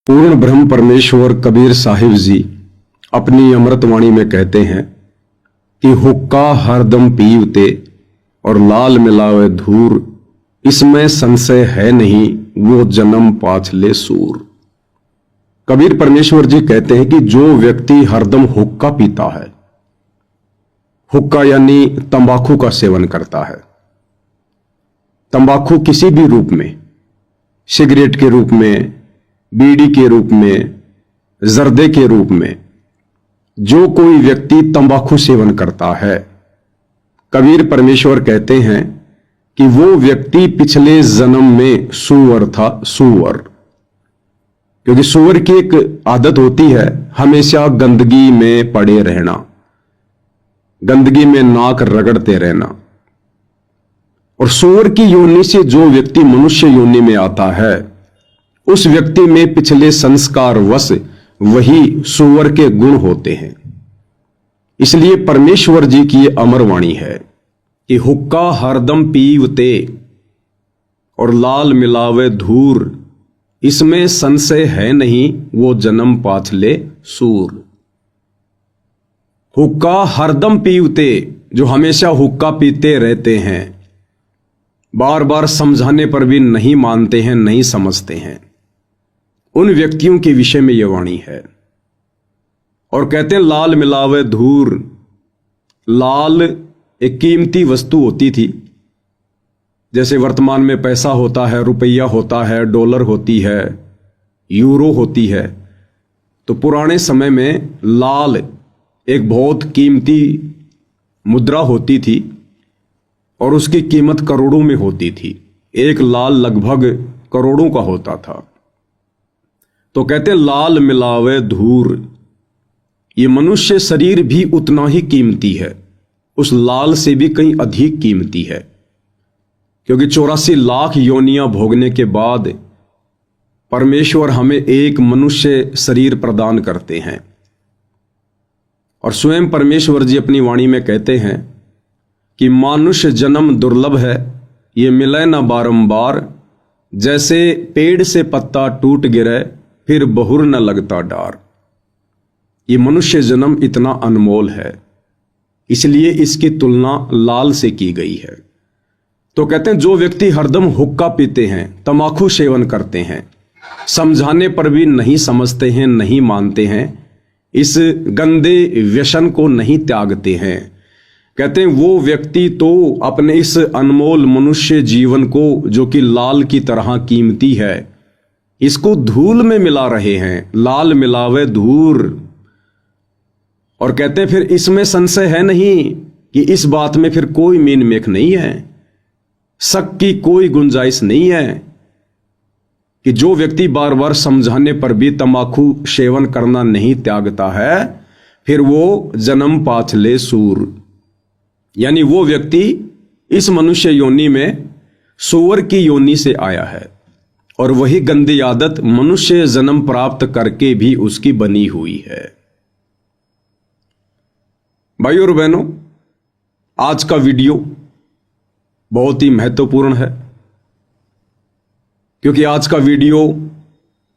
पूर्ण ब्रह्म परमेश्वर कबीर साहिब जी अपनी अमृतवाणी में कहते हैं कि हुक्का हरदम पीवते और लाल मिलावे धूर, इसमें संशय है नहीं वो जन्म पाछ ले सूर। कबीर परमेश्वर जी कहते हैं कि जो व्यक्ति हरदम हुक्का पीता है, हुक्का यानी तंबाकू का सेवन करता है, तंबाकू किसी भी रूप में, सिगरेट के रूप में, बीड़ी के रूप में, जर्दे के रूप में, जो कोई व्यक्ति तंबाकू सेवन करता है, कबीर परमेश्वर कहते हैं कि वो व्यक्ति पिछले जन्म में सूअर था, सूअर। क्योंकि सूअर की एक आदत होती है हमेशा गंदगी में पड़े रहना, गंदगी में नाक रगड़ते रहना। और सूअर की योनि से जो व्यक्ति मनुष्य योनि में आता है, उस व्यक्ति में पिछले संस्कार वश वही सूअर के गुण होते हैं। इसलिए परमेश्वर जी की ये अमर वाणी है कि हुक्का हरदम पीवते और लाल मिलावे धूर, इसमें संशय है नहीं वो जन्म पाछले सूर। हुक्का हरदम पीवते, जो हमेशा हुक्का पीते रहते हैं, बार बार समझाने पर भी नहीं मानते हैं, नहीं समझते हैं, उन व्यक्तियों के विषय में यह वाणी है। और कहते हैं लाल मिलावे धूर। लाल एक कीमती वस्तु होती थी, जैसे वर्तमान में पैसा होता है, रुपया होता है, डॉलर होती है, यूरो होती है। तो पुराने समय में लाल एक बहुत कीमती मुद्रा होती थी और उसकी कीमत करोड़ों में होती थी। एक लाल लगभग करोड़ों का होता था। तो कहते हैं लाल मिलावे धूर, ये मनुष्य शरीर भी उतना ही कीमती है, उस लाल से भी कहीं अधिक कीमती है। क्योंकि 84 लाख योनियां भोगने के बाद परमेश्वर हमें एक मनुष्य शरीर प्रदान करते हैं। और स्वयं परमेश्वर जी अपनी वाणी में कहते हैं कि मानुष्य जन्म दुर्लभ है, ये मिले न बारंबार, जैसे पेड़ से पत्ता टूट गिरे फिर बहुर न लगता डार। ये मनुष्य जन्म इतना अनमोल है, इसलिए इसकी तुलना लाल से की गई है। तो कहते हैं जो व्यक्ति हरदम हुक्का पीते हैं, तंबाकू सेवन करते हैं, समझाने पर भी नहीं समझते हैं, नहीं मानते हैं, इस गंदे व्यसन को नहीं त्यागते हैं, कहते हैं वो व्यक्ति तो अपने इस अनमोल मनुष्य जीवन को, जो कि लाल की तरह कीमती है, इसको धूल में मिला रहे हैं। लाल मिलावे धूर। और कहते हैं फिर इसमें संशय है नहीं कि इस बात में फिर कोई मीन मेख नहीं है, शक की कोई गुंजाइश नहीं है कि जो व्यक्ति बार बार समझाने पर भी तंबाकू सेवन करना नहीं त्यागता है, फिर वो जन्म पाछले सूर, यानी वो व्यक्ति इस मनुष्य योनि में सूअर की योनि से आया है और वही गंदी आदत मनुष्य जन्म प्राप्त करके भी उसकी बनी हुई है। भाइयों और बहनों, आज का वीडियो बहुत ही महत्वपूर्ण है, क्योंकि आज का वीडियो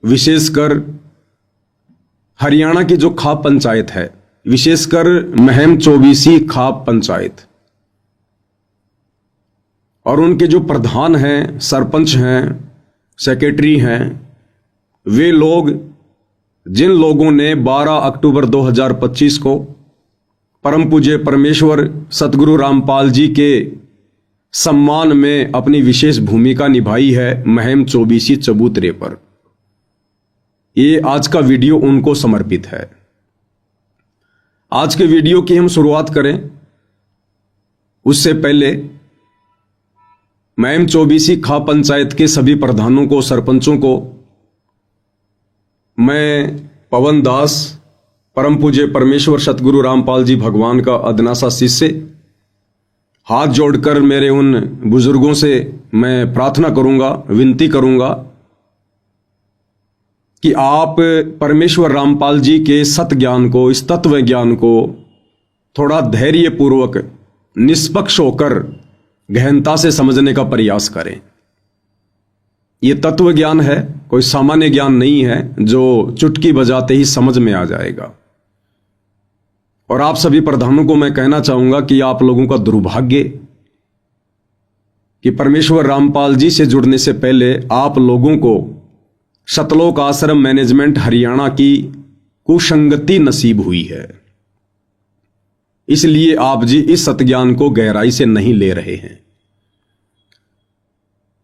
विशेषकर हरियाणा की जो खाप पंचायत है, विशेषकर महम 24 खाप पंचायत, और उनके जो प्रधान हैं, सरपंच हैं, सेक्रेटरी हैं, वे लोग, जिन लोगों ने 12 अक्टूबर 2025 को परम पूज्य परमेश्वर सतगुरु रामपाल जी के सम्मान में अपनी विशेष भूमिका निभाई है महम 24 चबूतरे पर, ये आज का वीडियो उनको समर्पित है। आज के वीडियो की हम शुरुआत करें उससे पहले महम 24 खाप पंचायत के सभी प्रधानों को, सरपंचों को मैं पवन दास, परम पूज्य परमेश्वर सतगुरु रामपाल जी भगवान का अदनासा शिष्य, हाथ जोड़कर मेरे उन बुजुर्गों से मैं प्रार्थना करूंगा, विनती करूंगा कि आप परमेश्वर रामपाल जी के सत्य ज्ञान को, इस तत्व ज्ञान को थोड़ा धैर्यपूर्वक, निष्पक्ष होकर गहनता से समझने का प्रयास करें। ये तत्व ज्ञान है कोई सामान्य ज्ञान नहीं है जो चुटकी बजाते ही समझ में आ जाएगा। और आप सभी प्रधानों को मैं कहना चाहूंगा कि आप लोगों का दुर्भाग्य कि परमेश्वर रामपाल जी से जुड़ने से पहले आप लोगों को सतलोक आश्रम मैनेजमेंट हरियाणा की कुसंगति नसीब हुई है, इसलिए आप जी इस सतज्ञान को गहराई से नहीं ले रहे हैं।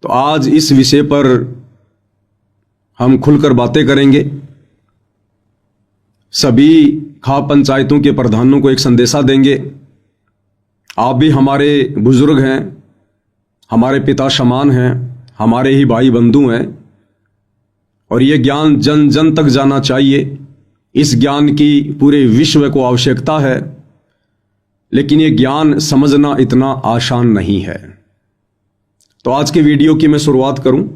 तो आज इस विषय पर हम खुलकर बातें करेंगे। सभी खाप पंचायतों के प्रधानों को एक संदेशा देंगे। आप भी हमारे बुजुर्ग हैं, हमारे पिता समान हैं, हमारे ही भाई बंधु हैं, और ये ज्ञान जन जन तक जाना चाहिए। इस ज्ञान की पूरे विश्व को आवश्यकता है, लेकिन ये ज्ञान समझना इतना आसान नहीं है। तो आज के वीडियो की मैं शुरुआत करूं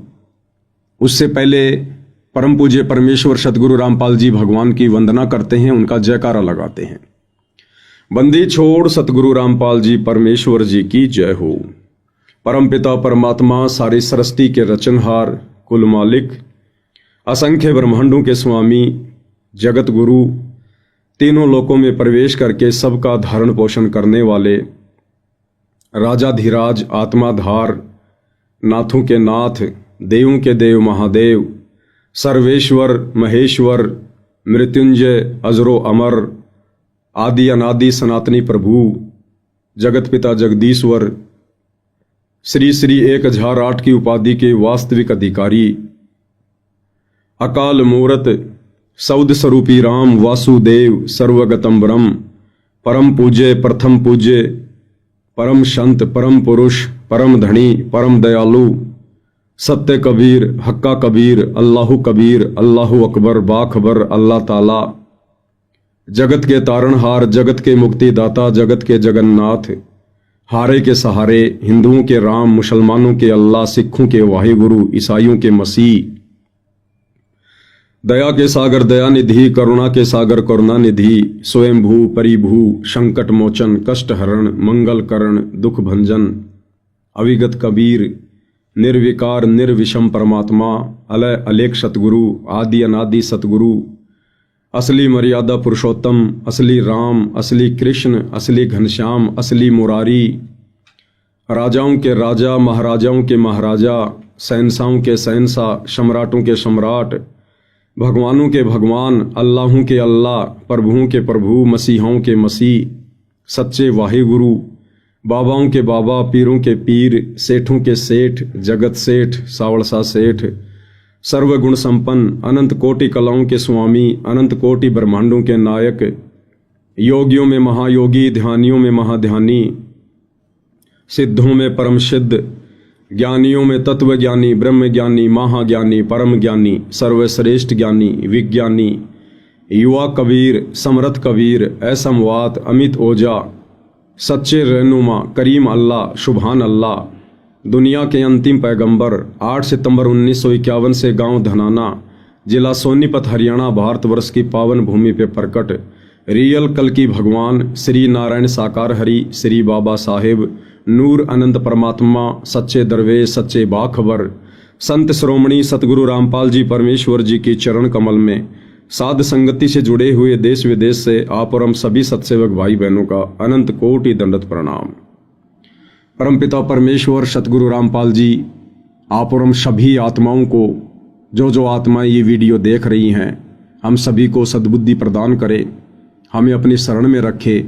उससे पहले परम पूज्य परमेश्वर सतगुरु रामपाल जी भगवान की वंदना करते हैं, उनका जयकारा लगाते हैं। बंदी छोड़ सतगुरु रामपाल जी परमेश्वर जी की जय हो। परम पिता परमात्मा सारी सृष्टि के रचनहार, कुल मालिक, असंख्य ब्रह्मांडों के स्वामी, जगत गुरु, तीनों लोकों में प्रवेश करके सबका धारण पोषण करने वाले, राजाधिराज, आत्माधार, नाथों के नाथ, देवों के देव महादेव, सर्वेश्वर महेश्वर, मृत्युंजय, अजरो अमर, आदि अनादि सनातनी प्रभु, जगत पिता जगदीश्वर, श्री श्री 1008 की उपाधि के वास्तविक अधिकारी, अकाल मूरत, सौद स्वरूपी राम वासुदेव, सर्वगतम ब्रह्म, परम पूज्य, प्रथम पूज्य, परम संत, परम पुरुष, परम धनी, परम दयालु, सत्य कबीर, हक्का कबीर, अल्लाहु कबीर, अल्लाहु अकबर, बाखबर, अल्लाह ताला, जगत के तारणहार, जगत के मुक्तिदाता, जगत के जगन्नाथ, हारे के सहारे, हिंदुओं के राम, मुसलमानों के अल्लाह, सिखों के वाहिगुरु, ईसाइयों के मसीह, दया के सागर दयानिधि, करुणा के सागर करुणानिधि, स्वयंभू परिभू, संकट मोचन, कष्ट हरण, मंगल करण, दुख भंजन, अविगत कबीर, निर्विकार निर्विषम परमात्मा, अलय अलेख सतगुरु, आदि अनादि सतगुरु, असली मर्यादा पुरुषोत्तम, असली राम, असली कृष्ण, असली घनश्याम, असली मुरारी, राजाओं के राजा, महाराजाओं के महाराजा, शहंशाहों के शहंशाह, सम्राटों के सम्राट, भगवानों के भगवान, अल्लाहों के अल्लाह, प्रभुओं के प्रभु, मसीहों के मसीह, सच्चे वाहिगुरु, बाबाओं के बाबा, पीरों के पीर, सेठों के सेठ, जगत सेठ, सावड़सा सेठ, सर्वगुण संपन्न, अनंत कोटि कलाओं के स्वामी, अनंत कोटि ब्रह्मांडों के नायक, योगियों में महायोगी, ध्यानियों में महाध्यानी, सिद्धों में परम सिद्ध, ज्ञानियों में तत्व ज्ञानी, ब्रह्म ज्ञानी, महाज्ञानी, परम ज्ञानी, सर्वश्रेष्ठ ज्ञानी, विज्ञानी, युवा कबीर, समर्थ कबीर, असमवात, अमित ओजा, सच्चे रहनुमा, करीम अल्लाह, सुभान अल्लाह, दुनिया के अंतिम पैगंबर, 8 सितंबर 1951 से गांव धनाना, जिला सोनीपत, हरियाणा, भारतवर्ष की पावन भूमि पे प्रकट रियल कल की भगवान श्री नारायण साकार हरि, श्री बाबा साहेब, नूर अनंत परमात्मा, सच्चे दरवेश, सच्चे बाखबर, संत श्रोमणी सतगुरु रामपाल जी परमेश्वर जी की चरण कमल में साध संगति से जुड़े हुए देश विदेश से आप और हम सभी सत्सेवक भाई बहनों का अनंत कोटि दंडवत प्रणाम। परमपिता परमेश्वर सतगुरु रामपाल जी आप और हम सभी आत्माओं को, जो आत्माएं ये वीडियो देख रही हैं, हम सभी को सद्बुद्धि प्रदान करे, हमें अपनी शरण में रखे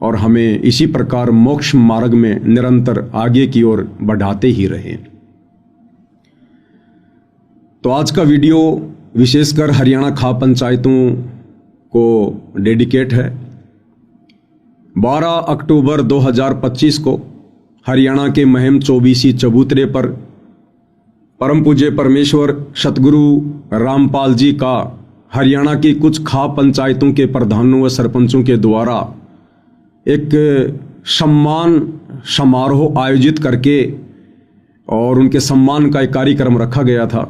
और हमें इसी प्रकार मोक्ष मार्ग में निरंतर आगे की ओर बढ़ाते ही रहें। तो आज का वीडियो विशेषकर हरियाणा खाप पंचायतों को डेडिकेट है। 12 अक्टूबर 2025 को हरियाणा के महम 24 चबूतरे पर परम पूज्य परमेश्वर सतगुरु रामपाल जी का हरियाणा की कुछ खाप पंचायतों के प्रधानों व सरपंचों के द्वारा एक सम्मान समारोह आयोजित करके और उनके सम्मान का एक कार्यक्रम रखा गया था,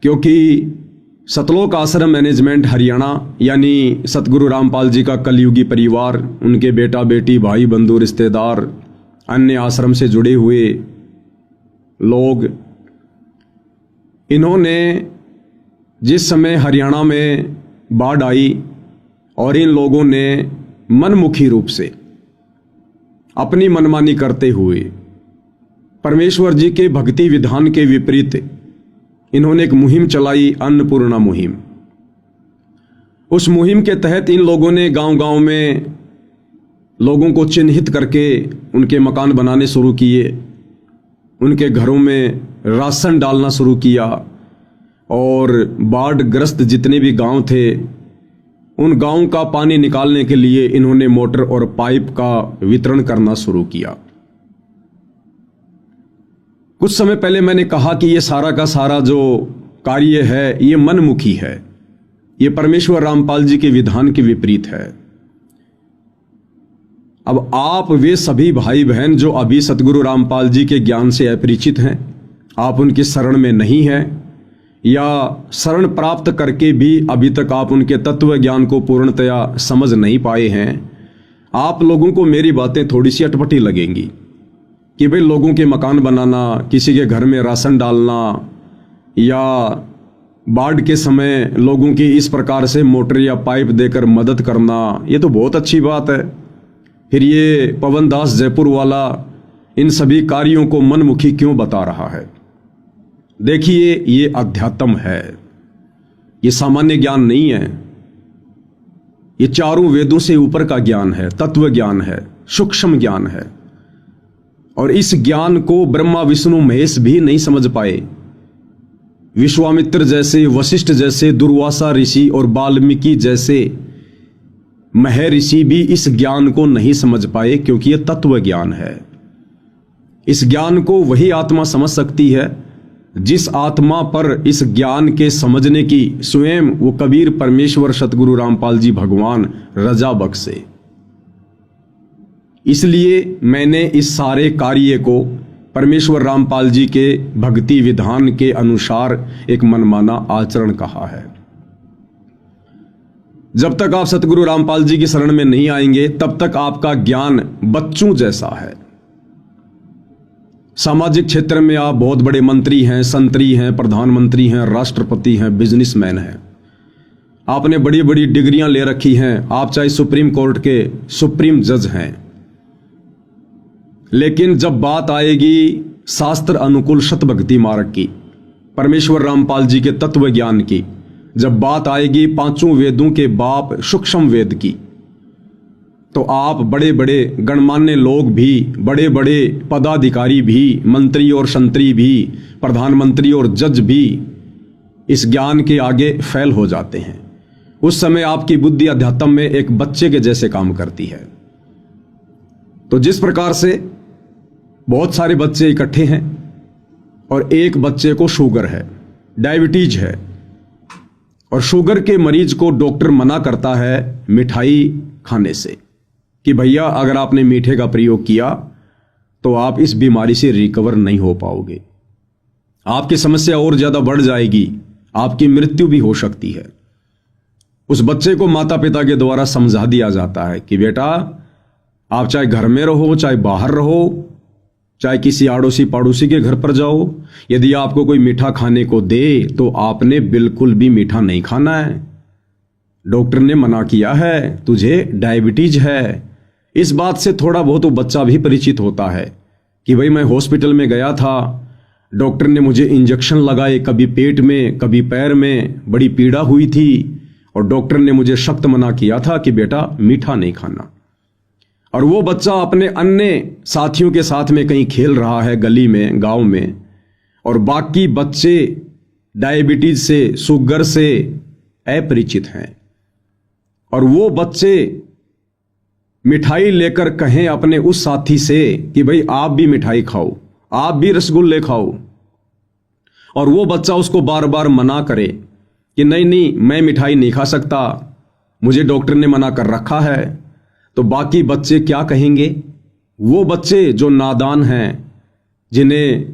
क्योंकि सतलोक आश्रम मैनेजमेंट हरियाणा यानी सतगुरु रामपाल जी का कलयुगी परिवार, उनके बेटा बेटी, भाई बंधु, रिश्तेदार, अन्य आश्रम से जुड़े हुए लोग इन्होंने जिस समय हरियाणा में बाढ़ आई और इन लोगों ने मनमुखी रूप से अपनी मनमानी करते हुए परमेश्वर जी के भक्ति विधान के विपरीत इन्होंने एक मुहिम चलाई, अन्नपूर्णा मुहिम। उस मुहिम के तहत इन लोगों ने गांव-गांव में लोगों को चिन्हित करके उनके मकान बनाने शुरू किए, उनके घरों में राशन डालना शुरू किया और बाढ़ ग्रस्त जितने भी गांव थे उन गांव का पानी निकालने के लिए इन्होंने मोटर और पाइप का वितरण करना शुरू किया। कुछ समय पहले मैंने कहा कि ये सारा का सारा जो कार्य है ये मनमुखी है, ये परमेश्वर रामपाल जी के विधान के विपरीत है। अब आप वे सभी भाई बहन जो अभी सतगुरु रामपाल जी के ज्ञान से अपरिचित हैं, आप उनकी शरण में नहीं हैं या शरण प्राप्त करके भी अभी तक आप उनके तत्व ज्ञान को पूर्णतया समझ नहीं पाए हैं, आप लोगों को मेरी बातें थोड़ी सी अटपटी लगेंगी कि भाई लोगों के मकान बनाना, किसी के घर में राशन डालना या बाढ़ के समय लोगों की इस प्रकार से मोटर या पाइप देकर मदद करना, ये तो बहुत अच्छी बात है। फिर ये पवन दास जयपुर वाला इन सभी कार्यों को मनमुखी क्यों बता रहा है? देखिए, ये अध्यात्म है, ये सामान्य ज्ञान नहीं है, ये चारों वेदों से ऊपर का ज्ञान है, तत्व ज्ञान है, सूक्ष्म ज्ञान है। और इस ज्ञान को ब्रह्मा विष्णु महेश भी नहीं समझ पाए। विश्वामित्र जैसे, वशिष्ठ जैसे, दुर्वासा ऋषि और वाल्मीकि जैसे महर्षि भी इस ज्ञान को नहीं समझ पाए, क्योंकि यह तत्व ज्ञान है। इस ज्ञान को वही आत्मा समझ सकती है जिस आत्मा पर इस ज्ञान के समझने की स्वयं वो कबीर परमेश्वर सतगुरु रामपाल जी भगवान रजा बख्शे। इसलिए मैंने इस सारे कार्य को परमेश्वर रामपाल जी के भक्ति विधान के अनुसार एक मनमाना आचरण कहा है। जब तक आप सतगुरु रामपाल जी की शरण में नहीं आएंगे तब तक आपका ज्ञान बच्चों जैसा है। सामाजिक क्षेत्र में आप बहुत बड़े मंत्री हैं, संतरी हैं, प्रधानमंत्री हैं, राष्ट्रपति हैं, बिजनेसमैन हैं, आपने बड़ी बड़ी डिग्रियां ले रखी हैं, आप चाहे सुप्रीम कोर्ट के सुप्रीम जज हैं, लेकिन जब बात आएगी शास्त्र अनुकूल शत भक्ति मार्ग की, परमेश्वर रामपाल जी के तत्व ज्ञान की, जब बात आएगी पांचों वेदों के बाप सूक्ष्म वेद की, तो आप बड़े बड़े गणमान्य लोग भी, बड़े बड़े पदाधिकारी भी, मंत्री और संतरी भी, प्रधानमंत्री और जज भी इस ज्ञान के आगे फेल हो जाते हैं। उस समय आपकी बुद्धि अध्यात्म में एक बच्चे के जैसे काम करती है। तो जिस प्रकार से बहुत सारे बच्चे इकट्ठे हैं और एक बच्चे को शुगर है, डायबिटीज है, और शुगर के मरीज को डॉक्टर मना करता है मिठाई खाने से कि भैया अगर आपने मीठे का प्रयोग किया तो आप इस बीमारी से रिकवर नहीं हो पाओगे, आपकी समस्या और ज्यादा बढ़ जाएगी, आपकी मृत्यु भी हो सकती है। उस बच्चे को माता पिता के द्वारा समझा दिया जाता है कि बेटा आप चाहे घर में रहो, चाहे बाहर रहो, चाहे किसी आड़ोसी पड़ोसी के घर पर जाओ, यदि आपको कोई मीठा खाने को दे तो आपने बिल्कुल भी मीठा नहीं खाना है। डॉक्टर ने मना किया है, तुझे डायबिटीज है। इस बात से थोड़ा बहुत वो बच्चा भी परिचित होता है कि भाई मैं हॉस्पिटल में गया था, डॉक्टर ने मुझे इंजेक्शन लगाए, कभी पेट में कभी पैर में, बड़ी पीड़ा हुई थी और डॉक्टर ने मुझे सख्त मना किया था कि बेटा मीठा नहीं खाना। और वो बच्चा अपने अन्य साथियों के साथ में कहीं खेल रहा है गली में, गांव में, और बाकी बच्चे डायबिटीज से, शुगर से अपरिचित हैं, और वो बच्चे मिठाई लेकर कहें अपने उस साथी से कि भाई आप भी मिठाई खाओ, आप भी रसगुल्ले खाओ, और वो बच्चा उसको बार बार मना करे कि नहीं नहीं मैं मिठाई नहीं खा सकता, मुझे डॉक्टर ने मना कर रखा है। तो बाकी बच्चे क्या कहेंगे? वो बच्चे जो नादान हैं, जिन्हें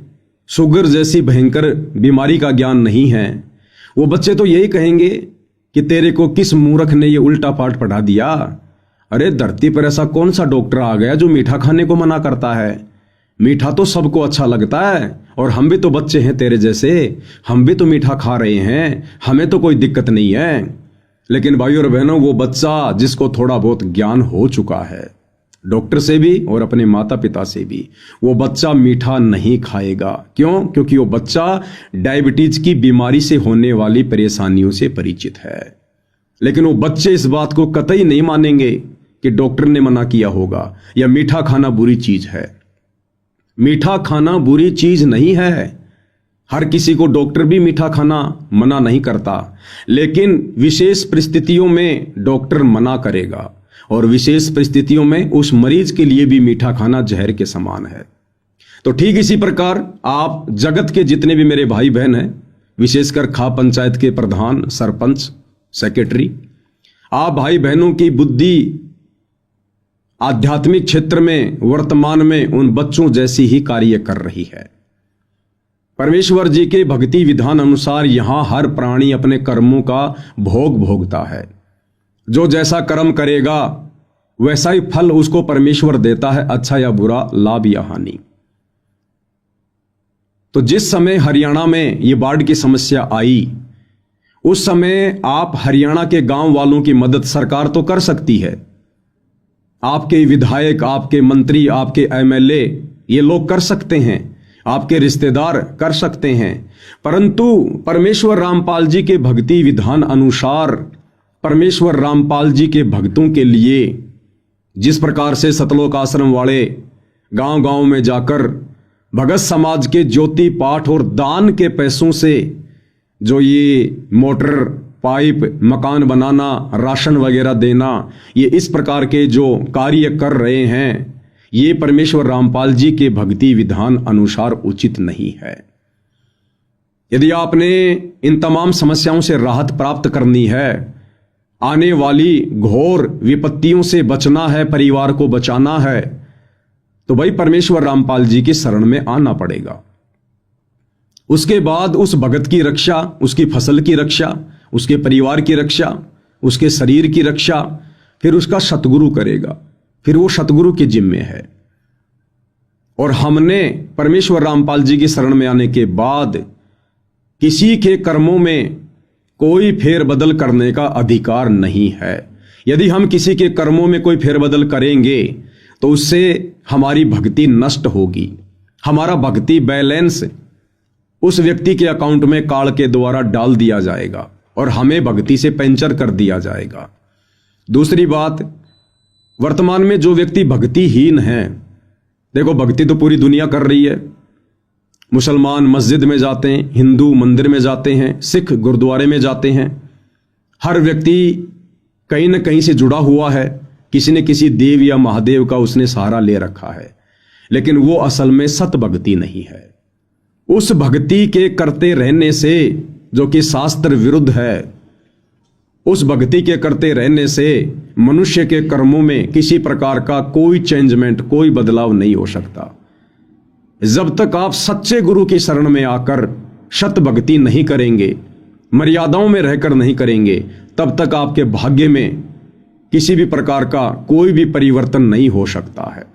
शुगर जैसी भयंकर बीमारी का ज्ञान नहीं है, वो बच्चे तो यही कहेंगे कि तेरे को किस मूर्ख ने ये उल्टा पाठ पढ़ा दिया। अरे धरती पर ऐसा कौन सा डॉक्टर आ गया जो मीठा खाने को मना करता है? मीठा तो सबको अच्छा लगता है और हम भी तो बच्चे हैं तेरे जैसे, हम भी तो मीठा खा रहे हैं, हमें तो कोई दिक्कत नहीं है। लेकिन भाइयों और बहनों, वो बच्चा जिसको थोड़ा बहुत ज्ञान हो चुका है डॉक्टर से भी और अपने माता पिता से भी, वो बच्चा मीठा नहीं खाएगा। क्यों? क्योंकि वो बच्चा डायबिटीज की बीमारी से होने वाली परेशानियों से परिचित है। लेकिन वो बच्चे इस बात को कतई नहीं मानेंगे कि डॉक्टर ने मना किया होगा या मीठा खाना बुरी चीज है। मीठा खाना बुरी चीज नहीं है। हर किसी को डॉक्टर भी मीठा खाना मना नहीं करता, लेकिन विशेष परिस्थितियों में डॉक्टर मना करेगा और विशेष परिस्थितियों में उस मरीज के लिए भी मीठा खाना जहर के समान है। तो ठीक इसी प्रकार आप जगत के जितने भी मेरे भाई बहन हैं, विशेषकर खा पंचायत के प्रधान, सरपंच, सेक्रेटरी, आप भाई बहनों की बुद्धि आध्यात्मिक क्षेत्र में वर्तमान में उन बच्चों जैसी ही कार्य कर रही है। परमेश्वर जी के भक्ति विधान अनुसार यहां हर प्राणी अपने कर्मों का भोग भोगता है। जो जैसा कर्म करेगा वैसा ही फल उसको परमेश्वर देता है, अच्छा या बुरा, लाभ या हानि। तो जिस समय हरियाणा में ये बाढ़ की समस्या आई, उस समय आप हरियाणा के गांव वालों की मदद सरकार तो कर सकती है, आपके विधायक, आपके मंत्री, आपके एमएलए, ये लोग कर सकते हैं, आपके रिश्तेदार कर सकते हैं, परंतु परमेश्वर रामपाल जी के भक्ति विधान अनुसार परमेश्वर रामपाल जी के भक्तों के लिए जिस प्रकार से सतलोक आश्रम वाले गांव-गांव में जाकर भगत समाज के ज्योति पाठ और दान के पैसों से जो ये मोटर, पाइप, मकान बनाना, राशन वगैरह देना, ये इस प्रकार के जो कार्य कर रहे हैं, ये परमेश्वर रामपाल जी के भक्ति विधान अनुसार उचित नहीं है। यदि आपने इन तमाम समस्याओं से राहत प्राप्त करनी है, आने वाली घोर विपत्तियों से बचना है, परिवार को बचाना है, तो भाई परमेश्वर रामपाल जी की शरण में आना पड़ेगा। उसके बाद उस भगत की रक्षा, उसकी फसल की रक्षा, उसके परिवार की रक्षा, उसके शरीर की रक्षा फिर उसका सतगुरु करेगा, फिर वो सतगुरु के जिम्मे है। और हमने परमेश्वर रामपाल जी की शरण में आने के बाद किसी के कर्मों में कोई फेरबदल करने का अधिकार नहीं है। यदि हम किसी के कर्मों में कोई फेरबदल करेंगे तो उससे हमारी भक्ति नष्ट होगी, हमारा भक्ति बैलेंस उस व्यक्ति के अकाउंट में काल के द्वारा डाल दिया जाएगा और हमें भक्ति से पेंचर कर दिया जाएगा। दूसरी बात, वर्तमान में जो व्यक्ति भक्तिहीन है, देखो भक्ति तो पूरी दुनिया कर रही है। मुसलमान मस्जिद में जाते हैं, हिंदू मंदिर में जाते हैं, सिख गुरुद्वारे में जाते हैं। हर व्यक्ति कहीं न कहीं से जुड़ा हुआ है, किसी न किसी देव या महादेव का उसने सहारा ले रखा है, लेकिन वो असल में सत भक्ति नहीं है। उस भक्ति के करते रहने से, जो कि शास्त्र विरुद्ध है, उस भक्ति के करते रहने से मनुष्य के कर्मों में किसी प्रकार का कोई चेंजमेंट, कोई बदलाव नहीं हो सकता। जब तक आप सच्चे गुरु की शरण में आकर सत भक्ति नहीं करेंगे, मर्यादाओं में रहकर नहीं करेंगे, तब तक आपके भाग्य में किसी भी प्रकार का कोई भी परिवर्तन नहीं हो सकता है।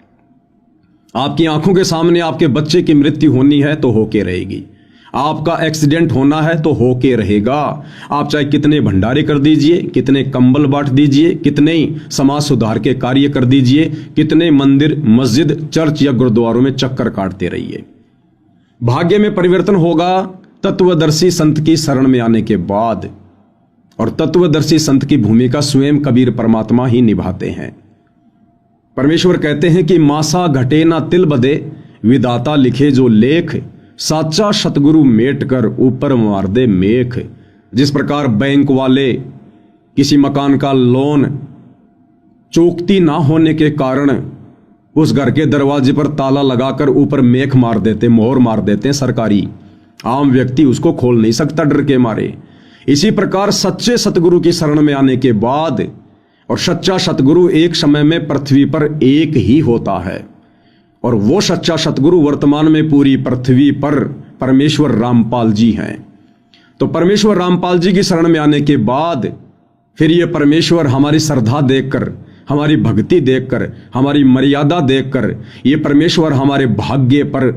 आपकी आंखों के सामने आपके बच्चे की मृत्यु होनी है तो होके रहेगी, आपका एक्सीडेंट होना है तो होके रहेगा। आप चाहे कितने भंडारे कर दीजिए, कितने कंबल बांट दीजिए, कितने समाज सुधार के कार्य कर दीजिए, कितने मंदिर, मस्जिद, चर्च या गुरुद्वारों में चक्कर काटते रहिए, भाग्य में परिवर्तन होगा तत्वदर्शी संत की शरण में आने के बाद। और तत्वदर्शी संत की भूमिका स्वयं कबीर परमात्मा ही निभाते हैं। परमेश्वर कहते हैं कि मासा घटे ना तिल बदे, विदाता लिखे जो लेख, साचा सतगुरु मेट कर ऊपर मार दे मेख। जिस प्रकार बैंक वाले किसी मकान का लोन चूकती ना होने के कारण उस घर के दरवाजे पर ताला लगाकर ऊपर मेख मार देते, मोहर मार देते हैं सरकारी, आम व्यक्ति उसको खोल नहीं सकता डर के मारे। इसी प्रकार सच्चे सतगुरु की शरण में आने के बाद, और सच्चा सतगुरु एक समय में पृथ्वी पर एक ही होता है, और वो सच्चा सतगुरु वर्तमान में पूरी पृथ्वी पर परमेश्वर रामपाल जी हैं। तो परमेश्वर रामपाल जी की शरण में आने के बाद फिर ये परमेश्वर हमारी श्रद्धा देखकर, हमारी भक्ति देखकर, हमारी मर्यादा देखकर ये परमेश्वर हमारे भाग्य पर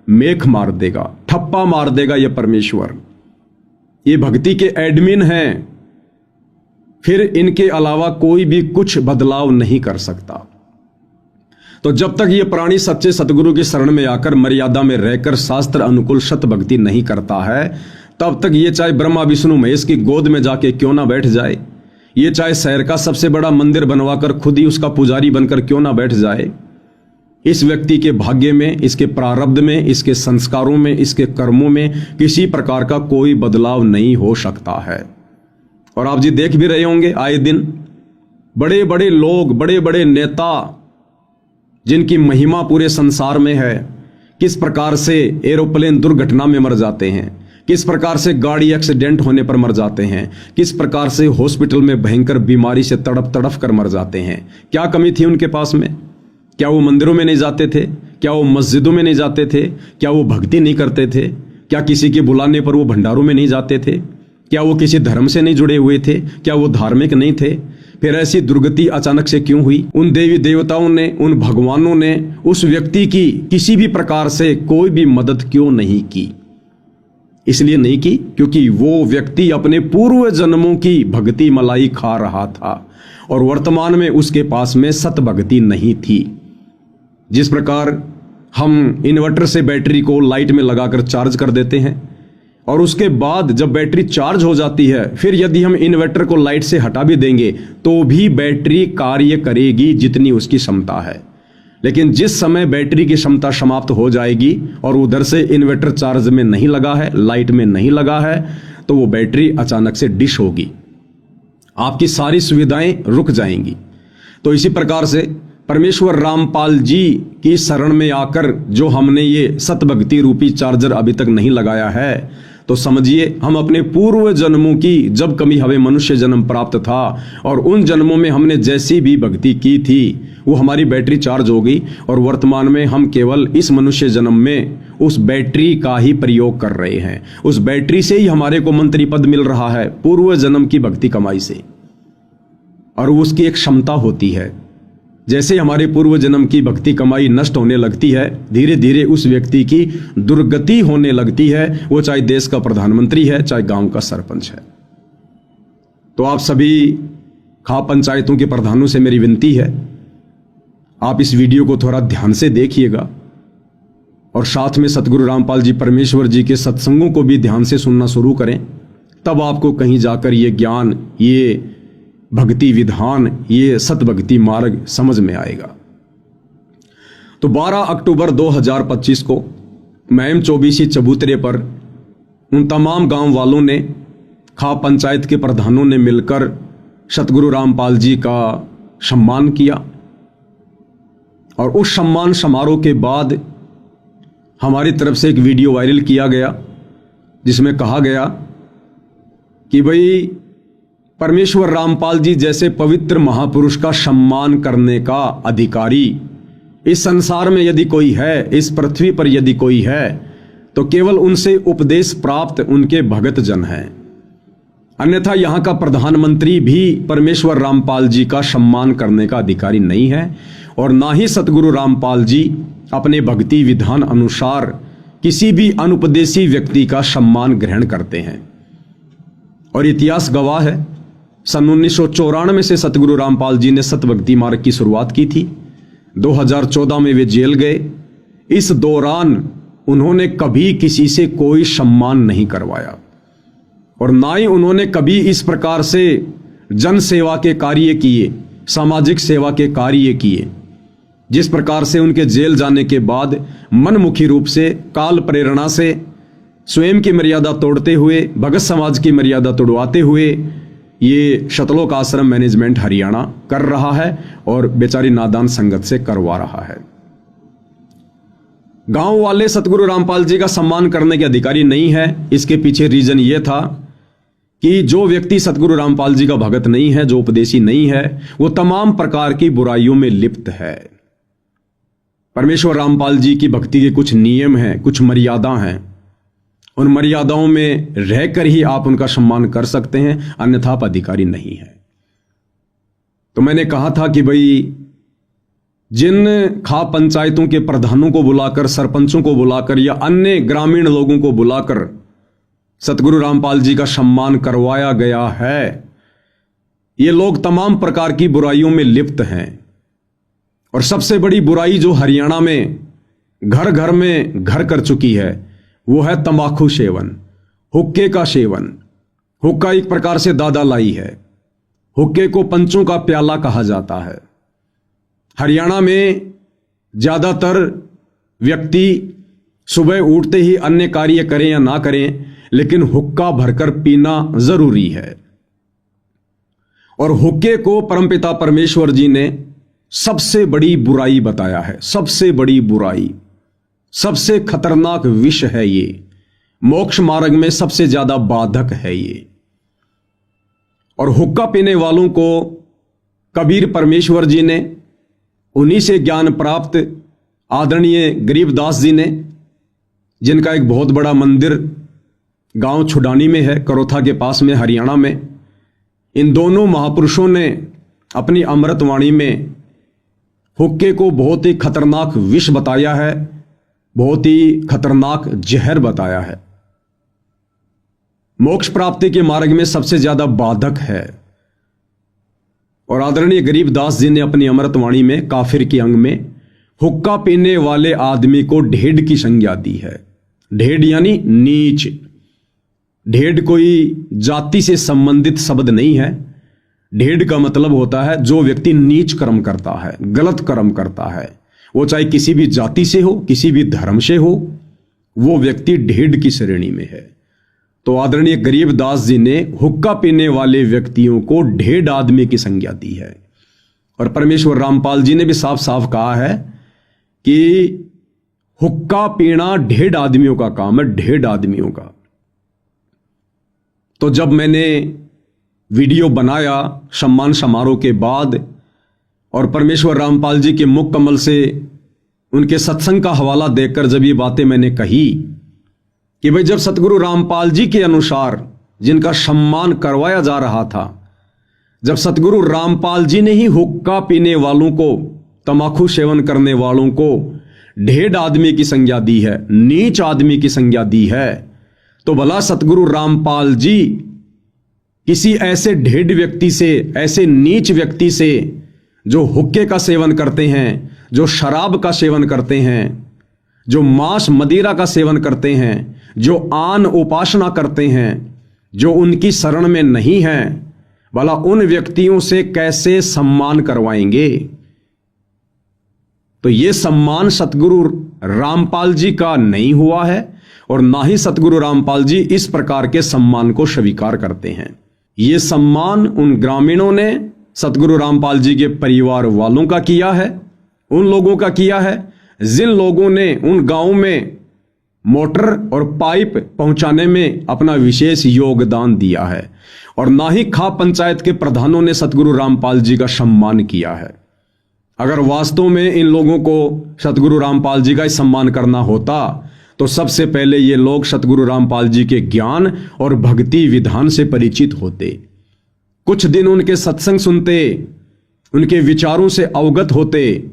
मेख मार देगा, ठप्पा मार देगा। ये परमेश्वर ये भक्ति के एडमिन हैं, फिर इनके अलावा कोई भी कुछ बदलाव नहीं कर सकता। तो जब तक ये प्राणी सच्चे सतगुरु की शरण में आकर मर्यादा में रहकर शास्त्र अनुकूल सत भक्ति नहीं करता है, तब तक ये चाहे ब्रह्मा विष्णु महेश की गोद में जाके क्यों ना बैठ जाए, ये चाहे शहर का सबसे बड़ा मंदिर बनवाकर खुद ही उसका पुजारी बनकर क्यों ना बैठ जाए, इस व्यक्ति के भाग्य में, इसके प्रारब्ध में, इसके संस्कारों में, इसके कर्मों में किसी प्रकार का कोई बदलाव नहीं हो सकता है। और आप जी देख भी रहे होंगे आए दिन बड़े बड़े लोग, बड़े बड़े नेता जिनकी महिमा पूरे संसार में है, किस प्रकार से एरोप्लेन दुर्घटना में मर जाते हैं, किस प्रकार से गाड़ी एक्सीडेंट होने पर मर जाते हैं, किस प्रकार से हॉस्पिटल में भयंकर बीमारी से तड़प तड़प कर मर जाते हैं। क्या कमी थी उनके पास में? क्या वो मंदिरों में नहीं जाते थे? क्या वो मस्जिदों में नहीं जाते थे? क्या वो भक्ति नहीं करते थे? क्या किसी के बुलाने पर वो भंडारों में नहीं जाते थे? क्या वो किसी धर्म से नहीं जुड़े हुए थे? क्या वो धार्मिक नहीं थे? फिर ऐसी दुर्गति अचानक से क्यों हुई? उन देवी देवताओं ने, उन भगवानों ने उस व्यक्ति की किसी भी प्रकार से कोई भी मदद क्यों नहीं की? इसलिए नहीं की क्योंकि वो व्यक्ति अपने पूर्व जन्मों की भक्ति मलाई खा रहा था और वर्तमान में उसके पास में सत भक्ति नहीं थी। जिस प्रकार हम इन्वर्टर से बैटरी को लाइट में लगाकर चार्ज कर देते हैं और उसके बाद जब बैटरी चार्ज हो जाती है, फिर यदि हम इन्वर्टर को लाइट से हटा भी देंगे तो भी बैटरी कार्य करेगी जितनी उसकी क्षमता है। लेकिन जिस समय बैटरी की क्षमता समाप्त हो जाएगी और उधर से इन्वर्टर चार्ज में नहीं लगा है, लाइट में नहीं लगा है, तो वो बैटरी अचानक से डिश होगी, आपकी सारी सुविधाएं रुक जाएंगी। तो इसी प्रकार से परमेश्वर रामपाल जी की शरण में आकर जो हमने ये सतभक्ति रूपी चार्जर अभी तक नहीं लगाया है, तो समझिए हम अपने पूर्व जन्मों की, जब कभी हमें मनुष्य जन्म प्राप्त था और उन जन्मों में हमने जैसी भी भक्ति की थी वो हमारी बैटरी चार्ज हो गई और वर्तमान में हम केवल इस मनुष्य जन्म में उस बैटरी का ही प्रयोग कर रहे हैं। उस बैटरी से ही हमारे को मंत्री पद मिल रहा है पूर्व जन्म की भक्ति कमाई से, और उसकी एक क्षमता होती है। जैसे हमारे पूर्व जन्म की भक्ति कमाई नष्ट होने लगती है, धीरे धीरे उस व्यक्ति की दुर्गति होने लगती है, वो चाहे देश का प्रधानमंत्री है, चाहे गांव का सरपंच है। तो आप सभी खाप पंचायतों के प्रधानों से मेरी विनती है, आप इस वीडियो को थोड़ा ध्यान से देखिएगा और साथ में सतगुरु रामपाल जी परमेश्वर जी के सत्संगों को भी ध्यान से सुनना शुरू करें। तब आपको कहीं जाकर ये ज्ञान, ये भक्ति विधान, ये सतभक्ति मार्ग समझ में आएगा। तो 12 अक्टूबर 2025 को महम चौबीसी चबूतरे पर उन तमाम गांव वालों ने, खाप पंचायत के प्रधानों ने मिलकर सतगुरु रामपाल जी का सम्मान किया। और उस सम्मान समारोह के बाद हमारी तरफ से एक वीडियो वायरल किया गया जिसमें कहा गया कि भाई परमेश्वर रामपाल जी जैसे पवित्र महापुरुष का सम्मान करने का अधिकारी इस संसार में यदि कोई है, इस पृथ्वी पर यदि कोई है, तो केवल उनसे उपदेश प्राप्त उनके भगत जन हैं। अन्यथा यहां का प्रधानमंत्री भी परमेश्वर रामपाल जी का सम्मान करने का अधिकारी नहीं है और ना ही सतगुरु रामपाल जी अपने भक्ति विधान अनुसार किसी भी अनुपदेशी व्यक्ति का सम्मान ग्रहण करते हैं। और इतिहास गवाह है, सन 1994 से सतगुरु रामपाल जी ने सतभक्ति मार्ग की शुरुआत की थी। 2014 में वे जेल गए। इस दौरान उन्होंने कभी किसी से कोई सम्मान नहीं करवाया और ना ही उन्होंने कभी इस प्रकार से जन सेवा के कार्य किए, सामाजिक सेवा के कार्य किए, जिस प्रकार से उनके जेल जाने के बाद मनमुखी रूप से, काल प्रेरणा से, स्वयं की मर्यादा तोड़ते हुए, भगत समाज की मर्यादा तोड़वाते हुए ये शतलोक आश्रम मैनेजमेंट हरियाणा कर रहा है और बेचारी नादान संगत से करवा रहा है। गांव वाले सतगुरु रामपाल जी का सम्मान करने के अधिकारी नहीं है। इसके पीछे रीजन ये था कि जो व्यक्ति सतगुरु रामपाल जी का भगत नहीं है, जो उपदेशी नहीं है, वो तमाम प्रकार की बुराइयों में लिप्त है। परमेश्वर रामपाल जी की भक्ति के कुछ नियम हैं, कुछ मर्यादा हैं। उन मर्यादाओं में रहकर ही आप उनका सम्मान कर सकते हैं, अन्यथा आप अधिकारी नहीं है। तो मैंने कहा था कि भाई जिन खाप पंचायतों के प्रधानों को बुलाकर, सरपंचों को बुलाकर या अन्य ग्रामीण लोगों को बुलाकर सतगुरु रामपाल जी का सम्मान करवाया गया है, ये लोग तमाम प्रकार की बुराइयों में लिप्त हैं। और सबसे बड़ी बुराई जो हरियाणा में घर घर में घर कर चुकी है वो है तंबाकू सेवन, हुक्के का सेवन। हुक्का एक प्रकार से दादा लाई है। हुक्के को पंचों का प्याला कहा जाता है। हरियाणा में ज्यादातर व्यक्ति सुबह उठते ही अन्य कार्य करें या ना करें, लेकिन हुक्का भरकर पीना जरूरी है। और हुक्के को परमपिता परमेश्वर जी ने सबसे बड़ी बुराई बताया है। सबसे बड़ी बुराई, सबसे खतरनाक विष है ये। मोक्ष मार्ग में सबसे ज्यादा बाधक है ये। और हुक्का पीने वालों को कबीर परमेश्वर जी ने, उन्हीं से ज्ञान प्राप्त आदरणीय गरीबदास जी ने, जिनका एक बहुत बड़ा मंदिर गांव छुडानी में है, करोथा के पास में, हरियाणा में, इन दोनों महापुरुषों ने अपनी अमृतवाणी में हुक्के को बहुत ही खतरनाक विष बताया है, बहुत ही खतरनाक जहर बताया है। मोक्ष प्राप्ति के मार्ग में सबसे ज्यादा बाधक है। और आदरणीय गरीबदास जी ने अपनी अमृतवाणी में काफिर के अंग में हुक्का पीने वाले आदमी को ढेड़ की संज्ञा दी है। ढेड़ यानी नीच। ढेड़ कोई जाति से संबंधित शब्द नहीं है। ढेड़ का मतलब होता है जो व्यक्ति नीच कर्म करता है, गलत कर्म करता है, वो चाहे किसी भी जाति से हो, किसी भी धर्म से हो, वो व्यक्ति ढेड़ की श्रेणी में है। तो आदरणीय गरीबदास जी ने हुक्का पीने वाले व्यक्तियों को ढेड़ आदमी की संज्ञा दी है। और परमेश्वर रामपाल जी ने भी साफ साफ कहा है कि हुक्का पीना ढेड़ आदमियों का काम है, ढेड़ आदमियों का। तो जब मैंने वीडियो बनाया सम्मान समारोह के बाद और परमेश्वर रामपाल जी के मुख कमल से उनके सत्संग का हवाला देकर जब ये बातें मैंने कही कि भाई जब सतगुरु रामपाल जी के अनुसार जिनका सम्मान करवाया जा रहा था, जब सतगुरु रामपाल जी ने ही हुक्का पीने वालों को, तंबाकू सेवन करने वालों को ढेड़ आदमी की संज्ञा दी है, नीच आदमी की संज्ञा दी है, तो भला सतगुरु रामपाल जी किसी ऐसे ढेड़ व्यक्ति से, ऐसे नीच व्यक्ति से जो हुक्के का सेवन करते हैं, जो शराब का सेवन करते हैं, जो मांस मदिरा का सेवन करते हैं, जो आन उपासना करते हैं, जो उनकी शरण में नहीं है, भला उन व्यक्तियों से कैसे सम्मान करवाएंगे? तो ये सम्मान सतगुरु रामपाल जी का नहीं हुआ है और ना ही सतगुरु रामपाल जी इस प्रकार के सम्मान को स्वीकार करते हैं। ये सम्मान उन ग्रामीणों ने सतगुरु रामपाल जी के परिवार वालों का किया है, उन लोगों का किया है जिन लोगों ने उन गांवों में मोटर और पाइप पहुंचाने में अपना विशेष योगदान दिया है। और ना ही खाप पंचायत के प्रधानों ने सतगुरु रामपाल जी का सम्मान किया है। अगर वास्तव में इन लोगों को सतगुरु रामपाल जी का सम्मान करना होता तो सबसे पहले ये लोग सतगुरु रामपाल जी के ज्ञान और भक्ति विधान से परिचित होते, कुछ दिन उनके सत्संग सुनते, उनके विचारों से अवगत होते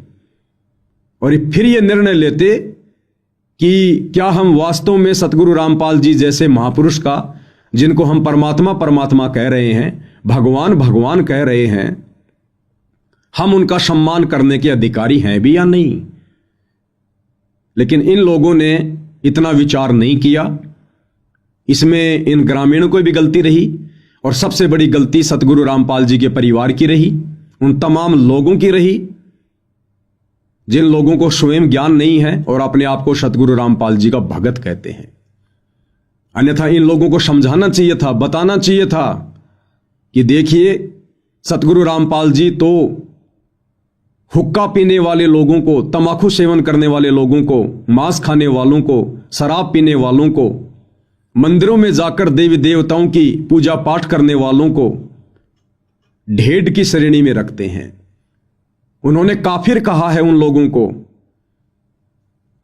और फिर ये निर्णय लेते कि क्या हम वास्तव में सतगुरु रामपाल जी जैसे महापुरुष का, जिनको हम परमात्मा परमात्मा कह रहे हैं, भगवान भगवान कह रहे हैं, हम उनका सम्मान करने के अधिकारी हैं भी या नहीं। लेकिन इन लोगों ने इतना विचार नहीं किया। इसमें इन ग्रामीणों को भी गलती रही और सबसे बड़ी गलती सतगुरु रामपाल जी के परिवार की रही, उन तमाम लोगों की रही जिन लोगों को स्वयं ज्ञान नहीं है और अपने आप को सतगुरु रामपाल जी का भगत कहते हैं। अन्यथा इन लोगों को समझाना चाहिए था, बताना चाहिए था कि देखिए सतगुरु रामपाल जी तो हुक्का पीने वाले लोगों को, तंबाकू सेवन करने वाले लोगों को, मांस खाने वालों को, शराब पीने वालों को, मंदिरों में जाकर देवी देवताओं की पूजा पाठ करने वालों को ढेड़ की श्रेणी में रखते हैं। उन्होंने काफिर कहा है उन लोगों को।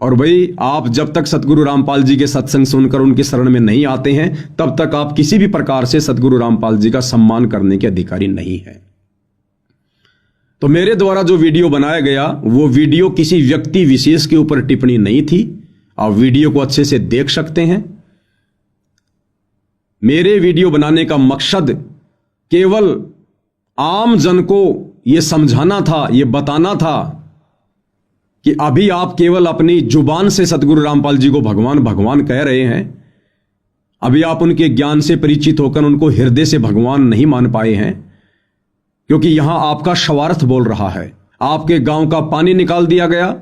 और भाई आप जब तक सतगुरु रामपाल जी के सत्संग सुनकर उनकी शरण में नहीं आते हैं तब तक आप किसी भी प्रकार से सतगुरु रामपाल जी का सम्मान करने के अधिकारी नहीं है। तो मेरे द्वारा जो वीडियो बनाया गया वो वीडियो किसी व्यक्ति विशेष के ऊपर टिप्पणी नहीं थी। आप वीडियो को अच्छे से देख सकते हैं। मेरे वीडियो बनाने का मकसद केवल आम जन को यह समझाना था, यह बताना था कि अभी आप केवल अपनी जुबान से सतगुरु रामपाल जी को भगवान भगवान कह रहे हैं। अभी आप उनके ज्ञान से परिचित होकर उनको हृदय से भगवान नहीं मान पाए हैं, क्योंकि यहां आपका स्वार्थ बोल रहा है। आपके गांव का पानी निकाल दिया गया,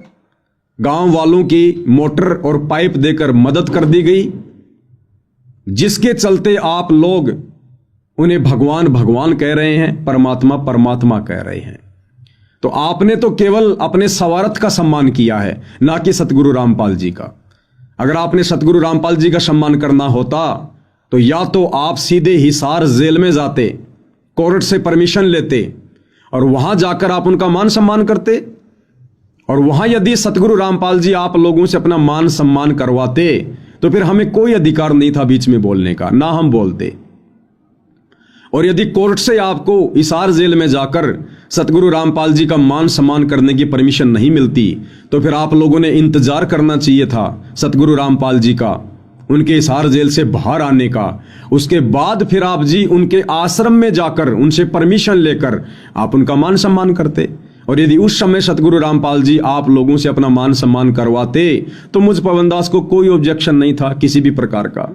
गांव वालों की मोटर और पाइप देकर मदद कर दी गई, जिसके चलते आप लोग उन्हें भगवान भगवान कह रहे हैं, परमात्मा परमात्मा कह रहे हैं। तो आपने तो केवल अपने स्वार्थ का सम्मान किया है, ना कि सतगुरु रामपाल जी का। अगर आपने सतगुरु रामपाल जी का सम्मान करना होता तो या तो आप सीधे हिसार जेल में जाते, कोर्ट से परमिशन लेते और वहां जाकर आप उनका मान सम्मान करते, और वहां यदि सतगुरु रामपाल जी आप लोगों से अपना मान सम्मान करवाते तो फिर हमें कोई अधिकार नहीं था बीच में बोलने का, ना हम बोलते। और यदि कोर्ट से आपको हिसार जेल में जाकर सतगुरु रामपाल जी का मान सम्मान करने की परमिशन नहीं मिलती तो फिर आप लोगों ने इंतजार करना चाहिए था सतगुरु रामपाल जी का, उनके हिसार जेल से बाहर आने का। उसके बाद फिर आप जी उनके आश्रम में जाकर उनसे परमिशन लेकर आप उनका मान सम्मान करते। और यदि उस समय सतगुरु रामपाल जी आप लोगों से अपना मान सम्मान करवाते तो मुझ पवनदास को कोई ऑब्जेक्शन नहीं था किसी भी प्रकार का।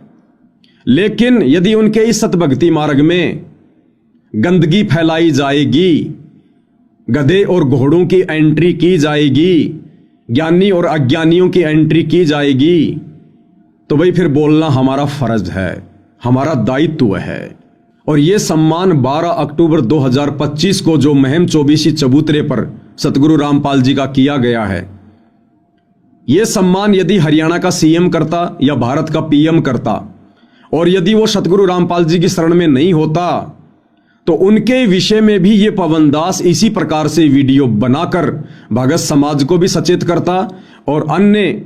लेकिन यदि उनके इस सतभक्ति मार्ग में गंदगी फैलाई जाएगी, गधे और घोड़ों की एंट्री की जाएगी, ज्ञानी और अज्ञानियों की एंट्री की जाएगी, तो भाई फिर बोलना हमारा फर्ज है, हमारा दायित्व है। और यह सम्मान 12 अक्टूबर 2025 को जो महम चौबीसी चबूतरे पर सतगुरु रामपाल जी का किया गया है, यह सम्मान यदि हरियाणा का सीएम करता या भारत का पीएम करता, और यदि वो सतगुरु रामपाल जी की शरण में नहीं होता तो उनके विषय में भी ये पवनदास इसी प्रकार से वीडियो बनाकर भगत समाज को भी सचेत करता और अन्य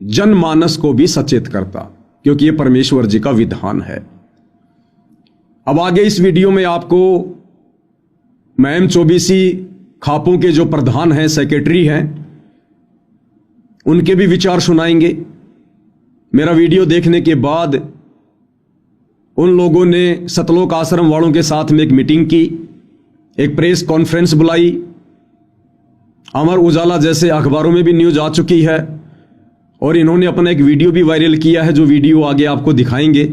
जनमानस को भी सचेत करता, क्योंकि ये परमेश्वर जी का विधान है। अब आगे इस वीडियो में आपको महम चौबीसी खापों के जो प्रधान हैं, सेक्रेटरी हैं, उनके भी विचार सुनाएंगे। मेरा वीडियो देखने के बाद उन लोगों ने सतलोक आश्रम वालों के साथ में एक मीटिंग की, एक प्रेस कॉन्फ्रेंस बुलाई। अमर उजाला जैसे अखबारों में भी न्यूज आ चुकी है और इन्होंने अपना एक वीडियो भी वायरल किया है, जो वीडियो आगे आपको दिखाएंगे।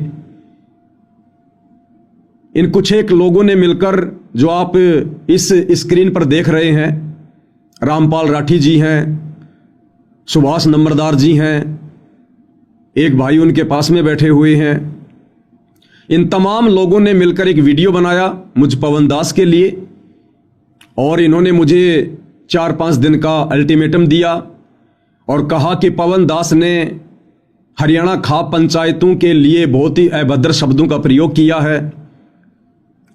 इन कुछ एक लोगों ने मिलकर, जो आप इस स्क्रीन पर देख रहे हैं, रामपाल राठी जी हैं, सुभाष नंबरदार जी हैं, एक भाई उनके पास में बैठे हुए हैं, इन तमाम लोगों ने मिलकर एक वीडियो बनाया मुझ पवनदास के लिए। और इन्होंने मुझे 4-5 दिन का अल्टीमेटम दिया और कहा कि पवनदास ने हरियाणा खाप पंचायतों के लिए बहुत ही अभद्र शब्दों का प्रयोग किया है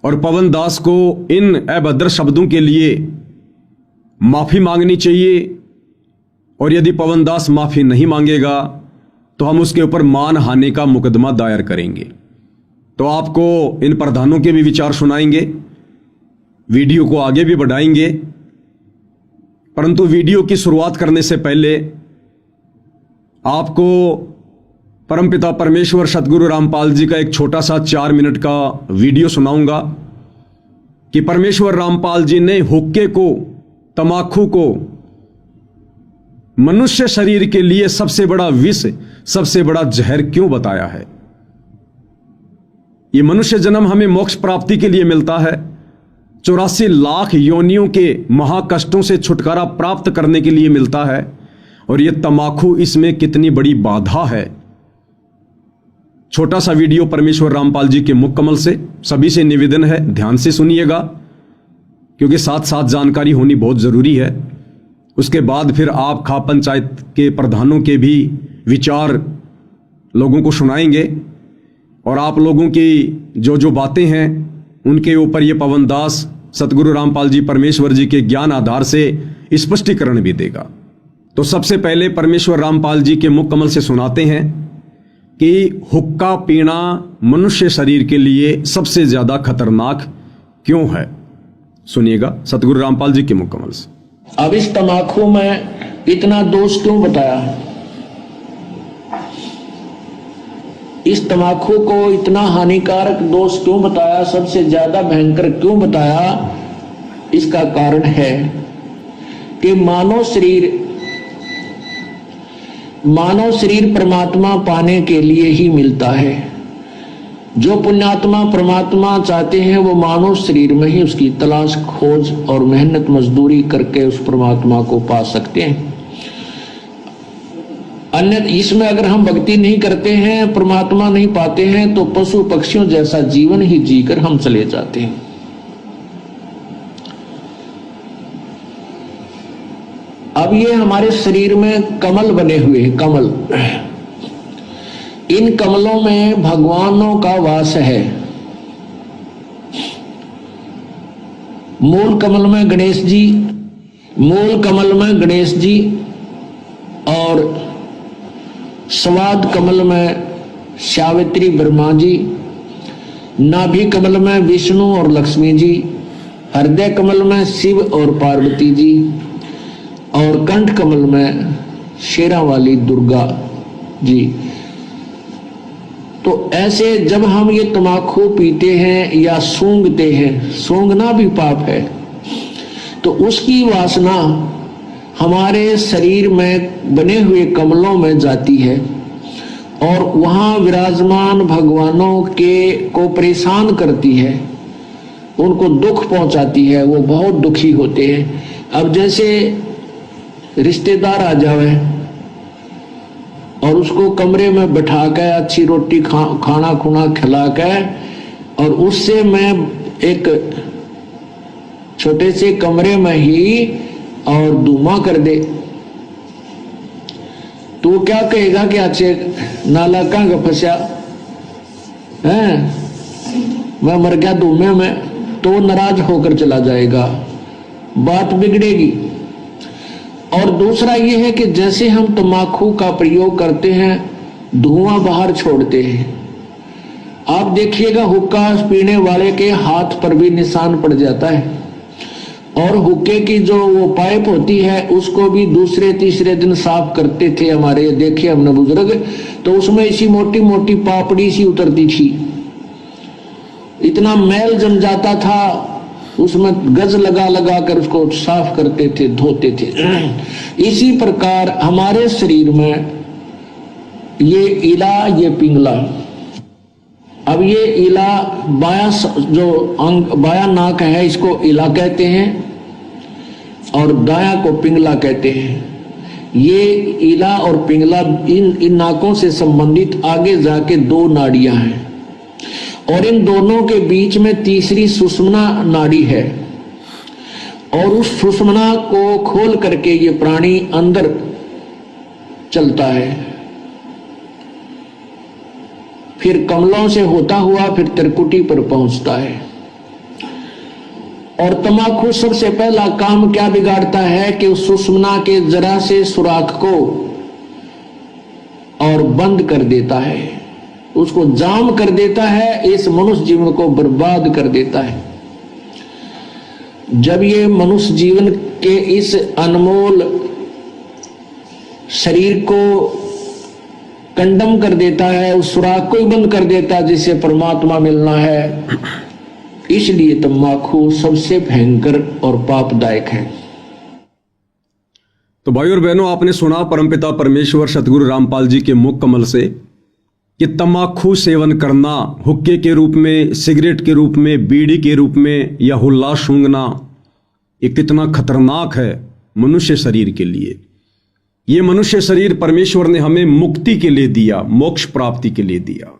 और पवनदास को इन अभद्र शब्दों के लिए माफी मांगनी चाहिए, और यदि पवनदास माफी नहीं मांगेगा तो हम उसके ऊपर मानहानि का मुकदमा दायर करेंगे। तो आपको इन प्रधानों के भी विचार सुनाएंगे, वीडियो को आगे भी बढ़ाएंगे। परंतु वीडियो की शुरुआत करने से पहले आपको परमपिता परमेश्वर सतगुरु रामपाल जी का एक छोटा सा 4 मिनट का वीडियो सुनाऊंगा कि परमेश्वर रामपाल जी ने हुक्के को, तमाकू को मनुष्य शरीर के लिए सबसे बड़ा विष, सबसे बड़ा जहर क्यों बताया है। ये मनुष्य जन्म हमें मोक्ष प्राप्ति के लिए मिलता है, 84 लाख योनियों के महाकष्टों से छुटकारा प्राप्त करने के लिए मिलता है, और ये तमाकू इसमें कितनी बड़ी बाधा है। छोटा सा वीडियो परमेश्वर रामपाल जी के मुख कमल से, सभी से निवेदन है ध्यान से सुनिएगा, क्योंकि साथ साथ जानकारी होनी बहुत जरूरी है। उसके बाद फिर आप खाप पंचायत के प्रधानों के भी विचार लोगों को सुनाएंगे, और आप लोगों की जो जो बातें हैं उनके ऊपर ये पवनदास सतगुरु रामपाल जी परमेश्वर जी के ज्ञान आधार से स्पष्टीकरण भी देगा। तो सबसे पहले परमेश्वर रामपाल जी के मुख कमल से सुनाते हैं कि हुक्का पीना मनुष्य शरीर के लिए सबसे ज्यादा खतरनाक क्यों है। सुनिएगा सतगुरु रामपाल जी के मुकम्मल से। अब इस तम्बाकू में इतना दोष क्यों बताया, इस तम्बाकू को इतना हानिकारक दोष क्यों बताया, सबसे ज्यादा भयंकर क्यों बताया? इसका कारण है कि मानव शरीर परमात्मा पाने के लिए ही मिलता है। जो पुण्यात्मा परमात्मा चाहते हैं वो मानव शरीर में ही उसकी तलाश खोज और मेहनत मजदूरी करके उस परमात्मा को पा सकते हैं। अन्य इसमें अगर हम भक्ति नहीं करते हैं, परमात्मा नहीं पाते हैं, तो पशु पक्षियों जैसा जीवन ही जीकर हम चले जाते हैं। अब ये हमारे शरीर में कमल बने हुए हैं, कमल, इन कमलों में भगवानों का वास है। मूल कमल में गणेश जी, और स्वाद कमल में सावित्री ब्रह्मा जी, नाभि कमल में विष्णु और लक्ष्मी जी, हृदय कमल में शिव और पार्वती जी, और कंठ कमल में शेरा वाली दुर्गा जी। तो ऐसे जब हम ये तम्बाकू पीते हैं या सूंघते हैं, सूंघना भी पाप है, तो उसकी वासना हमारे शरीर में बने हुए कमलों में जाती है और वहां विराजमान भगवानों को परेशान करती है, उनको दुख पहुंचाती है, वो बहुत दुखी होते हैं। अब जैसे रिश्तेदार आ जावे और उसको कमरे में बैठा कर अच्छी रोटी खाना खुना खिला कर, और उससे मैं एक छोटे से कमरे में ही और धुआं कर दे, तो क्या कहेगा कि अच्छे नाला कहां फंसा है, मैं मर गया धुएं में, तो नाराज होकर चला जाएगा, बात बिगड़ेगी। और दूसरा ये है कि जैसे हम तम्बाकू का प्रयोग करते हैं, धुआं बाहर छोड़ते हैं, आप देखिएगा हुक्का पीने वाले के हाथ पर भी निशान पड़ जाता है, और हुक्के की जो वो पाइप होती है उसको भी दूसरे तीसरे दिन साफ करते थे हमारे, देखे हमने बुजुर्ग, तो उसमें इसी मोटी मोटी पापड़ी सी उतरती थी, इतना मैल जम जाता था, उसमें गज लगा लगा कर उसको साफ करते थे, धोते थे। इसी प्रकार हमारे शरीर में ये इला, ये पिंगला, अब ये इला बाया जो अंग बाया नाक है इसको इला कहते हैं और दाया को पिंगला कहते हैं। ये इला और पिंगला इन नाकों से संबंधित आगे जाके दो नाड़ियां हैं, और इन दोनों के बीच में तीसरी सुषुम्ना नाड़ी है, और उस सुषुम्ना को खोल करके ये प्राणी अंदर चलता है, फिर कमलों से होता हुआ फिर त्रिकुटी पर पहुंचता है। और तम्बाकू सबसे पहला काम क्या बिगाड़ता है कि उस सुषुम्ना के जरा से सुराख को और बंद कर देता है, उसको जाम कर देता है, इस मनुष्य जीवन को बर्बाद कर देता है। जब ये मनुष्य जीवन के इस अनमोल शरीर को कंडम कर देता है, उस सुराख को ही बंद कर देता है जिससे परमात्मा मिलना है, इसलिए तम्बाकू सबसे भयंकर और पापदायक है। तो भाई और बहनों, आपने सुना परमपिता परमेश्वर सतगुरु रामपाल जी के मुख कमल से कि तम्बाकू सेवन करना, हुक्के के रूप में, सिगरेट के रूप में, बीड़ी के रूप में या हुल्ला सूंघना, ये कितना खतरनाक है मनुष्य शरीर के लिए। ये मनुष्य शरीर परमेश्वर ने हमें मुक्ति के लिए दिया, मोक्ष प्राप्ति के लिए दिया,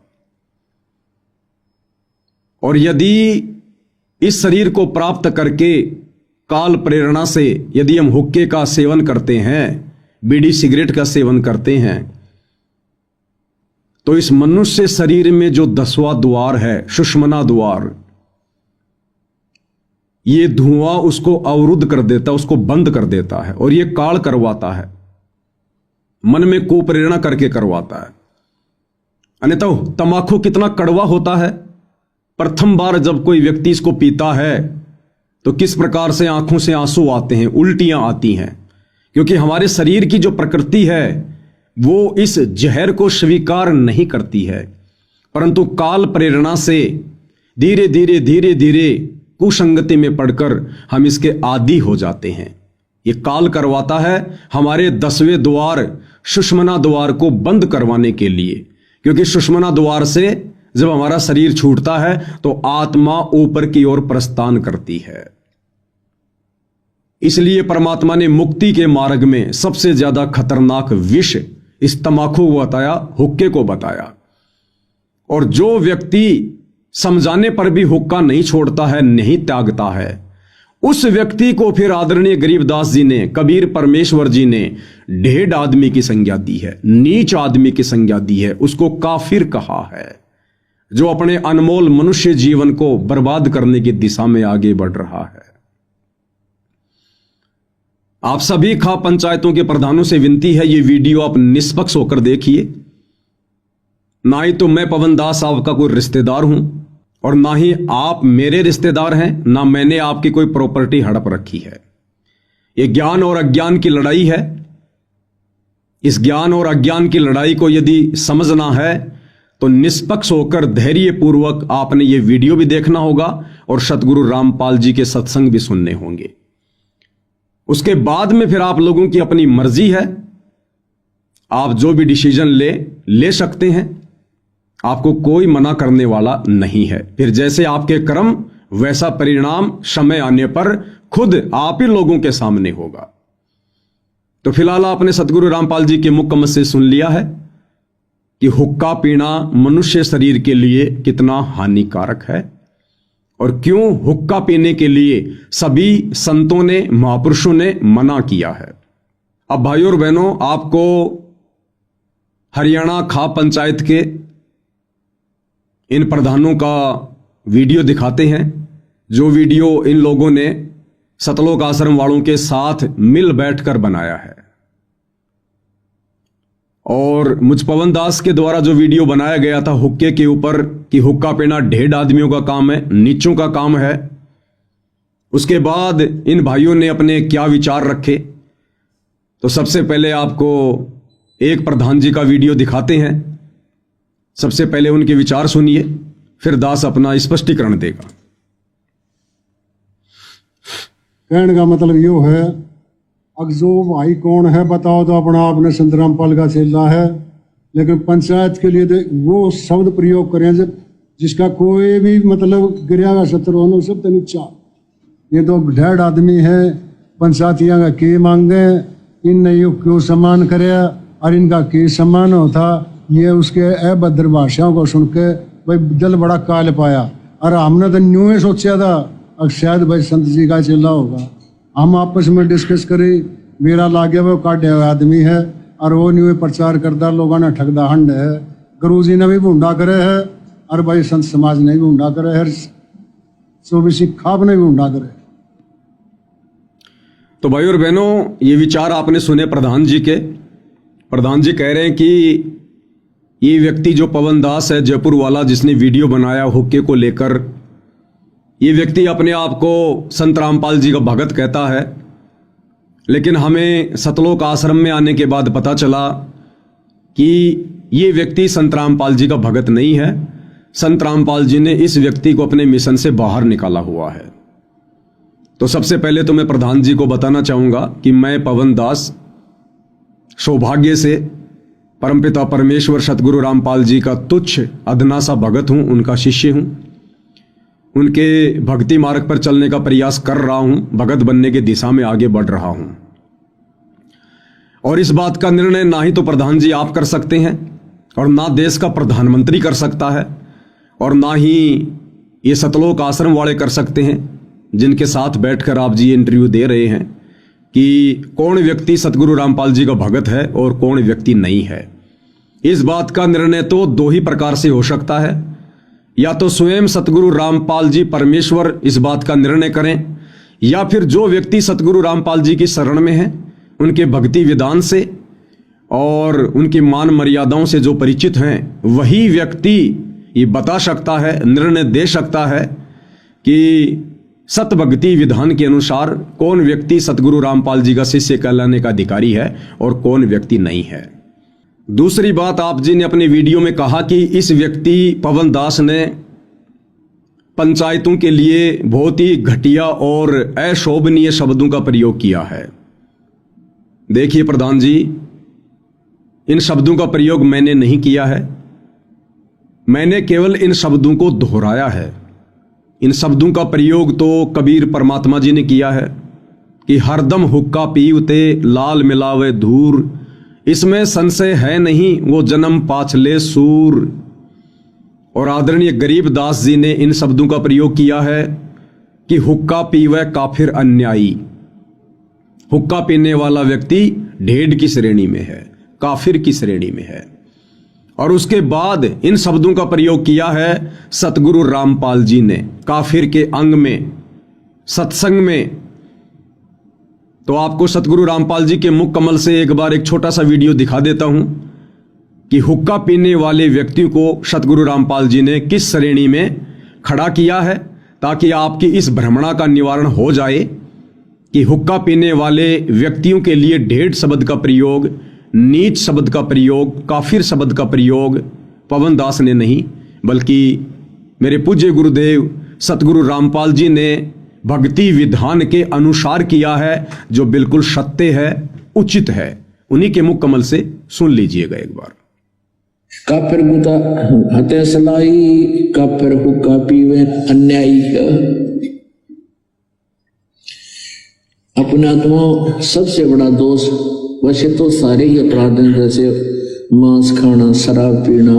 और यदि इस शरीर को प्राप्त करके काल प्रेरणा से यदि हम हुक्के का सेवन करते हैं, बीड़ी सिगरेट का सेवन करते हैं, तो इस मनुष्य शरीर में जो 10वां द्वार है, सुषुम्ना द्वार, ये धुआं उसको अवरुद्ध कर देता, उसको बंद कर देता है, और ये काल करवाता है, मन में कुप्रेरणा करके करवाता है। अन्यथा तम्बाकू कितना कड़वा होता है। प्रथम बार जब कोई व्यक्ति इसको पीता है तो किस प्रकार से आंखों से आंसू आते हैं, उल्टियां आती हैं, क्योंकि हमारे शरीर की जो प्रकृति है वो इस जहर को स्वीकार नहीं करती है, परंतु काल प्रेरणा से धीरे धीरे कुसंगति में पड़कर हम इसके आदी हो जाते हैं। ये काल करवाता है हमारे 10वें द्वार सुषुम्ना द्वार को बंद करवाने के लिए, क्योंकि सुषुम्ना द्वार से जब हमारा शरीर छूटता है तो आत्मा ऊपर की ओर प्रस्थान करती है। इसलिए परमात्मा ने मुक्ति के मार्ग में सबसे ज्यादा खतरनाक विष इस तमाकू को बताया, हुक्के को बताया। और जो व्यक्ति समझाने पर भी हुक्का नहीं छोड़ता है, नहीं त्यागता है, उस व्यक्ति को फिर आदरणीय गरीबदास जी ने, कबीर परमेश्वर जी ने ढेड आदमी की संज्ञा दी है, नीच आदमी की संज्ञा दी है, उसको काफिर कहा है, जो अपने अनमोल मनुष्य जीवन को बर्बाद करने की दिशा में आगे बढ़ रहा है। आप सभी खाप पंचायतों के प्रधानों से विनती है, ये वीडियो आप निष्पक्ष होकर देखिए। ना ही तो मैं पवन दास आपका कोई रिश्तेदार हूं और ना ही आप मेरे रिश्तेदार हैं, ना मैंने आपकी कोई प्रॉपर्टी हड़प रखी है। ये ज्ञान और अज्ञान की लड़ाई है। इस ज्ञान और अज्ञान की लड़ाई को यदि समझना है तो निष्पक्ष होकर धैर्यपूर्वक आपने ये वीडियो भी देखना होगा और सतगुरु रामपाल जी के सत्संग भी सुनने होंगे। उसके बाद में फिर आप लोगों की अपनी मर्जी है, आप जो भी डिसीजन ले सकते हैं, आपको कोई मना करने वाला नहीं है। फिर जैसे आपके कर्म वैसा परिणाम समय आने पर खुद आप ही लोगों के सामने होगा। तो फिलहाल आपने सतगुरु रामपाल जी के मुकम्मल से सुन लिया है कि हुक्का पीना मनुष्य शरीर के लिए कितना हानिकारक है और क्यों हुक्का पीने के लिए सभी संतों ने, महापुरुषों ने मना किया है। अब भाइयों और बहनों, आपको हरियाणा खाप पंचायत के इन प्रधानों का वीडियो दिखाते हैं, जो वीडियो इन लोगों ने सतलोक आश्रम वालों के साथ मिल बैठकर बनाया है। और मुझ पवन दास के द्वारा जो वीडियो बनाया गया था हुक्के के ऊपर कि हुक्का पीना ढेड आदमियों का काम है, नीचों का काम है, उसके बाद इन भाइयों ने अपने क्या विचार रखे। तो सबसे पहले आपको एक प्रधान जी का वीडियो दिखाते हैं। सबसे पहले उनके विचार सुनिए, फिर दास अपना स्पष्टीकरण देगा। कहने का मतलब यो है, अब जो भाई कौन है बताओ तो अपना आपने संत रामपाल का चेला है, लेकिन पंचायत के लिए वो शब्द प्रयोग करें जब जिसका कोई भी मतलब गिरिया का शत्रु होना शब्द नीचा। ये तो ढेड आदमी है, पंचायतियां का के मांगे, इनने यो क्यों सम्मान करे और इनका के सम्मान होता, ये उसके अभद्र भाषाओं को सुन के भाई दिल बड़ा काल पाया। और हमने तो न्यू ही सोचा था अब शायद भाई संत जी का चेला होगा। हम आपस में डिस्कस करी, मेरा लागे वो काटे हुए आदमी है और वो न्यू प्रचार करता, लोगों ने ठगदा हंड है, गुरु जी ने भी भूंडा करे है और भाई संत समाज ने भी भूंडा करे है, चौबीसी खाप ने भी भूंडा करे। तो भाई और बहनों, ये विचार आपने सुने प्रधान जी के। प्रधान जी कह रहे हैं कि ये व्यक्ति जो पवन दास है जयपुर वाला, जिसने वीडियो बनाया हुक्के को लेकर, ये व्यक्ति अपने आप को संत रामपाल जी का भगत कहता है, लेकिन हमें सतलोक आश्रम में आने के बाद पता चला कि ये व्यक्ति संत रामपाल जी का भगत नहीं है। संत रामपाल जी ने इस व्यक्ति को अपने मिशन से बाहर निकाला हुआ है। तो सबसे पहले तो मैं प्रधान जी को बताना चाहूंगा कि मैं पवन दास सौभाग्य से परमपिता परमेश्वर सतगुरु रामपाल जी का तुच्छ अदना सा भगत हूं, उनका शिष्य हूं, उनके भक्ति मार्ग पर चलने का प्रयास कर रहा हूं, भगत बनने की दिशा में आगे बढ़ रहा हूं। और इस बात का निर्णय ना ही तो प्रधान जी आप कर सकते हैं और ना देश का प्रधानमंत्री कर सकता है और ना ही ये सतलोक आश्रम वाले कर सकते हैं, जिनके साथ बैठकर आप जी इंटरव्यू दे रहे हैं कि कौन व्यक्ति सतगुरु रामपाल जी का भगत है और कौन व्यक्ति नहीं है। इस बात का निर्णय तो दो ही प्रकार से हो सकता है, या तो स्वयं सतगुरु रामपाल जी परमेश्वर इस बात का निर्णय करें, या फिर जो व्यक्ति सतगुरु रामपाल जी की शरण में है, उनके भक्ति विधान से और उनकी मान मर्यादाओं से जो परिचित हैं, वही व्यक्ति ये बता सकता है, निर्णय दे सकता है कि सत भक्ति विधान के अनुसार कौन व्यक्ति सतगुरु रामपाल जी का शिष्य कहलाने का अधिकारी है और कौन व्यक्ति नहीं है। दूसरी बात, आप जी ने अपने वीडियो में कहा कि इस व्यक्ति पवन दास ने पंचायतों के लिए बहुत ही घटिया और अशोभनीय शब्दों का प्रयोग किया है। देखिए प्रधान जी, इन शब्दों का प्रयोग मैंने नहीं किया है, मैंने केवल इन शब्दों को दोहराया है। इन शब्दों का प्रयोग तो कबीर परमात्मा जी ने किया है कि हरदम हुक्का पीवते लाल मिलावे धूर, इसमें संशय है नहीं वो जन्म पाछले सूर। और आदरणीय गरीबदास जी ने इन शब्दों का प्रयोग किया है कि हुक्का पीवे काफिर अन्यायी। हुक्का पीने वाला व्यक्ति ढेड की श्रेणी में है, काफिर की श्रेणी में है। और उसके बाद इन शब्दों का प्रयोग किया है सतगुरु रामपाल जी ने काफिर के अंग में, सत्संग में। तो आपको सतगुरु रामपाल जी के मुख कमल से एक बार एक छोटा सा वीडियो दिखा देता हूं कि हुक्का पीने वाले व्यक्ति को सतगुरु रामपाल जी ने किस श्रेणी में खड़ा किया है, ताकि आपकी इस भ्रमणा का निवारण हो जाए कि हुक्का पीने वाले व्यक्तियों के लिए ढेड शब्द का प्रयोग, नीच शब्द का प्रयोग, काफिर शब्द का प्रयोग पवन दास ने नहीं, बल्कि मेरे पूज्य गुरुदेव सतगुरु रामपाल जी ने भक्ति विधान के अनुसार किया है, जो बिल्कुल सत्य है, उचित है। उन्हीं के मुख कमल से सुन लीजिएगा एक बार। काफिर गुता हते सलाई, काफिर हुक्का पीवे अन्यायी। अपने आत्मा सबसे बड़ा दोष, वैसे तो सारे ही अपराध हैं, जैसे मांस खाना, शराब पीना,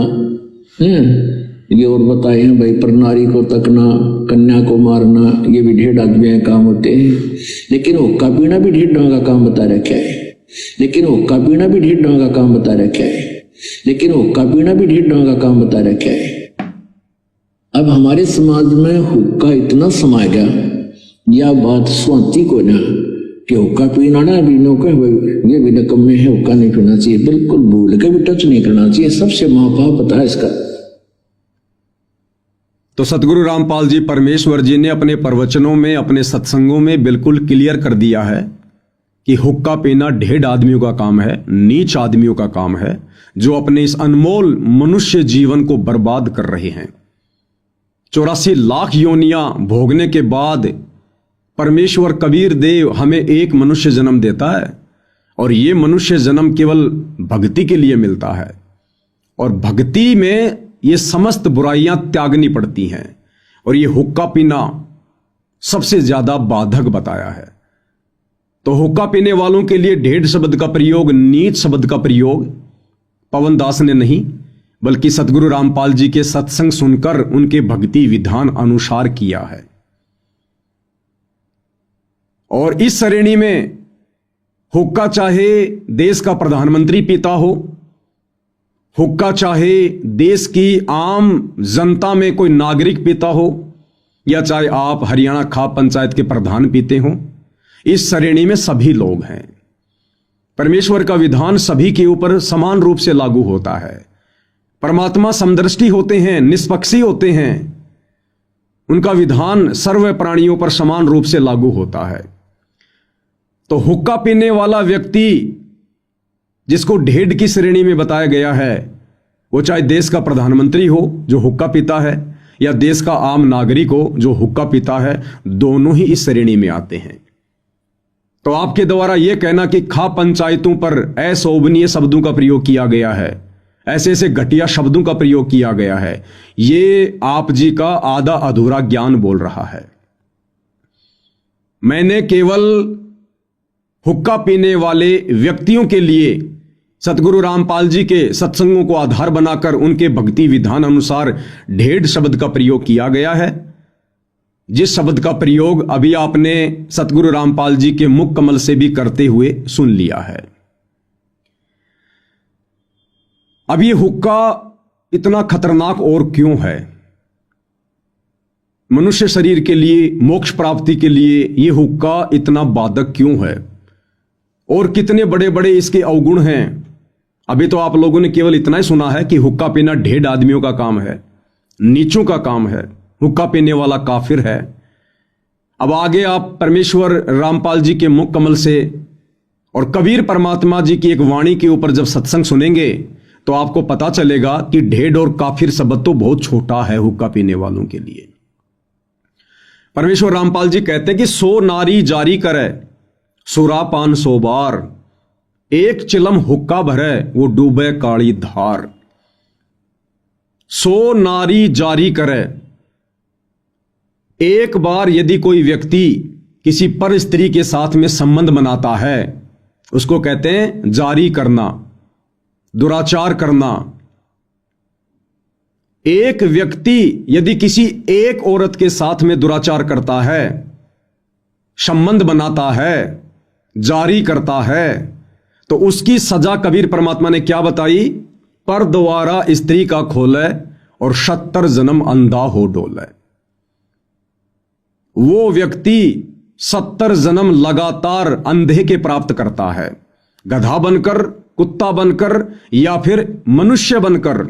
ये और बताए हैं भाई, पर नारी को तकना, कन्या को मारना, ये भी ढेर आदमी के काम होते हैं। लेकिन हुक्का पीना भी ढेर का काम बता रखा है, लेकिन हुक्का पीना भी ढेर का काम बता रखा है, लेकिन हुक्का पीना भी ढेर का काम बता रखा है। अब हमारे समाज में हुक्का इतना समा गया, यह बात स्वाति को ना कि हुक्का पीना ना भी नो कह ये भी नकम में है, हुक्का नहीं पीना चाहिए, बिल्कुल भूल के भी टच नहीं करना चाहिए। सबसे महापाप पता है इसका। तो सतगुरु रामपाल जी परमेश्वर जी ने अपने प्रवचनों में, अपने सत्संगों में बिल्कुल क्लियर कर दिया है कि हुक्का पीना ढेर आदमियों का काम है, नीच आदमियों का काम है, जो अपने इस अनमोल मनुष्य जीवन को बर्बाद कर रहे हैं। 84 लाख योनियां भोगने के बाद परमेश्वर कबीर देव हमें एक मनुष्य जन्म देता है, और ये मनुष्य जन्म केवल भक्ति के लिए मिलता है, और भक्ति में ये समस्त बुराइयां त्यागनी पड़ती हैं, और ये हुक्का पीना सबसे ज्यादा बाधक बताया है। तो हुक्का पीने वालों के लिए ढेर शब्द का प्रयोग, नीच शब्द का प्रयोग पवन दास ने नहीं, बल्कि सतगुरु रामपाल जी के सत्संग सुनकर उनके भक्ति विधान अनुसार किया है। और इस श्रेणी में हुक्का चाहे देश का प्रधानमंत्री पीता हो, हुक्का चाहे देश की आम जनता में कोई नागरिक पीता हो, या चाहे आप हरियाणा खाप पंचायत के प्रधान पीते हो, इस श्रेणी में सभी लोग हैं। परमेश्वर का विधान सभी के ऊपर समान रूप से लागू होता है। परमात्मा समदृष्टि होते हैं, निष्पक्षी होते हैं, उनका विधान सर्व प्राणियों पर समान रूप से लागू होता है। तो हुक्का पीने वाला व्यक्ति जिसको ढेड की श्रेणी में बताया गया है, वो चाहे देश का प्रधानमंत्री हो जो हुक्का पीता है, या देश का आम नागरिक हो जो हुक्का पीता है, दोनों ही इस श्रेणी में आते हैं। तो आपके द्वारा यह कहना कि खा पंचायतों पर अशोभनीय शब्दों का प्रयोग किया गया है, ऐसे ऐसे घटिया शब्दों का प्रयोग किया गया है, ये आप जी का आधा अधूरा ज्ञान बोल रहा है। मैंने केवल हुक्का पीने वाले व्यक्तियों के लिए सतगुरु रामपाल जी के सत्संगों को आधार बनाकर उनके भक्ति विधान अनुसार ढेर शब्द का प्रयोग किया गया है, जिस शब्द का प्रयोग अभी आपने सतगुरु रामपाल जी के मुख कमल से भी करते हुए सुन लिया है। अब ये हुक्का इतना खतरनाक और क्यों है? मनुष्य शरीर के लिए, मोक्ष प्राप्ति के लिए ये हुक्का इतना बाधक क्यों है, और कितने बड़े बड़े इसके अवगुण हैं? अभी तो आप लोगों ने केवल इतना ही सुना है कि हुक्का पीना ढेर आदमियों का काम है, नीचों का काम है, हुक्का पीने वाला काफिर है। अब आगे आप परमेश्वर रामपाल जी के मुख कमल से और कबीर परमात्मा जी की एक वाणी के ऊपर जब सत्संग सुनेंगे तो आपको पता चलेगा कि ढेड और काफिर शब्द तो बहुत छोटा है हुक्का पीने वालों के लिए। परमेश्वर रामपाल जी कहते हैं कि 100 नारी जारी करे सुरापान 100 बार, एक चिलम हुक्का भरे वो डूबे काली धार। 100 नारी जारी करे, एक बार यदि कोई व्यक्ति किसी पर स्त्री के साथ में संबंध बनाता है उसको कहते हैं जारी करना, दुराचार करना। एक व्यक्ति यदि किसी एक औरत के साथ में दुराचार करता है, संबंध बनाता है, जारी करता है, तो उसकी सजा कबीर परमात्मा ने क्या बताई? पर द्वारा स्त्री का खोले और 70 जन्म अंधा हो डोले। वो व्यक्ति 70 जन्म लगातार अंधे के प्राप्त करता है, गधा बनकर, कुत्ता बनकर या फिर मनुष्य बनकर।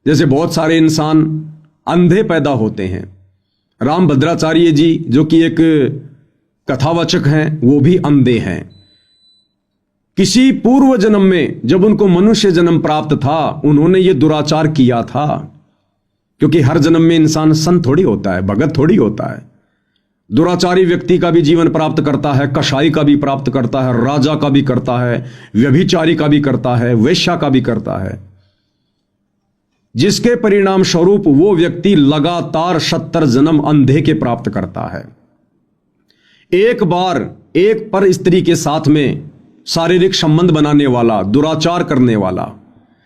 जैसे बहुत सारे इंसान अंधे पैदा होते हैं। राम भद्राचार्य जी जो कि एक कथावाचक हैं वो भी अंधे हैं। किसी पूर्व जन्म में जब उनको मनुष्य जन्म प्राप्त था उन्होंने ये दुराचार किया था, क्योंकि हर जन्म में इंसान संत थोड़ी होता है, भगत थोड़ी होता है। दुराचारी व्यक्ति का भी जीवन प्राप्त करता है, कसाई का भी प्राप्त करता है, राजा का भी करता है, व्यभिचारी का भी करता है, वेश्या का भी करता है, जिसके परिणाम स्वरूप वो व्यक्ति लगातार 70 जन्म अंधे के प्राप्त करता है। एक बार एक पर स्त्री के साथ में शारीरिक संबंध बनाने वाला, दुराचार करने वाला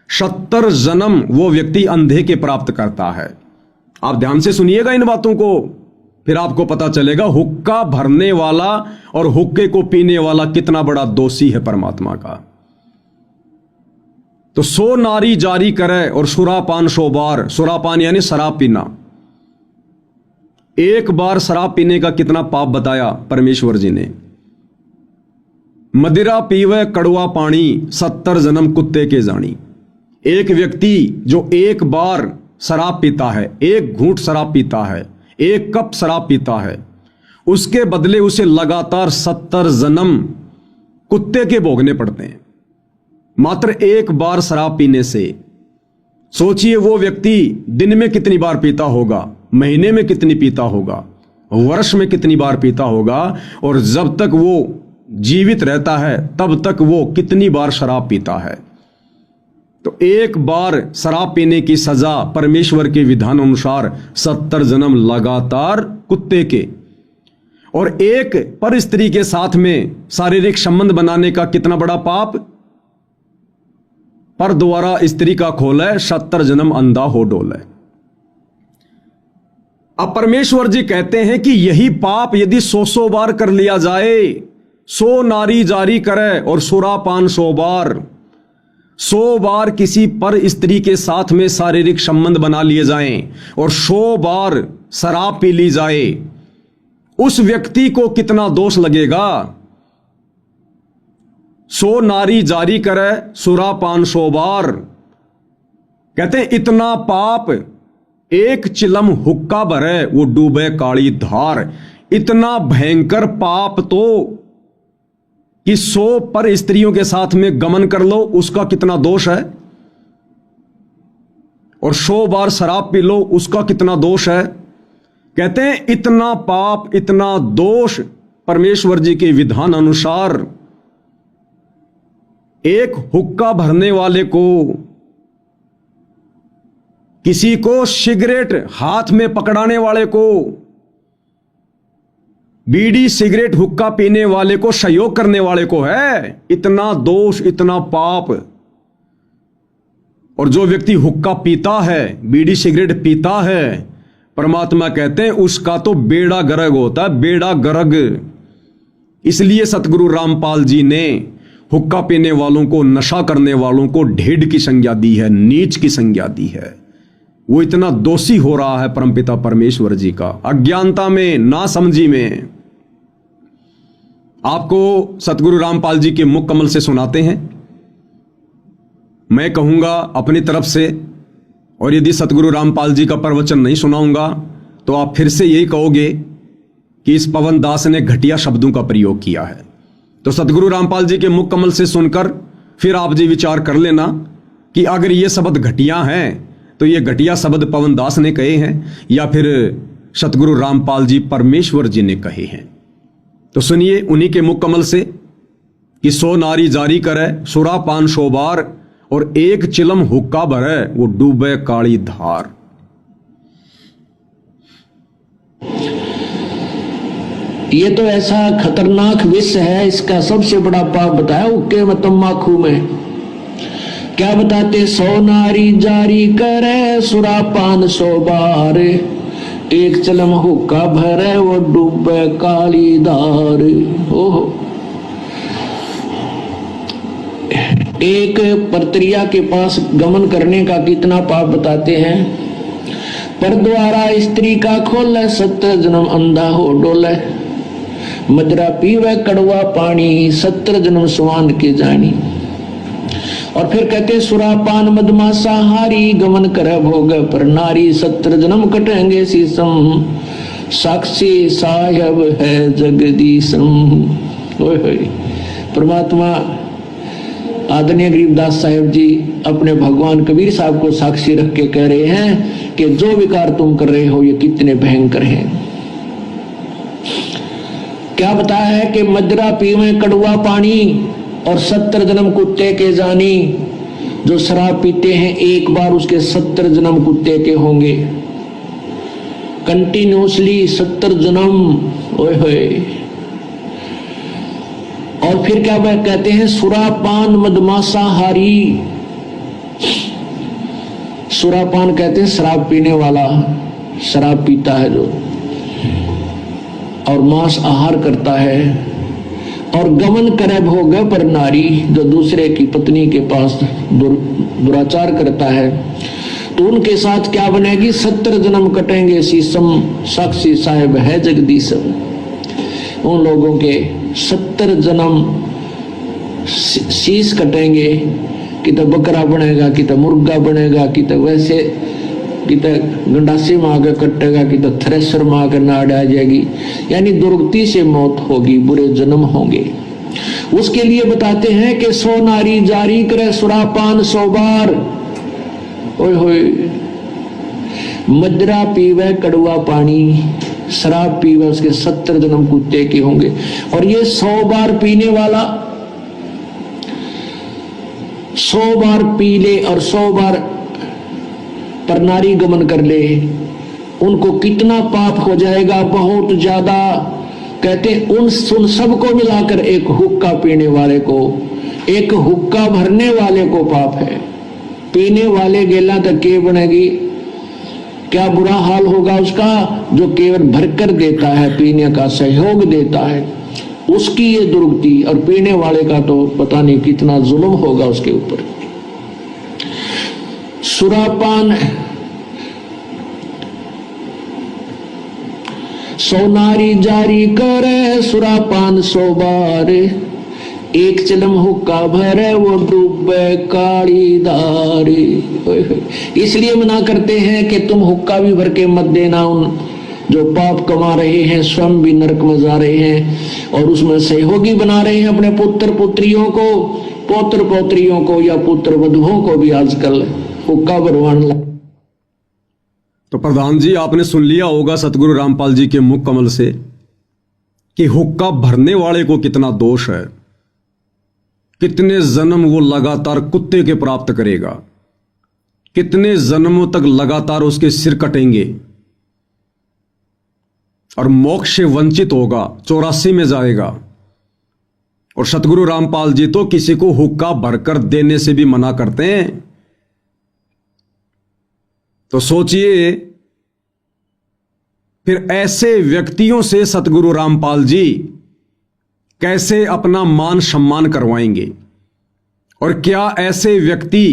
70 जन्म वो व्यक्ति अंधे के प्राप्त करता है। आप ध्यान से सुनिएगा इन बातों को, फिर आपको पता चलेगा हुक्का भरने वाला और हुक्के को पीने वाला कितना बड़ा दोषी है परमात्मा का। तो 100 नारी जारी करे और सुरापान 100 बार। सुरापान यानी शराब पीना। एक बार शराब पीने का कितना पाप बताया परमेश्वर जी ने? मदिरा पीवे कड़वा पानी 70 जन्म कुत्ते के जानी। एक व्यक्ति जो एक बार शराब पीता है, एक घूंट शराब पीता है, एक कप शराब पीता है, उसके बदले उसे लगातार 70 जन्म कुत्ते के भोगने पड़ते हैं मात्र एक बार शराब पीने से। सोचिए वो व्यक्ति दिन में कितनी बार पीता होगा, महीने में कितनी पीता होगा, वर्ष में कितनी बार पीता होगा, और जब तक वो जीवित रहता है तब तक वो कितनी बार शराब पीता है। तो एक बार शराब पीने की सजा परमेश्वर के विधान अनुसार 70 जन्म लगातार कुत्ते के, और एक पर स्त्री के साथ में शारीरिक संबंध बनाने का कितना बड़ा पाप? पर द्वारा स्त्री का खोले 70 जन्म अंधा हो डोले। अब परमेश्वर जी कहते हैं कि यही पाप यदि 100 बार कर लिया जाए, 100 नारी जारी करे और सुरापान 100 बार, 100 बार किसी पर स्त्री के साथ में शारीरिक संबंध बना लिए जाएं और 100 बार शराब पी ली जाए, उस व्यक्ति को कितना दोष लगेगा? 100 नारी जारी करे सुरापान 100 बार। कहते हैं इतना पाप, एक चिलम हुक्का भरे वो डूबे काली धार। इतना भयंकर पाप तो कि 100 पर स्त्रियों के साथ में गमन कर लो उसका कितना दोष है, और 100 बार शराब पी लो उसका कितना दोष है। कहते हैं इतना पाप, इतना दोष परमेश्वर जी के विधान अनुसार एक हुक्का भरने वाले को, किसी को सिगरेट हाथ में पकड़ाने वाले को, बीड़ी सिगरेट हुक्का पीने वाले को, सहयोग करने वाले को है इतना दोष, इतना पाप। और जो व्यक्ति हुक्का पीता है, बीड़ी सिगरेट पीता है, परमात्मा कहते हैं उसका तो बेड़ा गर्क होता है, बेड़ा गर्क। इसलिए सतगुरु रामपाल जी ने हुक्का पीने वालों को, नशा करने वालों को ढेड की संज्ञा दी है, नीच की संज्ञा दी है। वो इतना दोषी हो रहा है परमपिता परमेश्वर जी का, अज्ञानता में, नासमझी में। आपको सतगुरु रामपाल जी के मुख कमल से सुनाते हैं। मैं कहूंगा अपनी तरफ से, और यदि सतगुरु रामपाल जी का प्रवचन नहीं सुनाऊंगा तो आप फिर से यही कहोगे कि इस पवन दास ने घटिया शब्दों का प्रयोग किया है। तो सतगुरु रामपाल जी के मुख कमल से सुनकर फिर आप जी विचार कर लेना कि अगर ये शब्द घटिया हैं तो ये घटिया शब्द पवन दास ने कहे हैं या फिर सतगुरु रामपाल जी परमेश्वर जी ने कहे हैं। तो सुनिए उन्हीं के मुख कमल से कि 100 नारी जारी करे सुरा पान 100 बार और एक चिलम हुक्का भरे वो डूबे काली धार। ये तो ऐसा खतरनाक विष है, इसका सबसे बड़ा पाप बताया हुक्के में तम्बाकू में। क्या बताते, 100 नारी जारी करे सुरापान 100 बार, एक चलम हुक्का भरे वो डूबे काली धार। ओहो, एक परत्रिया के पास गमन करने का कितना पाप बताते हैं। पर द्वारा स्त्री का खोले 70 जन्म अंधा हो डोले, मदरा पीवे कड़वा पानी 70 जन्म स्वान के जानी। और फिर कहते सुरापान मदमासा हारी, गमन करे भोग पर नारी 70 जन्म कटेंगे शीसम, साक्षी साहेब है जगदीशम। परमात्मा आदरणीय गरीबदास साहेब जी अपने भगवान कबीर साहब को साक्षी रख के कह रहे हैं कि जो विकार तुम कर रहे हो ये कितने भयंकर हैं। क्या बताया है कि मदरा पीवे कड़वा पानी और 70 जन्म कुत्ते के जानी। जो शराब पीते हैं एक बार उसके 70 जन्म कुत्ते के होंगे, कंटिन्यूसली 70 जन्म। ओए होए। और फिर क्या वह कहते हैं सुरापान मदमासा हारी। सुरापान कहते हैं शराब पीने वाला, शराब पीता है जो, और मांस आहार करता है। और गमन करे भोग पर नारी, जो दूसरे की पत्नी के पास दुराचार करता है, तो उनके साथ क्या बनेगी, 70 जन्म कटेंगे शीसम, साक्षी साहेब है जगदीशम। उन लोगों के 70 जन्म शीश कटेंगे, कि तो बकरा बनेगा, कि तो मुर्गा बनेगा, कि तो वैसे, कि तो गंडासी में आगे कटेगा, कि तो थ्रेसर में आकर नाड़ आ जाएगी। यानी दुर्गति से मौत होगी, बुरे जन्म होंगे। उसके लिए बताते हैं कि 100 नारी जारी करे सुरापान 100 बार। ओए होए। मदरा पीवे कड़वा पानी, शराब पीवे उसके 70 जन्म कुत्ते के होंगे। और ये 100 बार पीने वाला 100 बार पी ले और 100 बार पर नारी गमन कर ले, उनको कितना पाप हो जाएगा, बहुत ज्यादा। कहते उन सबको मिलाकर एक हुक्का पीने वाले को, एक हुक्का भरने वाले को पाप है। पीने वाले गेला तक के बनेगी, क्या बुरा हाल होगा उसका, जो केवल भरकर देता है, पीने का सहयोग देता है, उसकी ये दुर्गति। और पीने वाले का तो पता नहीं कितना जुल्म होगा उसके ऊपर। सुरापान 100 नारी जारी करे सुरापान 100 बार, एक चिलम हुक्का भरे वो डूबे काली धारी। इसलिए मना करते हैं कि तुम हुक्का भी भर के मत देना। उन जो पाप कमा रहे हैं, स्वयं भी नरक में जा रहे हैं और उसमें सहयोगी बना रहे हैं अपने पुत्र पुत्रियों को, पौत्र पौत्रियों को या पुत्र वधुओं को भी आजकल हुक्का भरवाने लगे। तो प्रधान जी आपने सुन लिया होगा सतगुरु रामपाल जी के मुख कमल से कि हुक्का भरने वाले को कितना दोष है, कितने जन्म वो लगातार कुत्ते के प्राप्त करेगा, कितने जन्मों तक लगातार उसके सिर कटेंगे और मोक्ष से वंचित होगा, 84 में जाएगा। और सतगुरु रामपाल जी तो किसी को हुक्का भरकर देने से भी मना करते हैं। तो सोचिए फिर ऐसे व्यक्तियों से सतगुरु रामपाल जी कैसे अपना मान सम्मान करवाएंगे। और क्या ऐसे व्यक्ति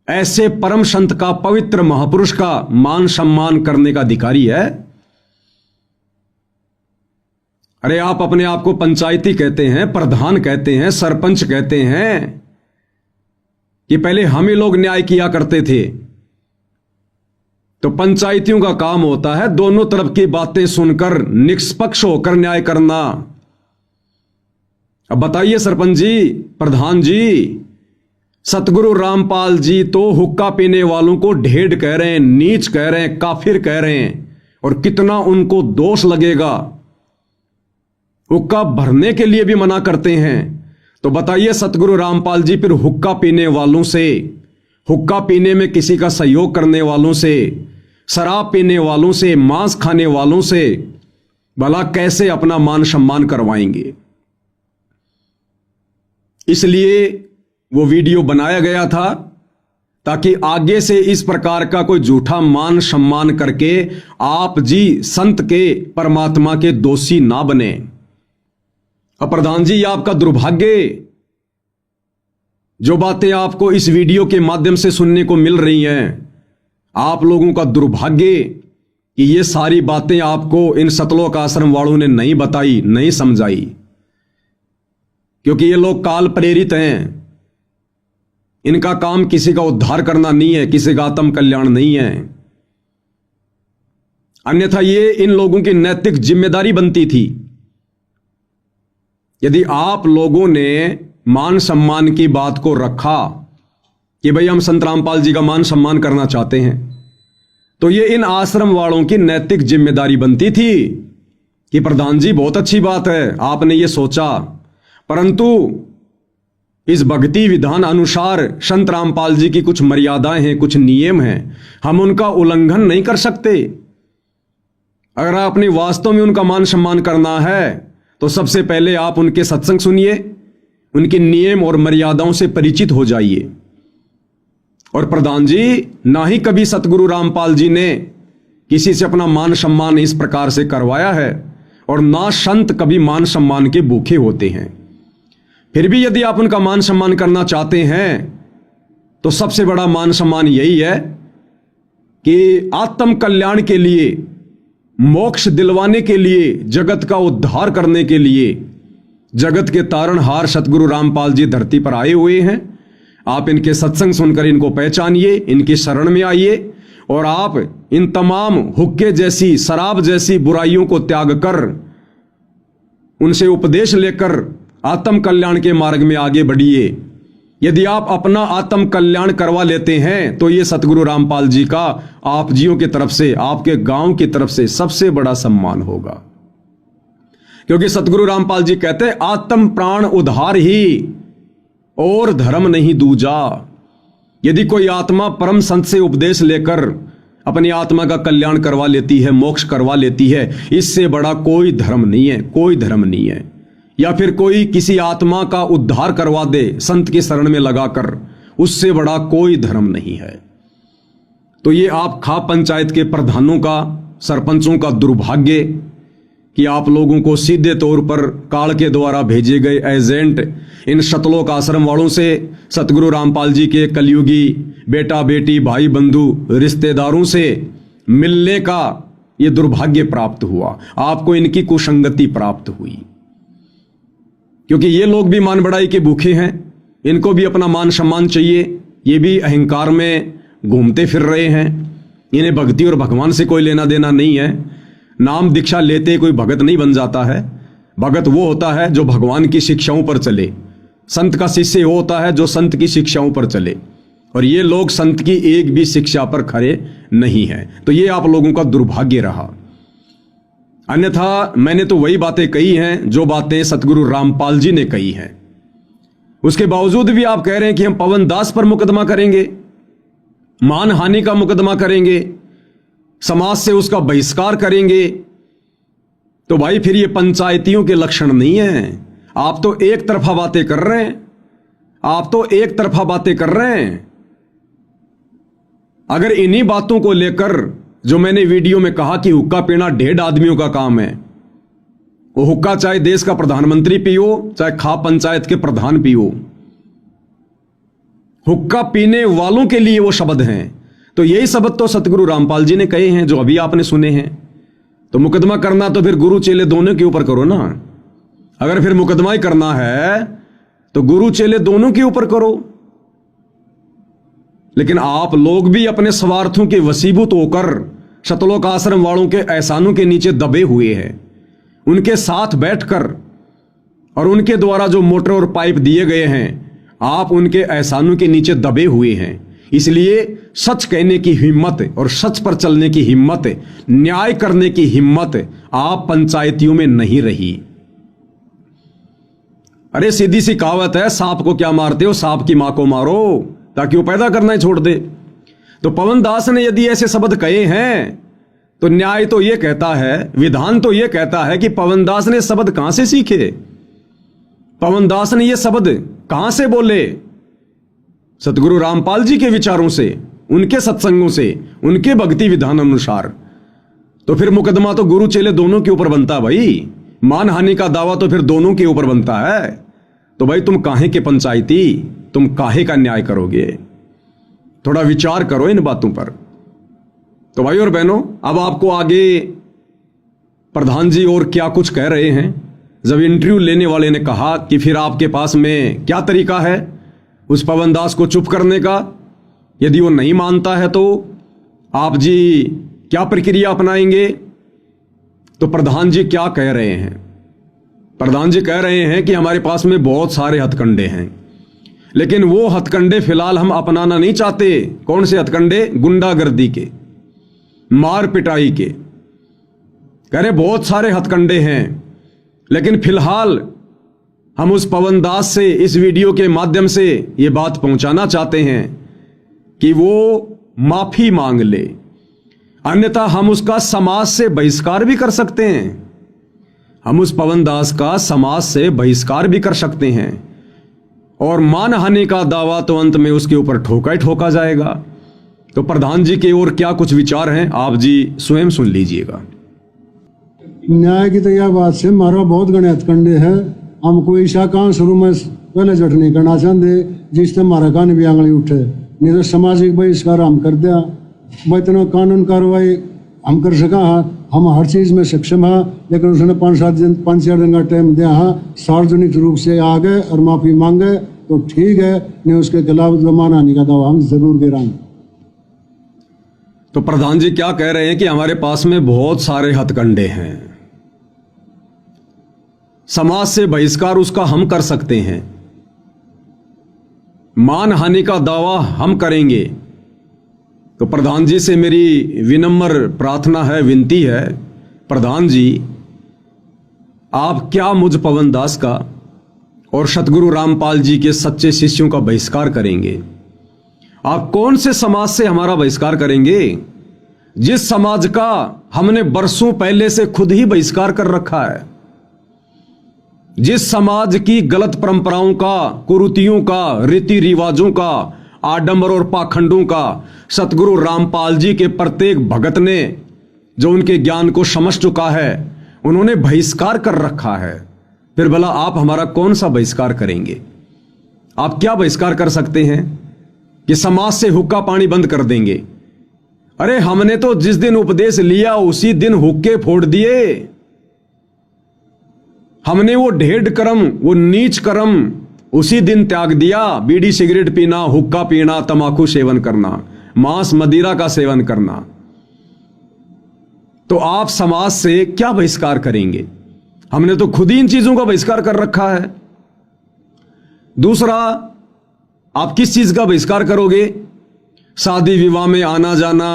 ऐसे परम संत का, पवित्र महापुरुष का मान सम्मान करने का अधिकारी है? अरे आप अपने आप को पंचायती कहते हैं, प्रधान कहते हैं, सरपंच कहते हैं कि पहले हम ही लोग न्याय किया करते थे, तो पंचायतियों का काम होता है दोनों तरफ की बातें सुनकर निष्पक्ष होकर न्याय करना। अब बताइए सरपंच जी, प्रधान जी, सतगुरु रामपाल जी तो हुक्का पीने वालों को ढेड़ कह रहे हैं, नीच कह रहे हैं, काफिर कह रहे हैं, और कितना उनको दोष लगेगा। हुक्का भरने के लिए भी मना करते हैं। तो बताइए सतगुरु रामपाल जी फिर हुक्का पीने वालों से, हुक्का पीने में किसी का सहयोग करने वालों से, शराब पीने वालों से, मांस खाने वालों से भला कैसे अपना मान सम्मान करवाएंगे? इसलिए वो वीडियो बनाया गया था ताकि आगे से इस प्रकार का कोई झूठा मान सम्मान करके आप जी संत के परमात्मा के दोषी ना बने। अब प्रधान जी, ये आपका दुर्भाग्य, जो बातें आपको इस वीडियो के माध्यम से सुनने को मिल रही हैं, आप लोगों का दुर्भाग्य कि ये सारी बातें आपको इन सतलोक आश्रम वालों ने नहीं बताई, नहीं समझाई, क्योंकि ये लोग काल प्रेरित हैं। इनका काम किसी का उद्धार करना नहीं है, किसी का आत्म कल्याण नहीं है। अन्यथा ये इन लोगों की नैतिक जिम्मेदारी बनती थी। यदि आप लोगों ने मान सम्मान की बात को रखा कि भाई हम संत रामपाल जी का मान सम्मान करना चाहते हैं, तो ये इन आश्रम वालों की नैतिक जिम्मेदारी बनती थी कि प्रधान जी बहुत अच्छी बात है, आपने ये सोचा, परंतु इस भक्ति विधान अनुसार संत रामपाल जी की कुछ मर्यादाएं हैं, कुछ नियम हैं, हम उनका उल्लंघन नहीं कर सकते। अगर आपने वास्तव में उनका मान सम्मान करना है तो सबसे पहले आप उनके सत्संग सुनिए, उनके नियम और मर्यादाओं से परिचित हो जाइए। और प्रधान जी, ना ही कभी सतगुरु रामपाल जी ने किसी से अपना मान सम्मान इस प्रकार से करवाया है, और ना संत कभी मान सम्मान के भूखे होते हैं। फिर भी यदि आप उनका मान सम्मान करना चाहते हैं तो सबसे बड़ा मान सम्मान यही है कि आत्म कल्याण के लिए, मोक्ष दिलवाने के लिए, जगत का उद्धार करने के लिए जगत के तारणहार सतगुरु रामपाल जी धरती पर आए हुए हैं। आप इनके सत्संग सुनकर इनको पहचानिए, इनकी शरण में आइए, और आप इन तमाम हुक्के जैसी, शराब जैसी बुराइयों को त्याग कर उनसे उपदेश लेकर आत्म कल्याण के मार्ग में आगे बढ़िए। यदि आप अपना आत्म कल्याण करवा लेते हैं तो ये सतगुरु रामपाल जी का आप जियों की तरफ से, आपके गांव की तरफ से सबसे बड़ा सम्मान होगा। क्योंकि सतगुरु रामपाल जी कहते हैं, आत्म प्राण उद्धार ही और धर्म नहीं दूजा। यदि कोई आत्मा परम संत से उपदेश लेकर अपनी आत्मा का कल्याण करवा लेती है, मोक्ष करवा लेती है, इससे बड़ा कोई धर्म नहीं है, कोई धर्म नहीं है। या फिर कोई किसी आत्मा का उद्धार करवा दे संत की शरण में लगाकर, उससे बड़ा कोई धर्म नहीं है। तो ये आप खा पंचायत के प्रधानों का, सरपंचों का दुर्भाग्य कि आप लोगों को सीधे तौर पर काल के द्वारा भेजे गए एजेंट इन सतलोक आश्रम वालों से सतगुरु रामपाल जी के कलयुगी बेटा बेटी, भाई बंधु, रिश्तेदारों से मिलने का ये दुर्भाग्य प्राप्त हुआ। आपको इनकी कुसंगति प्राप्त हुई, क्योंकि ये लोग भी मान बढ़ाई के भूखे हैं, इनको भी अपना मान सम्मान चाहिए। ये भी अहंकार में घूमते फिर रहे हैं। इन्हें भक्ति और भगवान से कोई लेना देना नहीं है। नाम दीक्षा लेते कोई भगत नहीं बन जाता है। भगत वो होता है जो भगवान की शिक्षाओं पर चले। संत का शिष्य वो होता है जो संत की शिक्षाओं पर चले, और ये लोग संत की एक भी शिक्षा पर खरे नहीं है। तो ये आप लोगों का दुर्भाग्य रहा। अन्यथा मैंने तो वही बातें कही हैं जो बातें सतगुरु रामपाल जी ने कही हैं। उसके बावजूद भी आप कह रहे हैं कि हम पवन दास पर मुकदमा करेंगे, मानहानि का मुकदमा करेंगे, समाज से उसका बहिष्कार करेंगे। तो भाई फिर ये पंचायतियों के लक्षण नहीं है। आप तो एक तरफा बातें कर रहे हैं, आप तो एक तरफा बातें कर रहे हैं। अगर इन्हीं बातों को लेकर, जो मैंने वीडियो में कहा कि हुक्का पीना 1.5 आदमियों का काम है, वो हुक्का चाहे देश का प्रधानमंत्री पियो, चाहे खा पंचायत के प्रधान पियो, हुक्का पीने वालों के लिए वो शब्द हैं। तो यही शब्द तो सतगुरु रामपाल जी ने कहे हैं, जो अभी आपने सुने हैं। तो मुकदमा करना तो फिर गुरु चेले दोनों के ऊपर करो ना। अगर फिर मुकदमा ही करना है तो गुरु चेले दोनों के ऊपर करो। लेकिन आप लोग भी अपने स्वार्थों के वसीभूत होकर सतलोक आश्रम वालों के एहसानों के नीचे दबे हुए हैं। उनके साथ बैठकर और उनके द्वारा जो मोटर और पाइप दिए गए हैं, आप उनके एहसानों के नीचे दबे हुए हैं। इसलिए सच कहने की हिम्मत और सच पर चलने की हिम्मत, न्याय करने की हिम्मत आप पंचायतियों में नहीं रही। अरे सीधी सी कहावत है, सांप को क्या मारते हो, सांप की मां को मारो, ताकि वो पैदा करना ही छोड़ दे। तो पवन दास ने यदि ऐसे शब्द कहे हैं तो न्याय तो यह कहता है, विधान तो यह कहता है कि पवन दास ने शब्द कहां से सीखे, पवन दास ने ये शब्द कहां से बोले? सतगुरु रामपाल जी के विचारों से, उनके सत्संगों से, उनके भक्ति विधान अनुसार। तो फिर मुकदमा तो गुरु चेले दोनों के ऊपर बनता भाई, मानहानि का दावा तो फिर दोनों के ऊपर बनता है। तो भाई तुम काहे के पंचायती, तुम काहे का न्याय करोगे? थोड़ा विचार करो इन बातों पर। तो भाई और बहनों, अब आपको आगे प्रधान जी और क्या कुछ कह रहे हैं। जब इंटरव्यू लेने वाले ने कहा कि फिर आपके पास में क्या तरीका है उस पवन दास को चुप करने का, यदि वो नहीं मानता है तो आप जी क्या प्रक्रिया अपनाएंगे? तो प्रधान जी क्या कह रहे हैं? प्रधान जी कह रहे हैं कि हमारे पास में बहुत सारे हथकंडे हैं, लेकिन वो हथकंडे फिलहाल हम अपनाना नहीं चाहते। कौन से हथकंडे? गुंडागर्दी के, मार पिटाई के। कह रहे बहुत सारे हथकंडे हैं, लेकिन फिलहाल हम उस पवन दास से इस वीडियो के माध्यम से ये बात पहुंचाना चाहते हैं कि वो माफी मांग ले, अन्यथा हम उसका समाज से बहिष्कार भी कर सकते हैं। हम उस पवन दास का समाज से बहिष्कार भी कर सकते हैं और मानहानि का दावा तो अंत में उसके ऊपर ठोका ही ठोका जाएगा। तो प्रधान जी के और क्या कुछ विचार हैं, आप जी स्वयं सुन लीजिएगा। न्याय की तो यह बात से मारा बहुत गणे हथकंडे है। हम कोई ऐसा काम शुरू में पहले जट नहीं करना चाहते जिससे हमारा कान भी आंगली उठे, नहीं तो सामाजिक बहिष्कार हम कर दिया। भाई इतना कानून कार्रवाई हम कर सका, हम हर चीज में सक्षम है, लेकिन उसने 5-4 दिन का टाइम दिया है। सार्वजनिक रूप से आ गए और माफी मांगे तो ठीक है, नहीं उसके खिलाफ जो मानहानि का दावा हम जरूर गिराएंगे। तो प्रधान जी क्या कह रहे हैं कि हमारे पास में बहुत सारे हथकंडे हैं, समाज से बहिष्कार उसका हम कर सकते हैं, मानहानि का दावा हम करेंगे। तो प्रधान जी से मेरी विनम्र प्रार्थना है, विनती है, प्रधान जी आप क्या मुझ पवन दास का और सतगुरु रामपाल जी के सच्चे शिष्यों का बहिष्कार करेंगे? आप कौन से समाज से हमारा बहिष्कार करेंगे? जिस समाज का हमने बरसों पहले से खुद ही बहिष्कार कर रखा है, जिस समाज की गलत परंपराओं का, कुरीतियों का, रीति रिवाजों का, आडंबर और पाखंडों का सतगुरु रामपाल जी के प्रत्येक भगत ने जो उनके ज्ञान को समझ चुका है, उन्होंने बहिष्कार कर रखा है। फिर भला आप हमारा कौन सा बहिष्कार करेंगे? आप क्या बहिष्कार कर सकते हैं कि समाज से हुक्का पानी बंद कर देंगे? अरे हमने तो जिस दिन उपदेश लिया उसी दिन हुक्के फोड़ दिए। हमने वो ढेढ़ कर्म, वो नीच कर्म उसी दिन त्याग दिया। बीड़ी सिगरेट पीना, हुक्का पीना, तंबाकू सेवन करना, मांस मदिरा का सेवन करना। तो आप समाज से क्या बहिष्कार करेंगे? हमने तो खुद ही इन चीजों का बहिष्कार कर रखा है। दूसरा, आप किस चीज का बहिष्कार करोगे? शादी विवाह में आना जाना,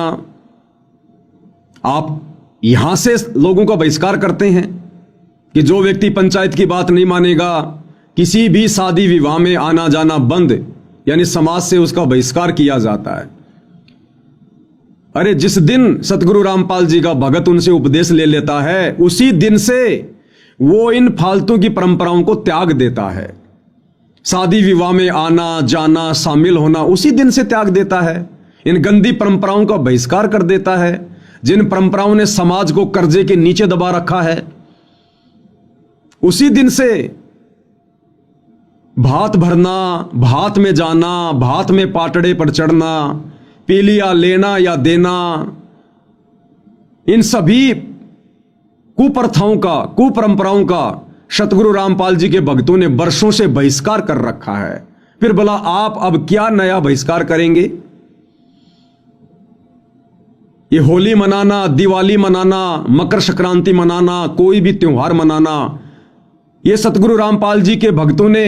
आप यहां से लोगों का बहिष्कार करते हैं कि जो व्यक्ति पंचायत की बात नहीं मानेगा, किसी भी शादी विवाह में आना जाना बंद, यानी समाज से उसका बहिष्कार किया जाता है। अरे जिस दिन सतगुरु रामपाल जी का भगत उनसे उपदेश ले लेता है, उसी दिन से वो इन फालतू की परंपराओं को त्याग देता है। शादी विवाह में आना जाना, शामिल होना उसी दिन से त्याग देता है। इन गंदी परंपराओं का बहिष्कार कर देता है, जिन परंपराओं ने समाज को कर्जे के नीचे दबा रखा है। उसी दिन से भात भरना, भात में जाना, भात में पाटड़े पर चढ़ना, पीलिया लेना या देना, इन सभी कुप्रथाओं का, कुपरंपराओं का सतगुरु रामपाल जी के भक्तों ने वर्षों से बहिष्कार कर रखा है। फिर भला आप अब क्या नया बहिष्कार करेंगे? ये होली मनाना, दिवाली मनाना, मकर संक्रांति मनाना, कोई भी त्योहार मनाना, ये सतगुरु रामपाल जी के भक्तों ने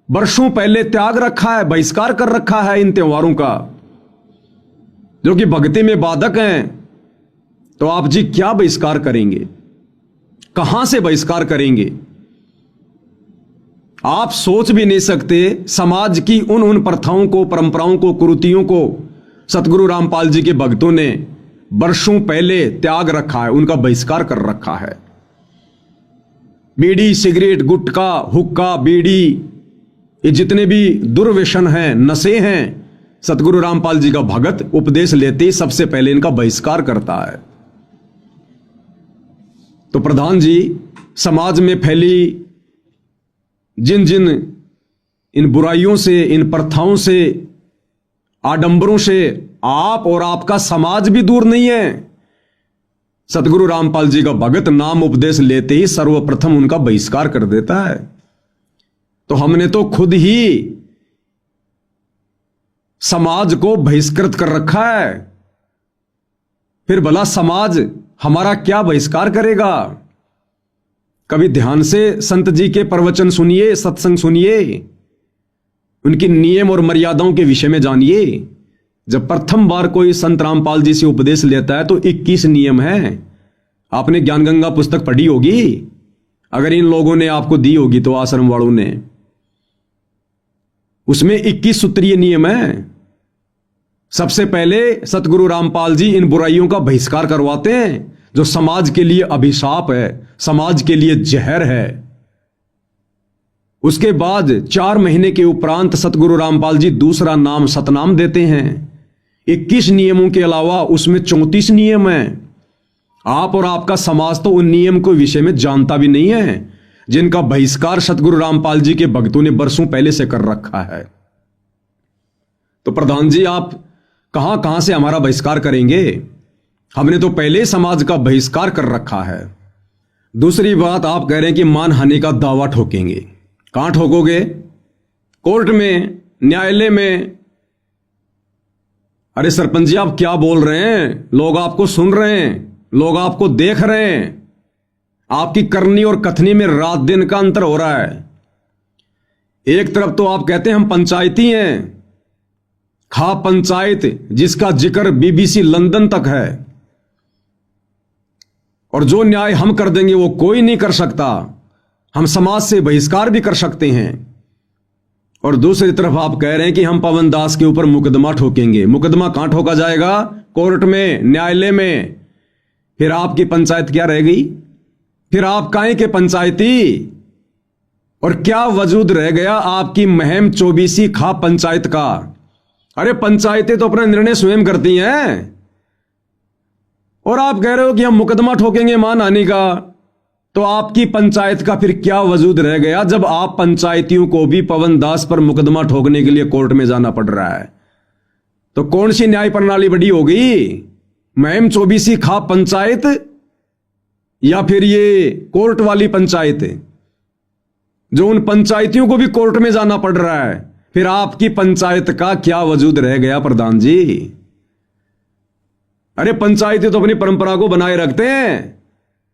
वर्षों पहले त्याग रखा है, बहिष्कार कर रखा है इन त्योहारों का, जो कि भक्ति में बाधक हैं। तो आप जी क्या बहिष्कार करेंगे, कहां से बहिष्कार करेंगे? आप सोच भी नहीं सकते समाज की उन प्रथाओं को, परंपराओं को, कुरीतियों को सतगुरु रामपाल जी के भक्तों ने वर्षों पहले त्याग रखा है, उनका बहिष्कार कर रखा है। बीड़ी, सिगरेट, गुटखा, हुक्का, बीड़ी, ये जितने भी दुर्व्यसन हैं, नशे हैं, सतगुरु रामपाल जी का भगत उपदेश लेते ही सबसे पहले इनका बहिष्कार करता है। तो प्रधान जी, समाज में फैली जिन जिन इन बुराइयों से, इन प्रथाओं से, आडंबरों से आप और आपका समाज भी दूर नहीं है। सतगुरु रामपाल जी का भगत नाम उपदेश लेते ही सर्वप्रथम उनका बहिष्कार कर देता है। तो हमने तो खुद ही समाज को बहिष्कृत कर रखा है, फिर भला समाज हमारा क्या बहिष्कार करेगा? कभी ध्यान से संत जी के प्रवचन सुनिए, सत्संग सुनिए, उनकी नियम और मर्यादाओं के विषय में जानिए। जब प्रथम बार कोई संत रामपाल जी से उपदेश लेता है तो 21 नियम है। आपने ज्ञान गंगा पुस्तक पढ़ी होगी, अगर इन लोगों ने आपको दी होगी तो, आश्रम वालों ने, उसमें 21 सूत्रीय नियम है। सबसे पहले सतगुरु रामपाल जी इन बुराइयों का बहिष्कार करवाते हैं जो समाज के लिए अभिशाप है, समाज के लिए जहर है। उसके बाद 4 महीने के उपरांत सतगुरु रामपाल जी दूसरा नाम सतनाम देते हैं। 21 नियमों के अलावा उसमें 34 नियम हैं। आप और आपका समाज तो उन नियम को विषय में जानता भी नहीं है, जिनका बहिष्कार सतगुरु रामपाल जी के भक्तों ने वर्षों पहले से कर रखा है। तो प्रधान जी, आप कहां कहां से हमारा बहिष्कार करेंगे? हमने तो पहले समाज का बहिष्कार कर रखा है। दूसरी बात, आप कह रहे हैं कि मानहानि का दावा ठोकेंगे। कहां ठोकोगे? कोर्ट में, न्यायालय में। अरे सरपंच जी, आप क्या बोल रहे हैं? लोग आपको सुन रहे हैं, लोग आपको देख रहे हैं। आपकी करनी और कथनी में रात दिन का अंतर हो रहा है। एक तरफ तो आप कहते हैं हम पंचायती हैं, खा पंचायत जिसका जिक्र BBC लंदन तक है, और जो न्याय हम कर देंगे वो कोई नहीं कर सकता, हम समाज से बहिष्कार भी कर सकते हैं। और दूसरी तरफ आप कह रहे हैं कि हम पवन दास के ऊपर मुकदमा ठोकेंगे। मुकदमा कहां ठोका जाएगा? कोर्ट में, न्यायालय में। फिर आपकी पंचायत क्या रह गई? फिर आप काहे के पंचायती? और क्या वजूद रह गया आपकी महम 24 खा पंचायत का? अरे पंचायतें तो अपना निर्णय स्वयं करती हैं, और आप कह रहे हो कि हम मुकदमा ठोकेंगे मानहानि का। तो आपकी पंचायत का फिर क्या वजूद रह गया जब आप पंचायतियों को भी पवन दास पर मुकदमा ठोकने के लिए कोर्ट में जाना पड़ रहा है? तो कौन सी न्याय प्रणाली बड़ी होगी? महम 24 खा पंचायत या फिर ये कोर्ट वाली पंचायत, जो उन पंचायतियों को भी कोर्ट में जाना पड़ रहा है? फिर आपकी पंचायत का क्या वजूद रह गया प्रधान जी? अरे पंचायतें तो अपनी परंपरा को बनाए रखते हैं,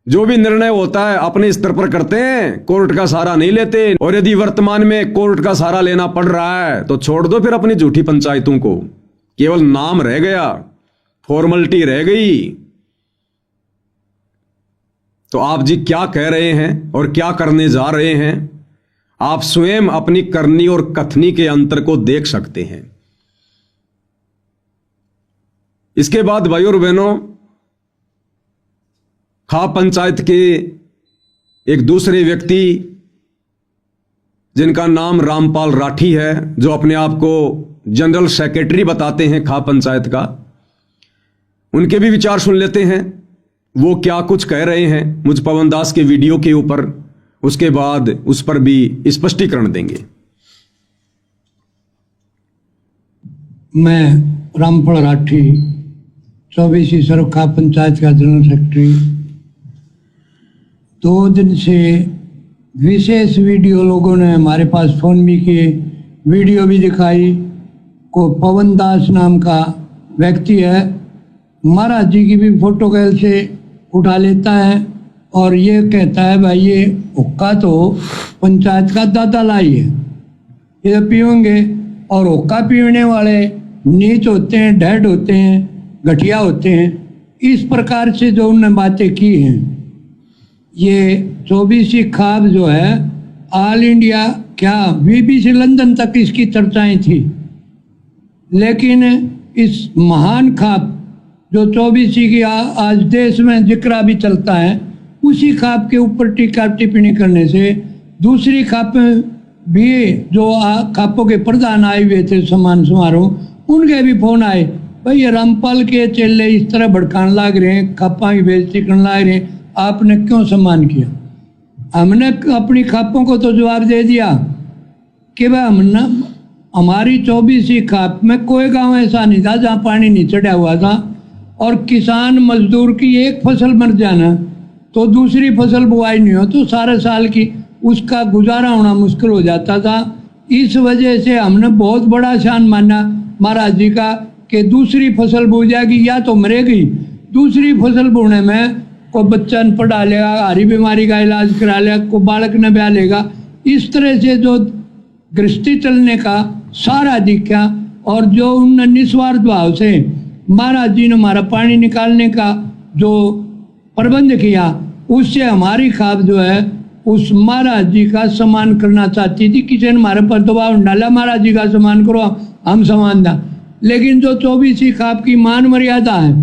जो भी निर्णय होता है अपने स्तर पर करते हैं, कोर्ट का सहारा नहीं लेते। और यदि वर्तमान में कोर्ट का सहारा लेना पड़ रहा है तो छोड़ दो फिर अपनी झूठी पंचायतों को। केवल नाम रह गया, फॉर्मेलिटी रह गई। तो आप जी क्या कह रहे हैं और क्या करने जा रहे हैं, आप स्वयं अपनी करनी और कथनी के अंतर को देख सकते हैं। इसके बाद भाइयों और बहनों, खा पंचायत के एक दूसरे व्यक्ति जिनका नाम रामपाल राठी है, जो अपने आप को जनरल सेक्रेटरी बताते हैं खा पंचायत का, उनके भी विचार सुन लेते हैं। वो क्या कुछ कह रहे हैं मुझ पवन दास के वीडियो के ऊपर, उसके बाद उस पर भी स्पष्टीकरण देंगे। मैं रामपाल राठी 24 सर्व खा पंचायत का जनरल सेक्रेटरी। 2 दिन से विशेष वीडियो लोगों ने हमारे पास फोन भी किए, वीडियो भी दिखाई। को पवन दास नाम का व्यक्ति है, महाराज जी की भी फोटो कैल से उठा लेता है और ये कहता है भाई ये हुक्का तो पंचायत का दादा लाई है, ये पियोगे। और हुक्का पीने वाले नीच होते हैं, ढेड होते हैं, घटिया होते हैं। इस प्रकार से जो उन्होंने बातें की हैं, ये 24वीं खाप जो है ऑल इंडिया क्या BBC लंदन तक इसकी चर्चाएं थी। लेकिन इस महान खाप जो 24वीं की आज देश में जिक्रा भी चलता है, उसी खाप के ऊपर टीका टिप्पणी करने से दूसरी खाप भी जो खापों के प्रधान आए हुए थे सम्मान समारोह, उनके भी फोन आए, भाई ये रामपाल के चेले इस तरह भड़काने लग रहे हैं, खापा की बेइज्जती करने लग रहे हैं, आपने क्यों सम्मान किया। हमने अपनी खापों को तो जवाब दे दिया कि भाई हमने हमारी 24वीं खाप में कोई गांव ऐसा नहीं था जहां पानी नहीं चढ़ा हुआ था, और किसान मजदूर की एक फसल मर जाना तो दूसरी फसल बुआई नहीं हो तो सारे साल की उसका गुजारा होना मुश्किल हो जाता था। इस वजह से हमने बहुत बड़ा शान माना महाराज जी का कि दूसरी फसल बो जाएगी या तो मरेगी, दूसरी फसल बोने में को बच्चा पढ़ा लेगा, हरी बीमारी का इलाज करा लेगा, को बालक न ब्याह लेगा। इस तरह से जो गृहस्थी चलने का सारा दिखा, और जो उन निस्वार्थ भाव से महाराज जी ने हमारा पानी निकालने का जो प्रबंध किया, उससे हमारी खाप जो है उस महाराज जी का सम्मान करना चाहती थी। किसी ने हमारे पर दबाव डाला महाराज जी का सम्मान करो, हम सम्मान दा। लेकिन जो 24वीं खाप की मान मर्यादा है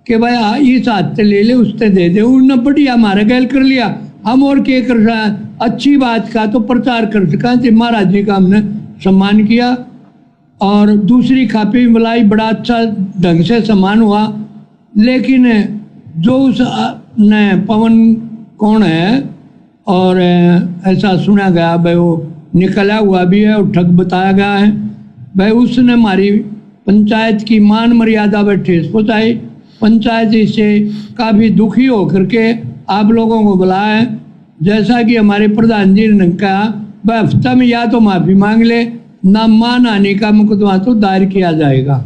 कि भाई इस हाथ से ले ले उससे दे दे, उन्होंने बढ़िया हमारा गैल कर लिया। हम और क्या कर रहा है, अच्छी बात का तो प्रचार कर सका, महाराज जी का हमने सम्मान किया। और दूसरी खापी भी बुलाई, बड़ा अच्छा ढंग से सम्मान हुआ। लेकिन जो उस ने पवन कौन है, और ऐसा सुना गया भाई वो निकला हुआ भी है और ठग बताया गया है, भाई उसने हमारी पंचायत की मान मर्यादा पर ठेस पहुँचाई। पंचायत इससे काफ़ी दुखी होकर के आप लोगों को बुलाया है। जैसा कि हमारे प्रधान जी ने कहा, भाई हफ्ता में या तो माफ़ी मांग ले, ना मान आने का मुकदमा तो दायर किया जाएगा।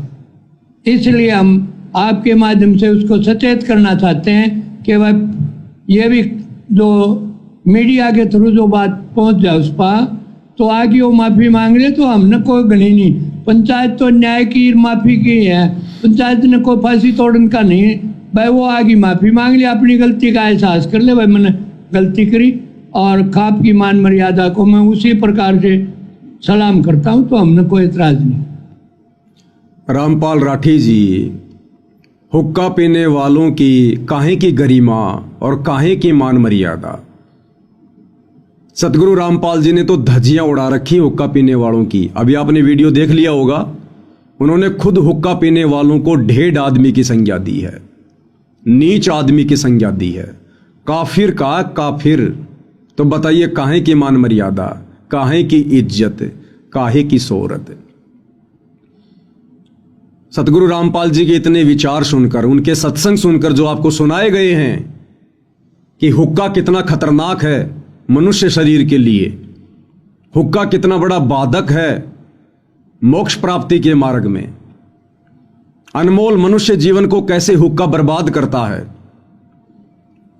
इसलिए हम आपके माध्यम से उसको सचेत करना चाहते हैं कि भाई ये भी जो मीडिया के थ्रू जो बात पहुंच जाए उस पर, तो आगे वो माफ़ी मांग ले तो हमने कोई गणी नहीं। पंचायत तो न्याय की माफ़ी की है, पंचायत ने कोई फांसी तोड़ने का नहीं। भाई वो आगे माफ़ी मांग ले, अपनी गलती का एहसास कर ले, भाई मैंने गलती करी। और खाप की मान मर्यादा को मैं उसी प्रकार से सलाम करता हूं, तो हमने कोई एतराज नहीं। रामपाल राठी जी, हुक्का पीने वालों की काहे की गरिमा और काहे की मान मर्यादा। सतगुरु रामपाल जी ने तो धज्जियां उड़ा रखी हुक्का पीने वालों की। अभी आपने वीडियो देख लिया होगा, उन्होंने खुद हुक्का पीने वालों को ढेड आदमी की संज्ञा दी है, नीच आदमी की संज्ञा दी है, काफिर का काफिर। तो बताइए काहे की मान मर्यादा, काहे की इज्जत, काहे की शोहरत। सतगुरु रामपाल जी के इतने विचार सुनकर, उनके सत्संग सुनकर जो आपको सुनाए गए हैं कि हुक्का कितना खतरनाक है मनुष्य शरीर के लिए, हुक्का कितना बड़ा बाधक है मोक्ष प्राप्ति के मार्ग में, अनमोल मनुष्य जीवन को कैसे हुक्का बर्बाद करता है,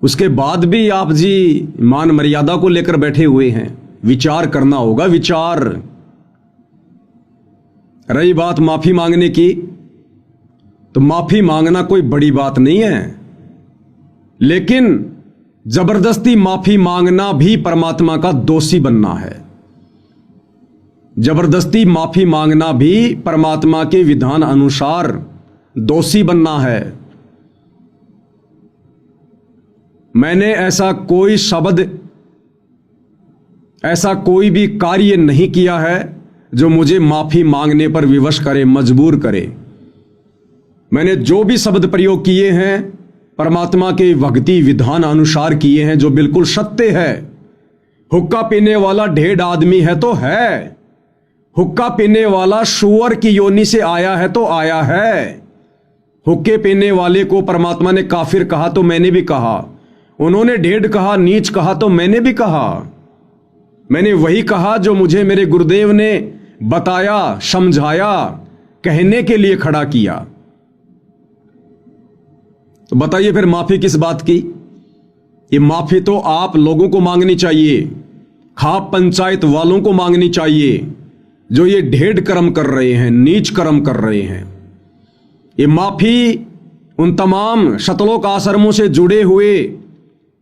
उसके बाद भी आप जी मान मर्यादा को लेकर बैठे हुए हैं। विचार करना होगा, विचार। रही बात माफी मांगने की, तो माफी मांगना कोई बड़ी बात नहीं है, लेकिन जबरदस्ती माफी मांगना भी परमात्मा का दोषी बनना है। जबरदस्ती माफी मांगना भी परमात्मा के विधान अनुसार दोषी बनना है। मैंने ऐसा कोई शब्द, ऐसा कोई भी कार्य नहीं किया है जो मुझे माफी मांगने पर विवश करे, मजबूर करे। मैंने जो भी शब्द प्रयोग किए हैं परमात्मा के भक्ति विधान अनुसार किए हैं, जो बिल्कुल सत्य है। हुक्का पीने वाला ढेड आदमी है तो है, हुक्का पीने वाला सुअर की योनि से आया है तो आया है। हुक्के पीने वाले को परमात्मा ने काफिर कहा तो मैंने भी कहा, उन्होंने ढेड कहा, नीच कहा तो मैंने भी कहा। मैंने वही कहा जो मुझे मेरे गुरुदेव ने बताया, समझाया, कहने के लिए खड़ा किया। तो बताइए फिर माफी किस बात की? ये माफी तो आप लोगों को मांगनी चाहिए, खाप पंचायत वालों को मांगनी चाहिए, जो ये ढेड़ कर्म कर रहे हैं, नीच कर्म कर रहे हैं। ये माफी उन तमाम शतलोक आश्रमों से जुड़े हुए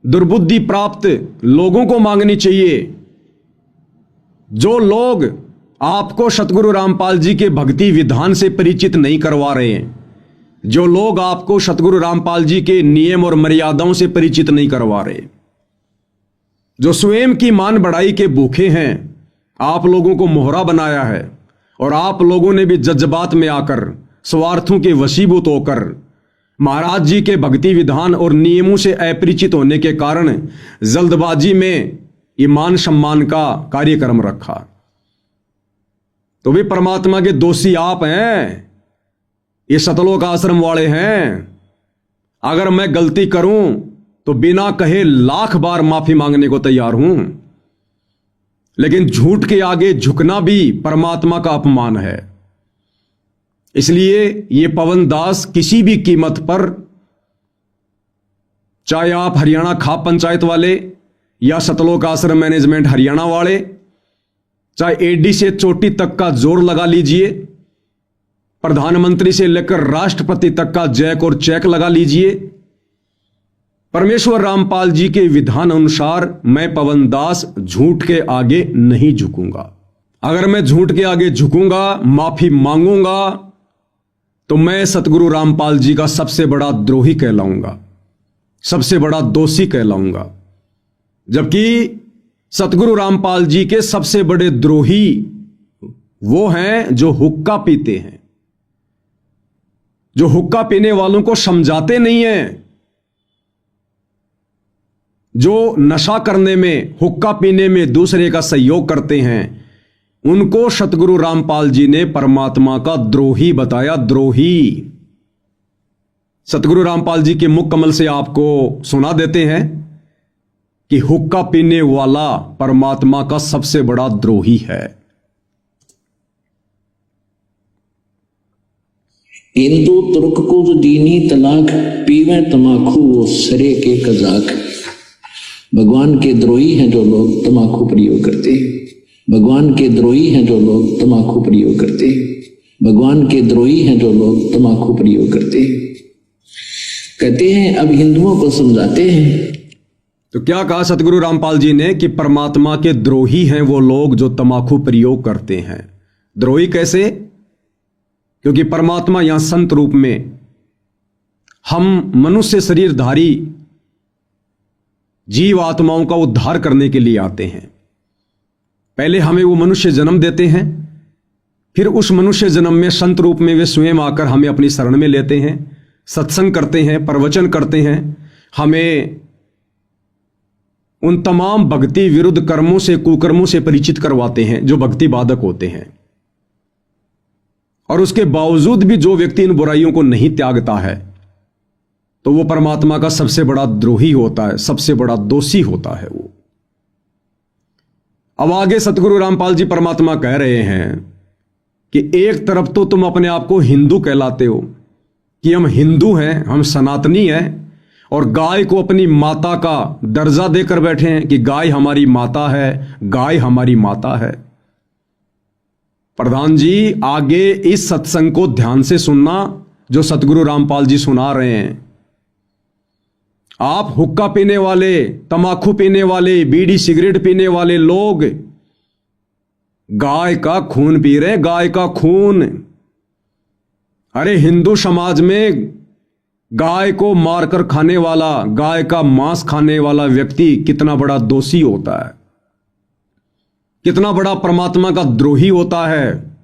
दुर्बुद्धि प्राप्त लोगों को मांगनी चाहिए, जो लोग आपको सतगुरु रामपाल जी के भक्ति विधान से परिचित नहीं करवा रहे हैं, जो लोग आपको सतगुरु रामपाल जी के नियम और मर्यादाओं से परिचित नहीं करवा रहे, जो स्वयं की मान बढ़ाई के भूखे हैं, आप लोगों को मोहरा बनाया है और आप लोगों ने भी जज्बात में आकर स्वार्थों के वशीभूत होकर महाराज जी के भक्ति विधान और नियमों से अपरिचित होने के कारण जल्दबाजी में ईमान सम्मान का कार्यक्रम रखा। तो भी परमात्मा के दोषी आप हैं, ये सतलोक आश्रम वाले हैं। अगर मैं गलती करूं तो बिना कहे 1,00,000 बार माफी मांगने को तैयार हूं, लेकिन झूठ के आगे झुकना भी परमात्मा का अपमान है। इसलिए ये पवन दास किसी भी कीमत पर, चाहे आप हरियाणा खाप पंचायत वाले या सतलोक आश्रम मैनेजमेंट हरियाणा वाले, चाहे एडी से चोटी तक का जोर लगा लीजिए, प्रधानमंत्री से लेकर राष्ट्रपति तक का जैक और चेक लगा लीजिए, परमेश्वर रामपाल जी के विधान अनुसार मैं पवन दास झूठ के आगे नहीं झुकूंगा। अगर मैं झूठ के आगे झुकूंगा, माफी मांगूंगा, तो मैं सतगुरु रामपाल जी का सबसे बड़ा द्रोही कहलाऊंगा, सबसे बड़ा दोषी कहलाऊंगा। जबकि सतगुरु रामपाल जी के सबसे बड़े द्रोही वो हैं जो हुक्का पीते हैं, जो हुक्का पीने वालों को समझाते नहीं हैं, जो नशा करने में, हुक्का पीने में दूसरे का सहयोग करते हैं, उनको सतगुरु रामपाल जी ने परमात्मा का द्रोही बताया, द्रोही। सतगुरु रामपाल जी के मुख कमल से आपको सुना देते हैं कि हुक्का पीने वाला परमात्मा का सबसे बड़ा द्रोही है। हिंदू तुर्क को जो दीनी तलाक, पीवे तमाकू वो सरे के कजाक। भगवान के द्रोही हैं जो लोग तमाकू प्रयोग करते हैं, भगवान के द्रोही हैं जो लोग तमाकू प्रयोग करते हैं, भगवान के द्रोही हैं जो लोग तमाकू प्रयोग करते हैं। कहते हैं अब हिंदुओं को समझाते हैं। तो क्या कहा सतगुरु रामपाल जी ने कि परमात्मा के द्रोही हैं वो लोग जो तमाकू प्रयोग करते हैं। द्रोही कैसे? क्योंकि परमात्मा यहां संत रूप में हम मनुष्य शरीरधारी जीव आत्माओं का उद्धार करने के लिए आते हैं। पहले हमें वो मनुष्य जन्म देते हैं, फिर उस मनुष्य जन्म में संत रूप में वे स्वयं आकर हमें अपनी शरण में लेते हैं, सत्संग करते हैं, प्रवचन करते हैं, हमें उन तमाम भक्ति विरुद्ध कर्मों से, कुकर्मों से परिचित करवाते हैं जो भक्ति बाधक होते हैं। और उसके बावजूद भी जो व्यक्ति इन बुराइयों को नहीं त्यागता है तो वो परमात्मा का सबसे बड़ा द्रोही होता है, सबसे बड़ा दोषी होता है वो। अब आगे सतगुरु रामपाल जी परमात्मा कह रहे हैं कि एक तरफ तो तुम अपने आप को हिंदू कहलाते हो कि हम हिंदू हैं, हम सनातनी हैं, और गाय को अपनी माता का दर्जा देकर बैठे हैं कि गाय हमारी माता है, गाय हमारी माता है। प्रधान जी आगे इस सत्संग को ध्यान से सुनना जो सतगुरु रामपाल जी सुना रहे हैं। आप हुक्का पीने वाले, तमाकू पीने वाले, बीड़ी सिगरेट पीने वाले लोग गाय का खून पी रहे हैं, गाय का खून। अरे हिंदू समाज में गाय को मारकर खाने वाला, गाय का मांस खाने वाला व्यक्ति कितना बड़ा दोषी होता है, कितना बड़ा परमात्मा का द्रोही होता है।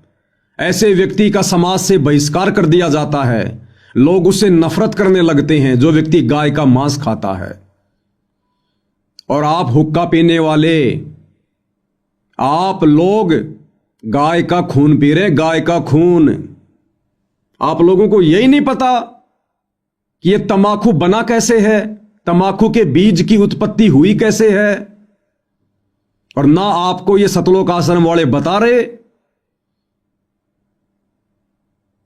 ऐसे व्यक्ति का समाज से बहिष्कार कर दिया जाता है, लोग उससे नफरत करने लगते हैं जो व्यक्ति गाय का मांस खाता है। और आप हुक्का पीने वाले, आप लोग गाय का खून पी रहे, गाय का खून। आप लोगों को यही नहीं पता कि यह तमाकू बना कैसे है, तमाकू के बीज की उत्पत्ति हुई कैसे है, और ना आपको ये सतलोक आश्रम वाले बता रहे।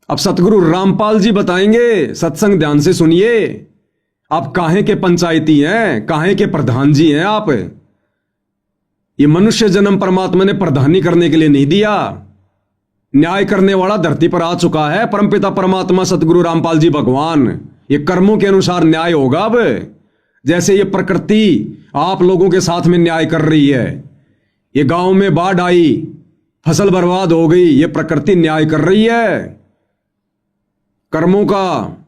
अब सतगुरु रामपाल जी बताएंगे, सत्संग ध्यान से सुनिए आप काहे के पंचायती हैं, काहे के प्रधान जी हैं आप? ये मनुष्य जन्म परमात्मा ने प्रधानी करने के लिए नहीं दिया। न्याय करने वाला धरती पर आ चुका है, परमपिता परमात्मा सतगुरु रामपाल जी भगवान। ये कर्मों के अनुसार न्याय होगा। अब जैसे ये प्रकृति आप लोगों के साथ में न्याय कर रही है, ये गांव में बाढ़ आई, फसल बर्बाद हो गई, ये प्रकृति न्याय कर रही है कर्मों का।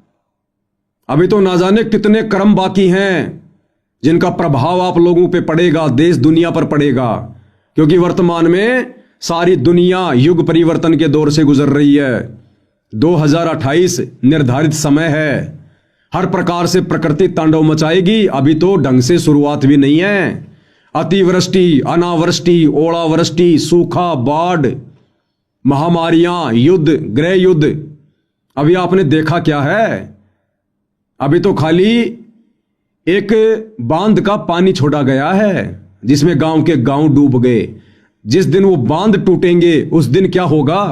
अभी तो ना जाने कितने कर्म बाकी हैं जिनका प्रभाव आप लोगों पे पड़ेगा, देश दुनिया पर पड़ेगा, क्योंकि वर्तमान में सारी दुनिया युग परिवर्तन के दौर से गुजर रही है। 2028 निर्धारित समय है। हर प्रकार से प्रकृति तांडव मचाएगी। अभी तो ढंग से शुरुआत भी नहीं है। अतिवृष्टि, अनावृष्टि, ओलावृष्टि, सूखा, बाढ़, महामारियां, युद्ध, गृह युद्ध। अभी आपने देखा क्या है? अभी तो खाली एक बांध का पानी छोड़ा गया है जिसमें गांव के गांव डूब गए। जिस दिन वो बांध टूटेंगे उस दिन क्या होगा?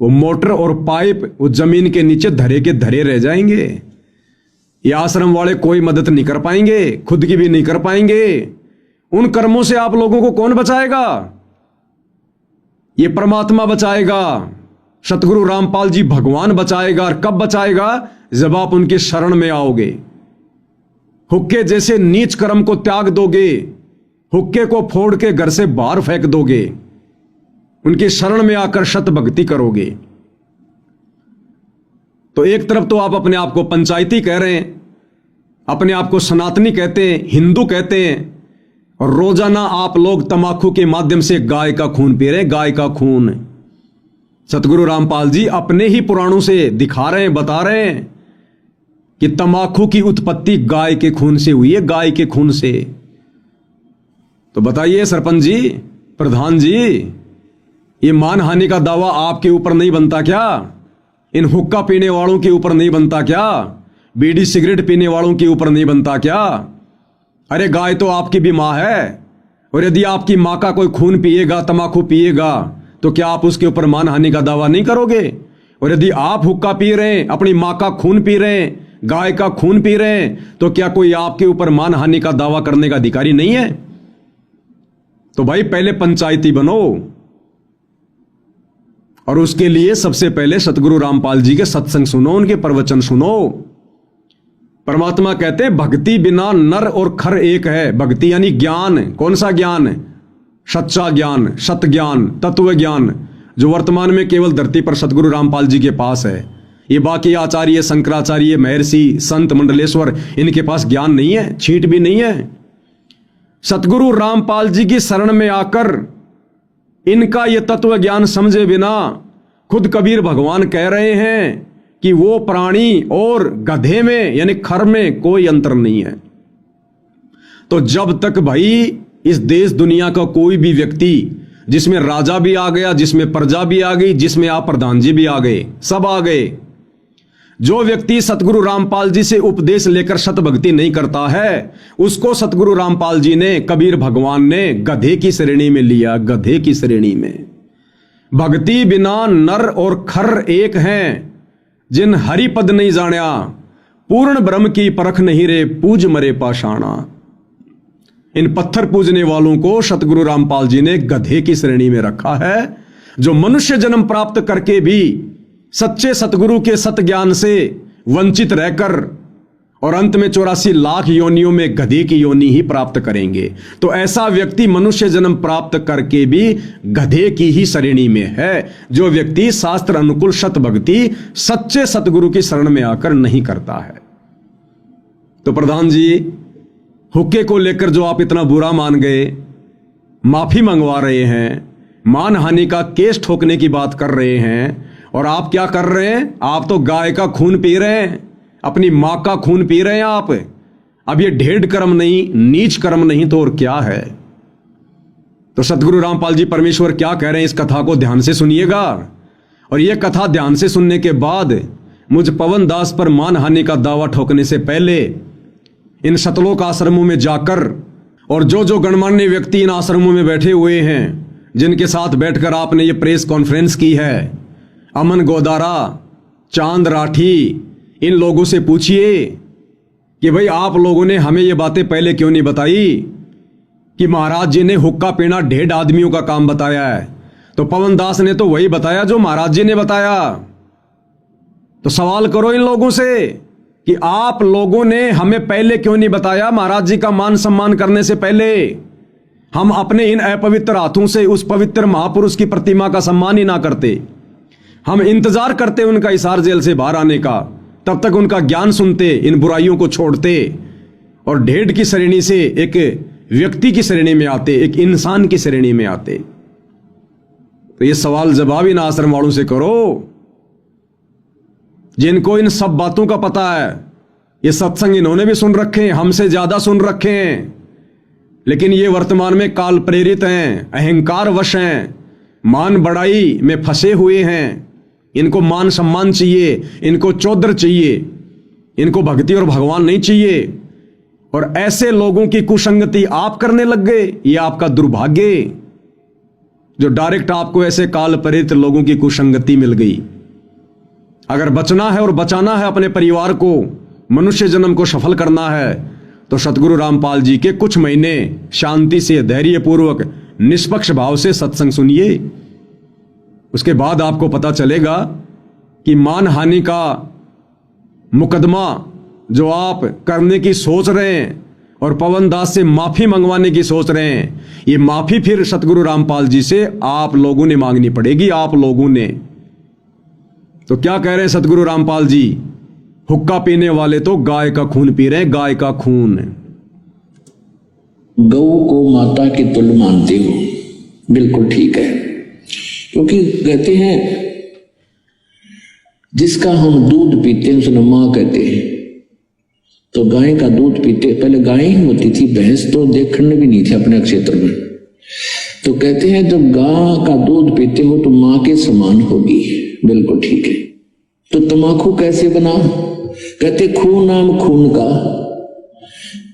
वो मोटर और पाइप वो जमीन के नीचे धरे के धरे रह जाएंगे। ये आश्रम वाले कोई मदद नहीं कर पाएंगे, खुद की भी नहीं कर पाएंगे। उन कर्मों से आप लोगों को कौन बचाएगा? ये परमात्मा बचाएगा, सतगुरु रामपाल जी भगवान बचाएगा। और कब बचाएगा? जब आप उनके शरण में आओगे, हुक्के जैसे नीच कर्म को त्याग दोगे, हुक्के को फोड़ के घर से बाहर फेंक दोगे, उनकी शरण में आकर शत भक्ति करोगे। तो एक तरफ तो आप अपने आप को पंचायती कह रहे हैं, अपने आप को सनातनी कहते हैं, हिंदू कहते हैं, और रोजाना आप लोग तमाकू के माध्यम से गाय का खून पी रहे हैं, गाय का खून। सतगुरु रामपाल जी अपने ही पुराणों से दिखा रहे हैं, बता रहे हैं कि तमाकू की उत्पत्ति गाय के खून से हुई है, गाय के खून से। तो बताइए सरपंच जी, प्रधान जी, ये मानहानि का दावा आपके ऊपर नहीं बनता क्या? इन हुक्का पीने वालों के ऊपर नहीं बनता क्या? बीड़ी सिगरेट पीने वालों के ऊपर नहीं बनता क्या? अरे गाय तो आपकी भी मां है, और यदि आपकी मां का कोई खून पिएगा, तमाकू पिएगा, तो क्या आप उसके ऊपर मानहानि का दावा नहीं करोगे? और यदि आप हुक्का पी रहे हैं, अपनी मां का खून पी रहे हैं, गाय का खून पी रहे हैं, तो क्या कोई आपके ऊपर मानहानि का दावा करने का अधिकारी नहीं है? तो भाई पहले पंचायती बनो, और उसके लिए सबसे पहले सतगुरु रामपाल जी के सत्संग सुनो, उनके प्रवचन सुनो। परमात्मा कहते हैं भक्ति बिना नर और खर एक है। भक्ति यानी ज्ञान। कौन सा ज्ञान? सच्चा ज्ञान, सत ज्ञान, तत्व ज्ञान, जो वर्तमान में केवल धरती पर सतगुरु रामपाल जी के पास है। ये बाकी आचार्य, शंकराचार्य, महर्षि, संत, मंडलेश्वर, इनके पास ज्ञान नहीं है, छींट भी नहीं है। सतगुरु रामपाल जी की शरण में आकर इनका ये तत्व ज्ञान समझे बिना खुद कबीर भगवान कह रहे हैं कि वो प्राणी और गधे में यानी खर में कोई अंतर नहीं है। तो जब तक भाई इस देश दुनिया का कोई भी व्यक्ति, जिसमें राजा भी आ गया, जिसमें प्रजा भी आ गई, जिसमें आप प्रधान जी भी आ गए, सब आ गए, जो व्यक्ति सतगुरु रामपाल जी से उपदेश लेकर सत भक्ति नहीं करता है, उसको सतगुरु रामपाल जी ने, कबीर भगवान ने गधे की श्रेणी में लिया। गधे की श्रेणी में। भक्ति बिना नर और खर एक हैं, जिन हरि पद नहीं जाण्या, पूर्ण ब्रह्म की परख नहीं रे, पूज मरे पाषाणा। इन पत्थर पूजने वालों को सतगुरु रामपाल जी ने गधे की श्रेणी में रखा है, जो मनुष्य जन्म प्राप्त करके भी सच्चे सतगुरु के सत ज्ञान से वंचित रहकर और अंत में 84 लाख योनियों में गधे की योनि ही प्राप्त करेंगे। तो ऐसा व्यक्ति मनुष्य जन्म प्राप्त करके भी गधे की ही श्रेणी में है, जो व्यक्ति शास्त्र अनुकूल सत भक्ति सच्चे सतगुरु की शरण में आकर नहीं करता है। तो प्रधान जी, हुक्के को लेकर जो आप इतना बुरा मान गए, माफी मंगवा रहे हैं, मानहानि का केस ठोकने की बात कर रहे हैं, और आप क्या कर रहे हैं? आप तो गाय का खून पी रहे हैं, अपनी मां का खून पी रहे हैं आप। अब ये ढेड़ कर्म नहीं, नीच कर्म नहीं तो और क्या है? तो सतगुरु रामपाल जी परमेश्वर क्या कह रहे हैं, इस कथा को ध्यान से सुनिएगा। और यह कथा ध्यान से सुनने के बाद मुझ पवन दास पर मानहानि का दावा ठोकने से पहले इन सतलोक आश्रमों में जाकर, और जो जो गणमान्य व्यक्ति इन आश्रमों में बैठे हुए हैं, जिनके साथ बैठकर आपने ये प्रेस कॉन्फ्रेंस की है, अमन गोदारा, चांद राठी, इन लोगों से पूछिए कि भाई आप लोगों ने हमें ये बातें पहले क्यों नहीं बताई कि महाराज जी ने हुक्का पीना 1.5 आदमियों का काम बताया है। तो पवन दास ने तो वही बताया जो महाराज जी ने बताया। तो सवाल करो इन लोगों से कि आप लोगों ने हमें पहले क्यों नहीं बताया। महाराज जी का मान सम्मान करने से पहले हम अपने इन अपवित्र हाथों से उस पवित्र महापुरुष की प्रतिमा का सम्मान ही ना करते। हम इंतजार करते उनका हिसार जेल से बाहर आने का, तब तक उनका ज्ञान सुनते, इन बुराइयों को छोड़ते और 1.5 की श्रेणी से एक व्यक्ति की श्रेणी में आते, एक इंसान की श्रेणी में आते। तो ये सवाल जवाब इन आश्रम वालों से करो जिनको इन सब बातों का पता है। ये सत्संग इन्होंने भी सुन रखे हैं, हमसे ज्यादा सुन रखे हैं, लेकिन ये वर्तमान में काल प्रेरित हैं, अहंकार वश हैं, मान बढ़ाई में फंसे हुए हैं। इनको मान सम्मान चाहिए, इनको चौधर चाहिए, इनको भक्ति और भगवान नहीं चाहिए। और ऐसे लोगों की कुसंगति आप करने लग गए। ये आपका दुर्भाग्य जो डायरेक्ट आपको ऐसे काल प्रेरित लोगों की कुसंगति मिल गई। अगर बचना है और बचाना है अपने परिवार को, मनुष्य जन्म को सफल करना है, तो सतगुरु रामपाल जी के कुछ महीने शांति से, धैर्यपूर्वक, निष्पक्ष भाव से सत्संग सुनिए। उसके बाद आपको पता चलेगा कि मान हानि का मुकदमा जो आप करने की सोच रहे हैं और पवन दास से माफी मंगवाने की सोच रहे हैं, ये माफी फिर सतगुरु रामपाल जी से आप लोगों ने मांगनी पड़ेगी। आप लोगों ने तो क्या कह रहे हैं सतगुरु रामपाल जी? हुक्का पीने वाले तो गाय का खून पी रहे हैं, गाय का खून। गऊ को माता की तुल्य मानते हो, बिल्कुल ठीक है। क्योंकि कहते हैं जिसका हम दूध पीते हैं उसने मां कहते हैं। तो गाय का दूध पीते, पहले गाय ही होती थी, भैंस तो देखने भी नहीं थी अपने क्षेत्र में। तो कहते हैं जब गाय का दूध पीते हो तो मां के समान होगी, बिल्कुल ठीक है। तो तमाकू कैसे बना? कहते खून नाम खून का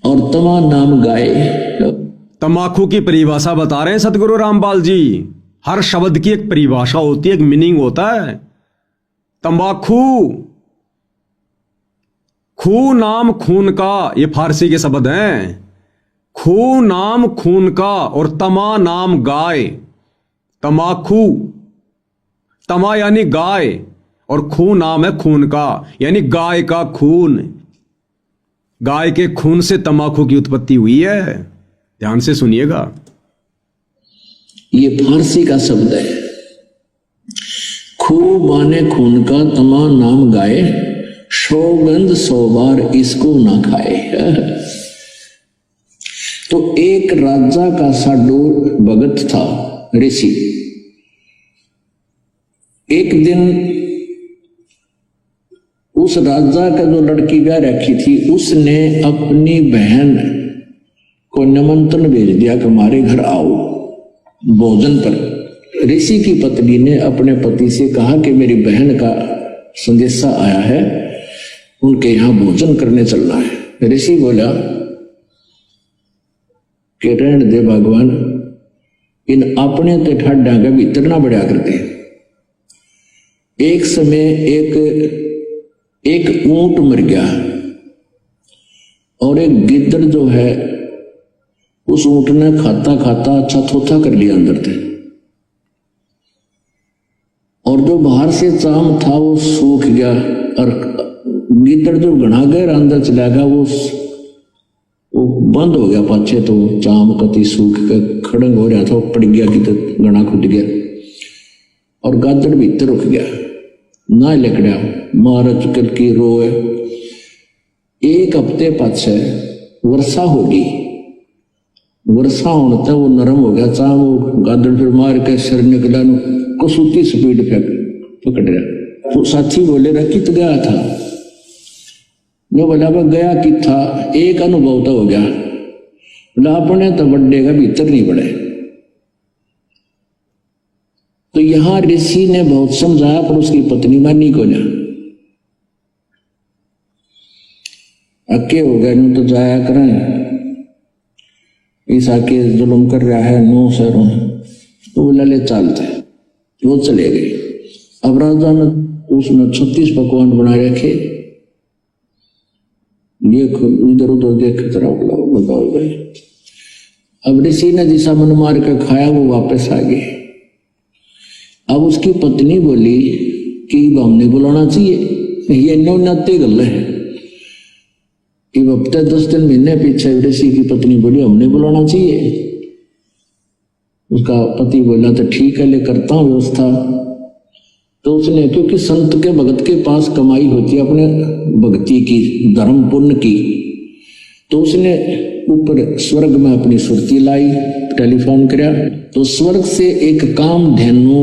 और तमा नाम गाय। तमाकू की परिभाषा बता रहे हैं सतगुरु रामपाल जी। हर शब्द की एक परिभाषा होती है, एक मीनिंग होता है। तंबाकू, खू नाम खून का, ये फारसी के शब्द हैं। खू नाम खून का और तमा नाम गाय। तमाकू, तमा यानी गाय और खू नाम है खून का, यानी गाय का खून। गाय के खून से तमाकू की उत्पत्ति हुई है। ध्यान से सुनिएगा, ये फारसी का शब्द है। खू माने खून का, तमा नाम गाय, सौगंध 100 बार इसको ना खाए। तो एक राजा का साडू भगत था, ऋषि। एक दिन उस राजा का जो लड़की ब्याह रखी थी, उसने अपनी बहन को निमंत्रण भेज दिया कि हमारे घर आओ भोजन पर। ऋषि की पत्नी ने अपने पति से कहा कि मेरी बहन का संदेशा आया है, उनके यहां भोजन करने चलना है। ऋषि बोला कि रहने दे भगवान, इन अपने तो ठाडा का भीतर ना बढ़िया करते। एक समय एक ऊंट मर गया और एक गिद्दड़ जो है उस ऊंट ने खाता खाता अच्छा थोथा कर लिया अंदर से, और जो बाहर से चाम था वो सूख गया और गिद्दड़ जो घना गया अंदर चला गया, वो बंद हो गया पाछे। तो चाम कति सूख कर खड़ंग हो रहा था, वो पड़ गया कि घना खुद गया और गादड़ भीतर रुक गया ना लकड़ा मार चुकल की रोए। एक हफ्ते पाछे वर्षा होगी, वर्षा होने तक वो नरम हो गया चाह, वो गादड़ फिर मार के सिर निकला, कसूती स्पीड पकड़ रहा। तो साथी बोले रहा कित गया था? मैं बोला गया कि था, एक अनुभव तो हो गया, बोला अपने तो बड्डे का भीतर नहीं बढ़े। तो यहां ऋषि ने बहुत समझाया पर उसकी पत्नी मानी को ना, अक्के हो गए तो जाया करें, इस आके जुल्म कर रहा है 9 शहरों। तो बोला ले चलते, वो चले गए। अब राजा ने उसने 36 पकवान बना रखे, ये इधर उधर देख जरा बताओ भाई। अब ऋषि ने जिसा मन मार के खाया वो वापस आ गए। अब उसकी पत्नी बोली कि हमने बुलाना चाहिए, ये नौ नाते गल है। अब हफ्ते 10 दिन महीने पीछे ऋषि की पत्नी बोली हमने बुलाना चाहिए। उसका पति बोला तो ठीक है, ले करता हूं व्यवस्था। तो उसने, क्योंकि संत के भगत के पास कमाई होती है अपने भक्ति की, धर्म पुण्य की, तो उसने ऊपर स्वर्ग में अपनी सुरती लाई, टेलीफोन किया तो स्वर्ग से एक कामधेनु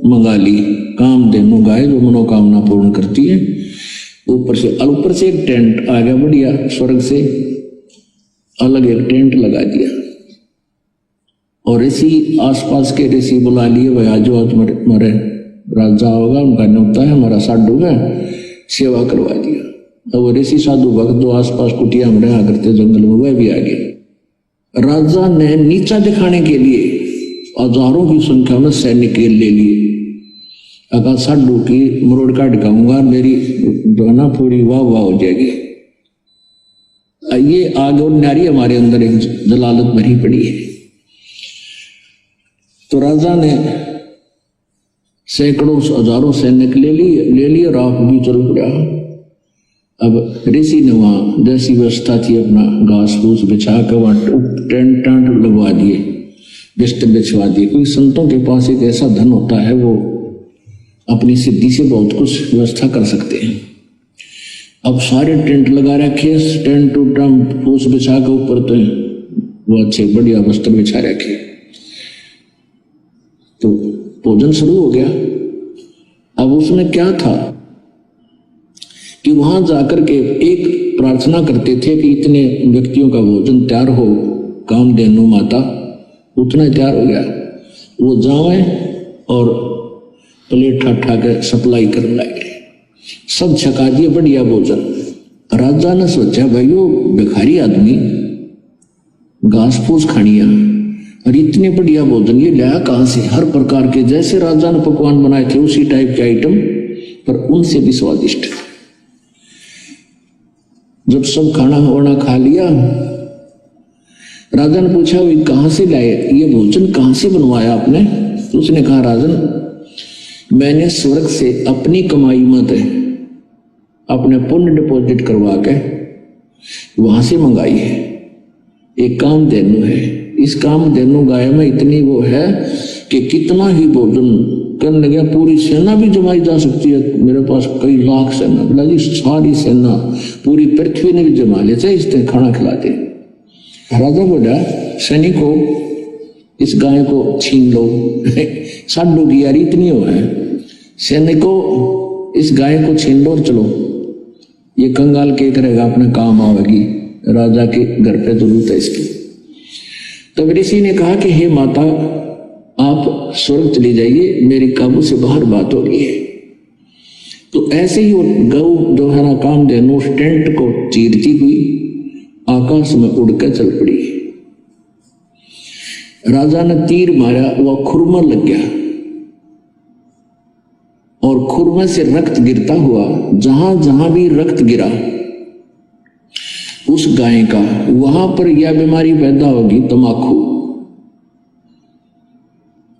मंगा ली। कामधेनु गाय जो मनोकामना पूर्ण करती है। ऊपर से एक टेंट आ गया बढ़िया, स्वर्ग से अलग एक टेंट लगा दिया। और ऋषि आसपास के ऋषि बुला लिए, भाई आज हमारे राजा होगा, उनका न्योता है, हमारा साधु है, सेवा करवा दिया। अब ऋषि साधु भक्त जो आसपास कुटिया में रहा करते जंगल में, वह भी आ गए। राजा ने नीचा दिखाने के लिए हजारों की संख्या में सैनिक ले लिए। अगर साधु की मरोड़ काट दिखाऊंगा, मेरी दोना पूरी वाह वाह हो जाएगी। ये आग और नारी हमारे अंदर एक जलालत भरी पड़ी है। तो राजा ने सैकड़ों हजारों सैनिक ले लिए और आप भी चल पड़ा। अब ऋषि ने वहां जैसी व्यवस्था थी अपना घास फूस बिछा कर वहां टेंट लगवा दिए, बिस्तर बिछवा दिए। क्योंकि संतों के पास एक ऐसा धन होता है, वो अपनी सिद्धि से बहुत कुछ व्यवस्था कर सकते हैं। अब सारे टेंट लगा रखे, टेंट फूस बिछा के ऊपर तो वो अच्छे बढ़िया वस्त्र बिछा रखे। तो भोजन शुरू हो गया। अब उसमें क्या था कि वहां जाकर के एक प्रार्थना करते थे कि इतने व्यक्तियों का भोजन तैयार हो, कामधेनु माता उतना तैयार हो गया, वो जावे और प्लेट ठा के सप्लाई करने लगे। सब छका दिए बढ़िया भोजन। राजा ने सोचा भाई वो भिखारी आदमी घास फूस खानिया और इतने बढ़िया भोजन ये लाया कहां से? हर प्रकार के जैसे राजा ने पकवान बनाए थे उसी टाइप के आइटम, पर उनसे भी स्वादिष्ट। जब सब खाना वाना खा लिया, राजा ने पूछा वो कहां से लाए, ये भोजन कहां से बनवाया आपने? तो उसने कहा राजन, मैंने स्वर्ग से अपनी कमाई मत अपने पुण्य डिपॉजिट करवा के वहां से मंगाई है। एक कामधेनु है, इस कामधेनु गाय में इतनी वो है कि कितना ही भोजन करने गया पूरी सेना भी जमाई जा सकती है। मेरे पास कई लाख सेना, बोला जी सारी सेना पूरी पृथ्वी ने भी जमा ले, चाहे इसने खाना खिलाते। राजा बोला सैनिकों इस गाय को छीन लो। साधु की यारी इतनी हो है, सैनिकों इस गाय को छीन लो और चलो, ये कंगाल के करेगा अपने काम आवेगी, राजा के घर पे जरूरत है इसकी। तब ऋषि ने कहा कि हे माता आप स्वर्ग चली जाइए, मेरी काबू से बाहर बात हो गई है। तो ऐसे ही वो गौ जो है ना कामधेनु उस टेंट को चीरती हुई आकाश में उड़कर चल पड़ी। राजा ने तीर मारा, वह खुरमा लग गया और खुरमे से रक्त गिरता हुआ जहां जहां भी रक्त गिरा उस गाय का, वहां पर यह बीमारी पैदा होगी, तमाकू।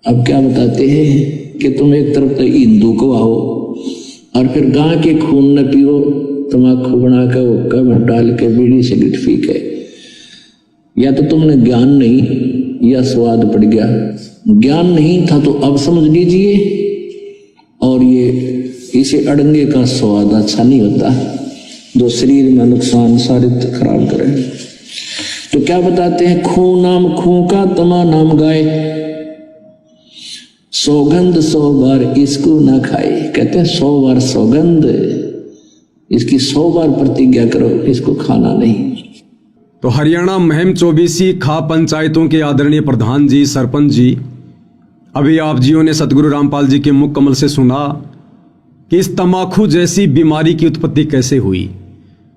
अब क्या बताते हैं कि तुम एक तरफ तो हिंदू को आओ और फिर गाय के खून न पियो, तमाकू बना के हुक्का में डाल के बीड़ी सिगरेट पी के। या तो तुमने ज्ञान नहीं या स्वाद पड़ गया। ज्ञान नहीं था तो अब समझ लीजिए, और ये इसे अड़ंगे का स्वाद अच्छा नहीं होता जो शरीर में नुकसान सारे खराब करे। तो क्या बताते हैं, खून नाम खूं का तमा नाम गाय, सौगंध 100 बार इसको ना खाए। कहते हैं 100 बार सौगंध, इसकी 100 बार प्रतिज्ञा करो, इसको खाना नहीं। तो हरियाणा मुहिम 24 खा पंचायतों के आदरणीय प्रधान जी, सरपंच जी, अभी आप जियों ने सतगुरु रामपाल जी के मुख कमल से सुना कि इस तमाकू जैसी बीमारी की उत्पत्ति कैसे हुई।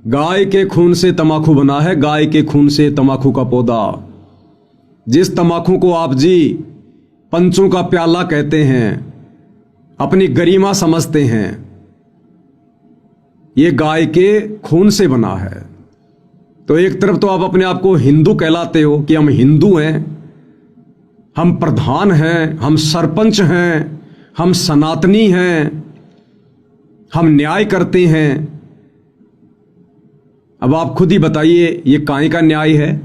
गाय के खून से तमाकू बना है, गाय के खून से तमाकू का पौधा। जिस तमाकू को आप जी पंचों का प्याला कहते हैं, अपनी गरिमा समझते हैं, ये गाय के खून से बना है। तो एक तरफ तो आप अपने आप को हिंदू कहलाते हो कि हम हिंदू हैं, हम प्रधान हैं, हम सरपंच हैं, हम सनातनी हैं, हम न्याय करते हैं। अब आप खुद ही बताइए ये काहे का न्याय है?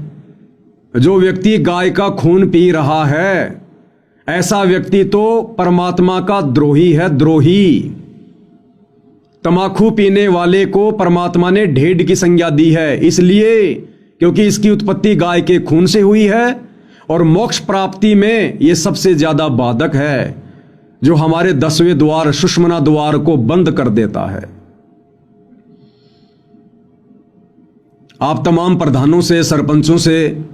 जो व्यक्ति गाय का खून पी रहा है ऐसा व्यक्ति तो परमात्मा का द्रोही है, द्रोही। तमाकू पीने वाले को परमात्मा ने ढेड की संज्ञा दी है, इसलिए क्योंकि इसकी उत्पत्ति गाय के खून से हुई है और मोक्ष प्राप्ति में यह सबसे ज्यादा बाधक है, जो हमारे 10वें द्वार सुषुम्ना द्वार को बंद कर देता है। आप तमाम प्रधानों से, सरपंचों से,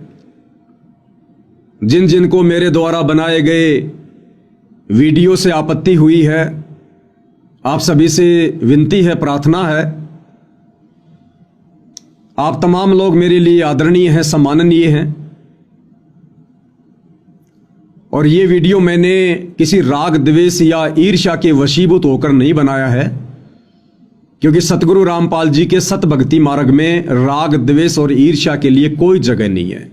जिन जिनको मेरे द्वारा बनाए गए वीडियो से आपत्ति हुई है, आप सभी से विनती है, प्रार्थना है, आप तमाम लोग मेरे लिए आदरणीय हैं, सम्माननीय हैं। और ये वीडियो मैंने किसी राग द्वेष या ईर्ष्या के वशीभूत होकर नहीं बनाया है, क्योंकि सतगुरु रामपाल जी के सत भक्ति मार्ग में राग द्वेष और ईर्ष्या के लिए कोई जगह नहीं है।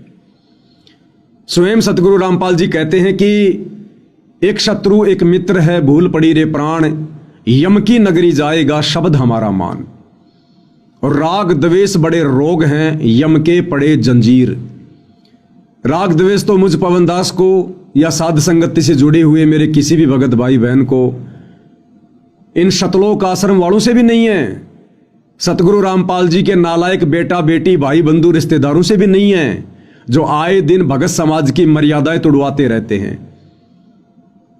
स्वयं सतगुरु रामपाल जी कहते हैं कि एक शत्रु एक मित्र है, भूल पड़ी रे प्राण, यम की नगरी जाएगा शब्द हमारा मान। और राग द्वेष बड़े रोग हैं, यम के पड़े जंजीर। राग द्वेष तो मुझ पवनदास को या साध संगति से जुड़े हुए मेरे किसी भी भगत भाई बहन को, इन शतलोक आश्रम वालों से भी नहीं है, सतगुरु रामपाल जी के नालायक बेटा बेटी भाई बंधु रिश्तेदारों से भी नहीं है, जो आए दिन भगत समाज की मर्यादाएं तोड़वाते रहते हैं,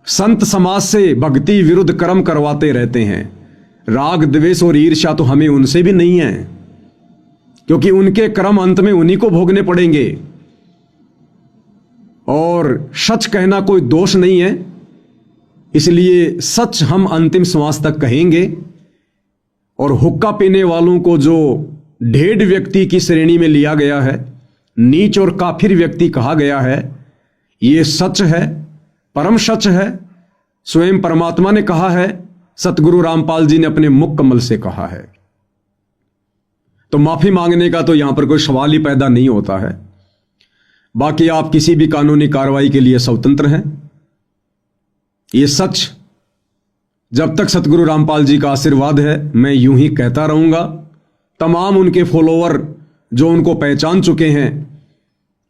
संत समाज से भक्ति विरुद्ध कर्म करवाते रहते हैं। राग द्वेष और ईर्ष्या तो हमें उनसे भी नहीं है, क्योंकि उनके कर्म अंत में उन्हीं को भोगने पड़ेंगे। और सच कहना कोई दोष नहीं है, इसलिए सच हम अंतिम श्वास तक कहेंगे। और हुक्का पीने वालों को जो ढेड व्यक्ति की श्रेणी में लिया गया है, नीच और काफिर व्यक्ति कहा गया है, ये सच है, परम सच है। स्वयं परमात्मा ने कहा है, सतगुरु रामपाल जी ने अपने मुख कमल से कहा है। तो माफी मांगने का तो यहां पर कोई सवाल ही पैदा नहीं होता है। बाकी आप किसी भी कानूनी कार्रवाई के लिए स्वतंत्र हैं। ये सच जब तक सतगुरु रामपाल जी का आशीर्वाद है मैं यूं ही कहता रहूंगा। तमाम उनके फॉलोअर जो उनको पहचान चुके हैं,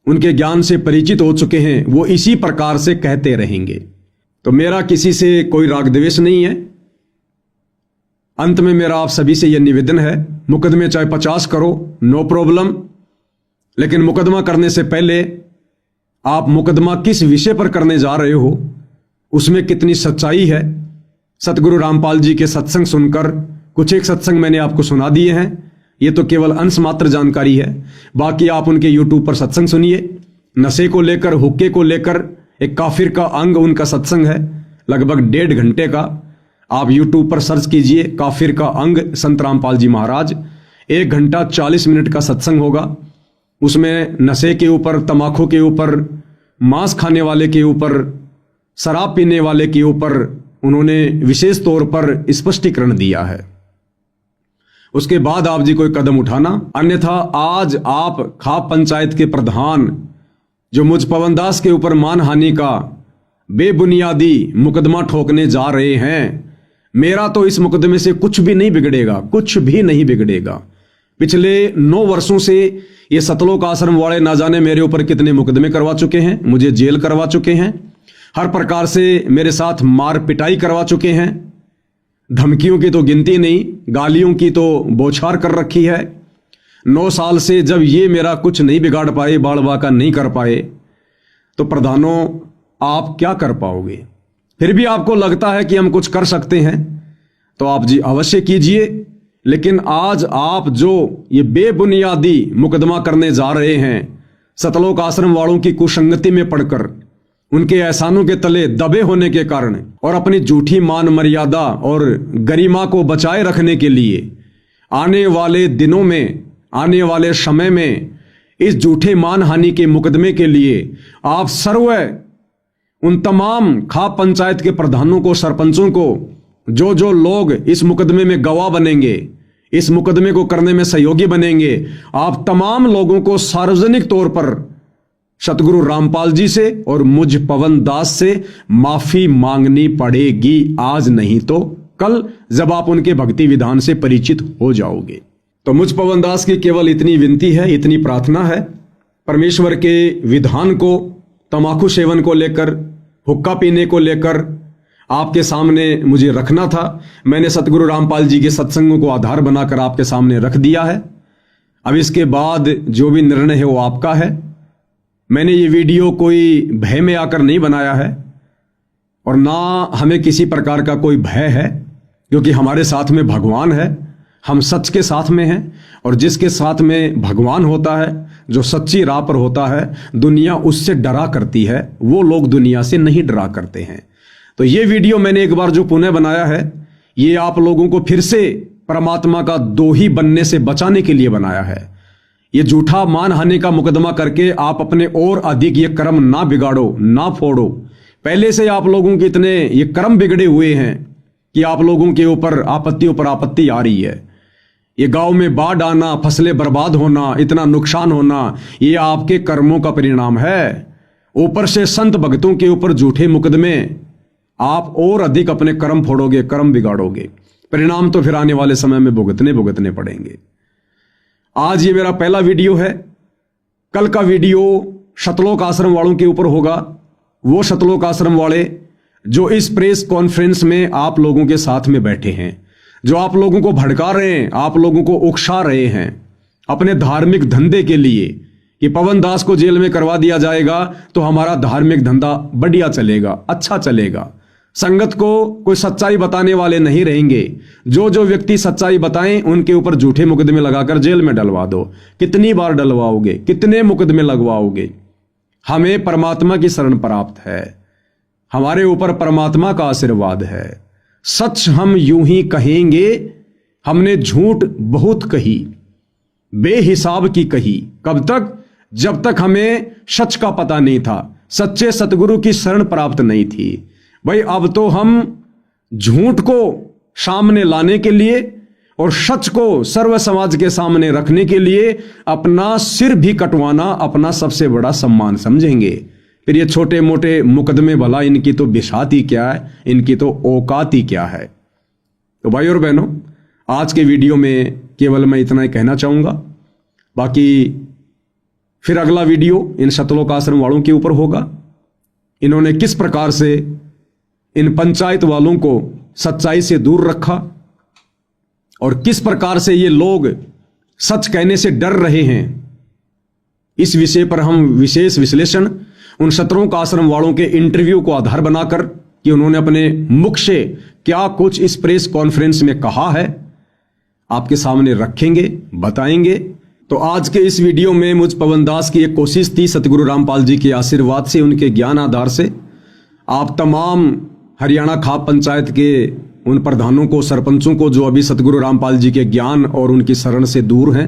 उनके ज्ञान से परिचित हो चुके हैं, वो इसी प्रकार से कहते रहेंगे। तो मेरा किसी से कोई राग द्वेष नहीं है। अंत में मेरा आप सभी से यह निवेदन है, मुकदमे चाहे 50 करो, नो प्रॉब्लम, लेकिन मुकदमा करने से पहले आप मुकदमा किस विषय पर करने जा रहे हो, उसमें कितनी सच्चाई है। सतगुरु रामपाल जी के सत्संग सुनकर, कुछ एक सत्संग मैंने आपको सुना दिए हैं, ये तो केवल अंश मात्र जानकारी है। बाकी आप उनके यूट्यूब पर सत्संग सुनिए। नशे को लेकर, हुक्के को लेकर एक काफिर का अंग उनका सत्संग है, लगभग 1.5 घंटे का। आप यूट्यूब पर सर्च कीजिए, काफिर का अंग संत रामपाल जी महाराज। 1 घंटा 40 मिनट का सत्संग होगा। उसमें नशे के ऊपर, तमाकू के ऊपर, मांस खाने वाले के ऊपर, शराब पीने वाले के ऊपर उन्होंने विशेष तौर पर स्पष्टीकरण दिया है। उसके बाद आप जी कोई कदम उठाना, अन्यथा आज आप खाप पंचायत के प्रधान जो मुझ पवनदास के ऊपर मानहानि का बेबुनियादी मुकदमा ठोकने जा रहे हैं, मेरा तो इस मुकदमे से कुछ भी नहीं बिगड़ेगा, कुछ भी नहीं बिगड़ेगा। पिछले 9 वर्षों से ये सतलोक आश्रम वाले ना जाने मेरे ऊपर कितने मुकदमे करवा चुके हैं, मुझे जेल करवा चुके हैं, हर प्रकार से मेरे साथ मार पिटाई करवा चुके हैं। धमकियों की तो गिनती नहीं, गालियों की तो बौछार कर रखी है। 9 साल से जब ये मेरा कुछ नहीं बिगाड़ पाए, बाल बाका नहीं कर पाए, तो प्रधानों आप क्या कर पाओगे? फिर भी आपको लगता है कि हम कुछ कर सकते हैं, तो आप जी अवश्य कीजिए। लेकिन आज आप जो ये बेबुनियादी मुकदमा करने जा रहे हैं, सतलोक आश्रम वालों की कुसंगति में पड़कर, उनके एहसानों के तले दबे होने के कारण और अपनी झूठी मान मर्यादा और गरिमा को बचाए रखने के लिए आने वाले दिनों में, आने वाले समय में इस झूठे मानहानि के मुकदमे के लिए आप सर्व उन तमाम खाप पंचायत के प्रधानों को, सरपंचों को, जो जो लोग इस मुकदमे में गवाह बनेंगे, इस मुकदमे को करने में सहयोगी बनेंगे, आप तमाम लोगों को सार्वजनिक तौर पर सतगुरु रामपाल जी से और मुझ पवन दास से माफी मांगनी पड़ेगी, आज नहीं तो कल, जब आप उनके भक्ति विधान से परिचित हो जाओगे। तो मुझ पवन दास की केवल इतनी विनती है, इतनी प्रार्थना है, परमेश्वर के विधान को तंबाकू सेवन को लेकर, हुक्का पीने को लेकर आपके सामने मुझे रखना था। मैंने सतगुरु रामपाल जी के सत्संगों को आधार बनाकर आपके सामने रख दिया है। अब इसके बाद जो भी निर्णय है वो आपका है। मैंने ये वीडियो कोई भय में आकर नहीं बनाया है और ना हमें किसी प्रकार का कोई भय है, क्योंकि हमारे साथ में भगवान है, हम सच के साथ में हैं और जिसके साथ में भगवान होता है, जो सच्ची राह पर होता है, दुनिया उससे डरा करती है, वो लोग दुनिया से नहीं डरा करते हैं। तो ये वीडियो मैंने एक बार जो पुनः बनाया है, ये आप लोगों को फिर से परमात्मा का दोही बनने से बचाने के लिए बनाया है। ये झूठा मानहानि का मुकदमा करके आप अपने और अधिक ये कर्म ना बिगाड़ो, ना फोड़ो। पहले से आप लोगों के इतने ये कर्म बिगड़े हुए हैं कि आप लोगों के ऊपर आपत्ति आ रही है। ये गांव में बाढ़ आना, फसलें बर्बाद होना, इतना नुकसान होना, ये आपके कर्मों का परिणाम है। ऊपर से संत भक्तों के ऊपर झूठे मुकदमे, आप और अधिक अपने कर्म फोड़ोगे, कर्म बिगाड़ोगे, परिणाम तो फिर आने वाले समय में भुगतने पड़ेंगे। आज ये मेरा पहला वीडियो है। कल का वीडियो शतलोक आश्रम वालों के ऊपर होगा। वो शतलोक आश्रम वाले जो इस प्रेस कॉन्फ्रेंस में आप लोगों के साथ में बैठे हैं, जो आप लोगों को भड़का रहे हैं, आप लोगों को उकसा रहे हैं अपने धार्मिक धंधे के लिए कि पवन दास को जेल में करवा दिया जाएगा तो हमारा धार्मिक धंधा बढ़िया चलेगा, अच्छा चलेगा। संगत को कोई सच्चाई बताने वाले नहीं रहेंगे। जो व्यक्ति सच्चाई बताएं उनके ऊपर झूठे मुकदमे लगाकर जेल में डलवा दो। कितनी बार डलवाओगे, कितने मुकदमे लगवाओगे? हमें परमात्मा की शरण प्राप्त है, हमारे ऊपर परमात्मा का आशीर्वाद है। सच हम यूं ही कहेंगे, हमने झूठ बहुत कही, बेहिसाब की कही। कब तक? जब तक हमें सच का पता नहीं था, सच्चे सतगुरु की शरण प्राप्त नहीं थी। भाई अब तो हम झूठ को सामने लाने के लिए और सच को सर्व समाज के सामने रखने के लिए अपना सिर भी कटवाना अपना सबसे बड़ा सम्मान समझेंगे। फिर ये छोटे मोटे मुकदमे, भला इनकी तो बिसात ही क्या है, इनकी तो औकात ही क्या है। तो भाई और बहनों, आज के वीडियो में केवल मैं इतना ही कहना चाहूंगा। बाकी फिर अगला वीडियो इन शतलोक आश्रम वालों के ऊपर होगा। इन्होंने किस प्रकार से इन पंचायत वालों को सच्चाई से दूर रखा और किस प्रकार से ये लोग सच कहने से डर रहे हैं, इस विषय पर हम विशेष विश्लेषण उन शतलोक आश्रम वालों के इंटरव्यू को आधार बनाकर कि उन्होंने अपने मुख से क्या कुछ इस प्रेस कॉन्फ्रेंस में कहा है, आपके सामने रखेंगे, बताएंगे। तो आज के इस वीडियो में मुझ पवन दास की एक कोशिश थी, सतगुरु रामपाल जी के आशीर्वाद से, उनके ज्ञान आधार से आप तमाम हरियाणा खाप पंचायत के उन प्रधानों को, सरपंचों को जो अभी सतगुरु रामपाल जी के ज्ञान और उनकी शरण से दूर हैं,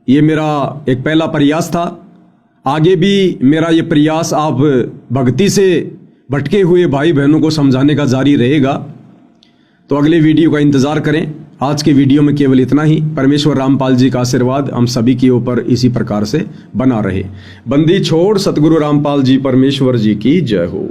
ये मेरा एक पहला प्रयास था। आगे भी मेरा ये प्रयास आप भक्ति से भटके हुए भाई बहनों को समझाने का जारी रहेगा। तो अगले वीडियो का इंतजार करें। आज के वीडियो में केवल इतना ही। परमेश्वर रामपाल जी का आशीर्वाद हम सभी के ऊपर इसी प्रकार से बना रहे। बंदी छोड़ सतगुरु रामपाल जी परमेश्वर जी की जय हो।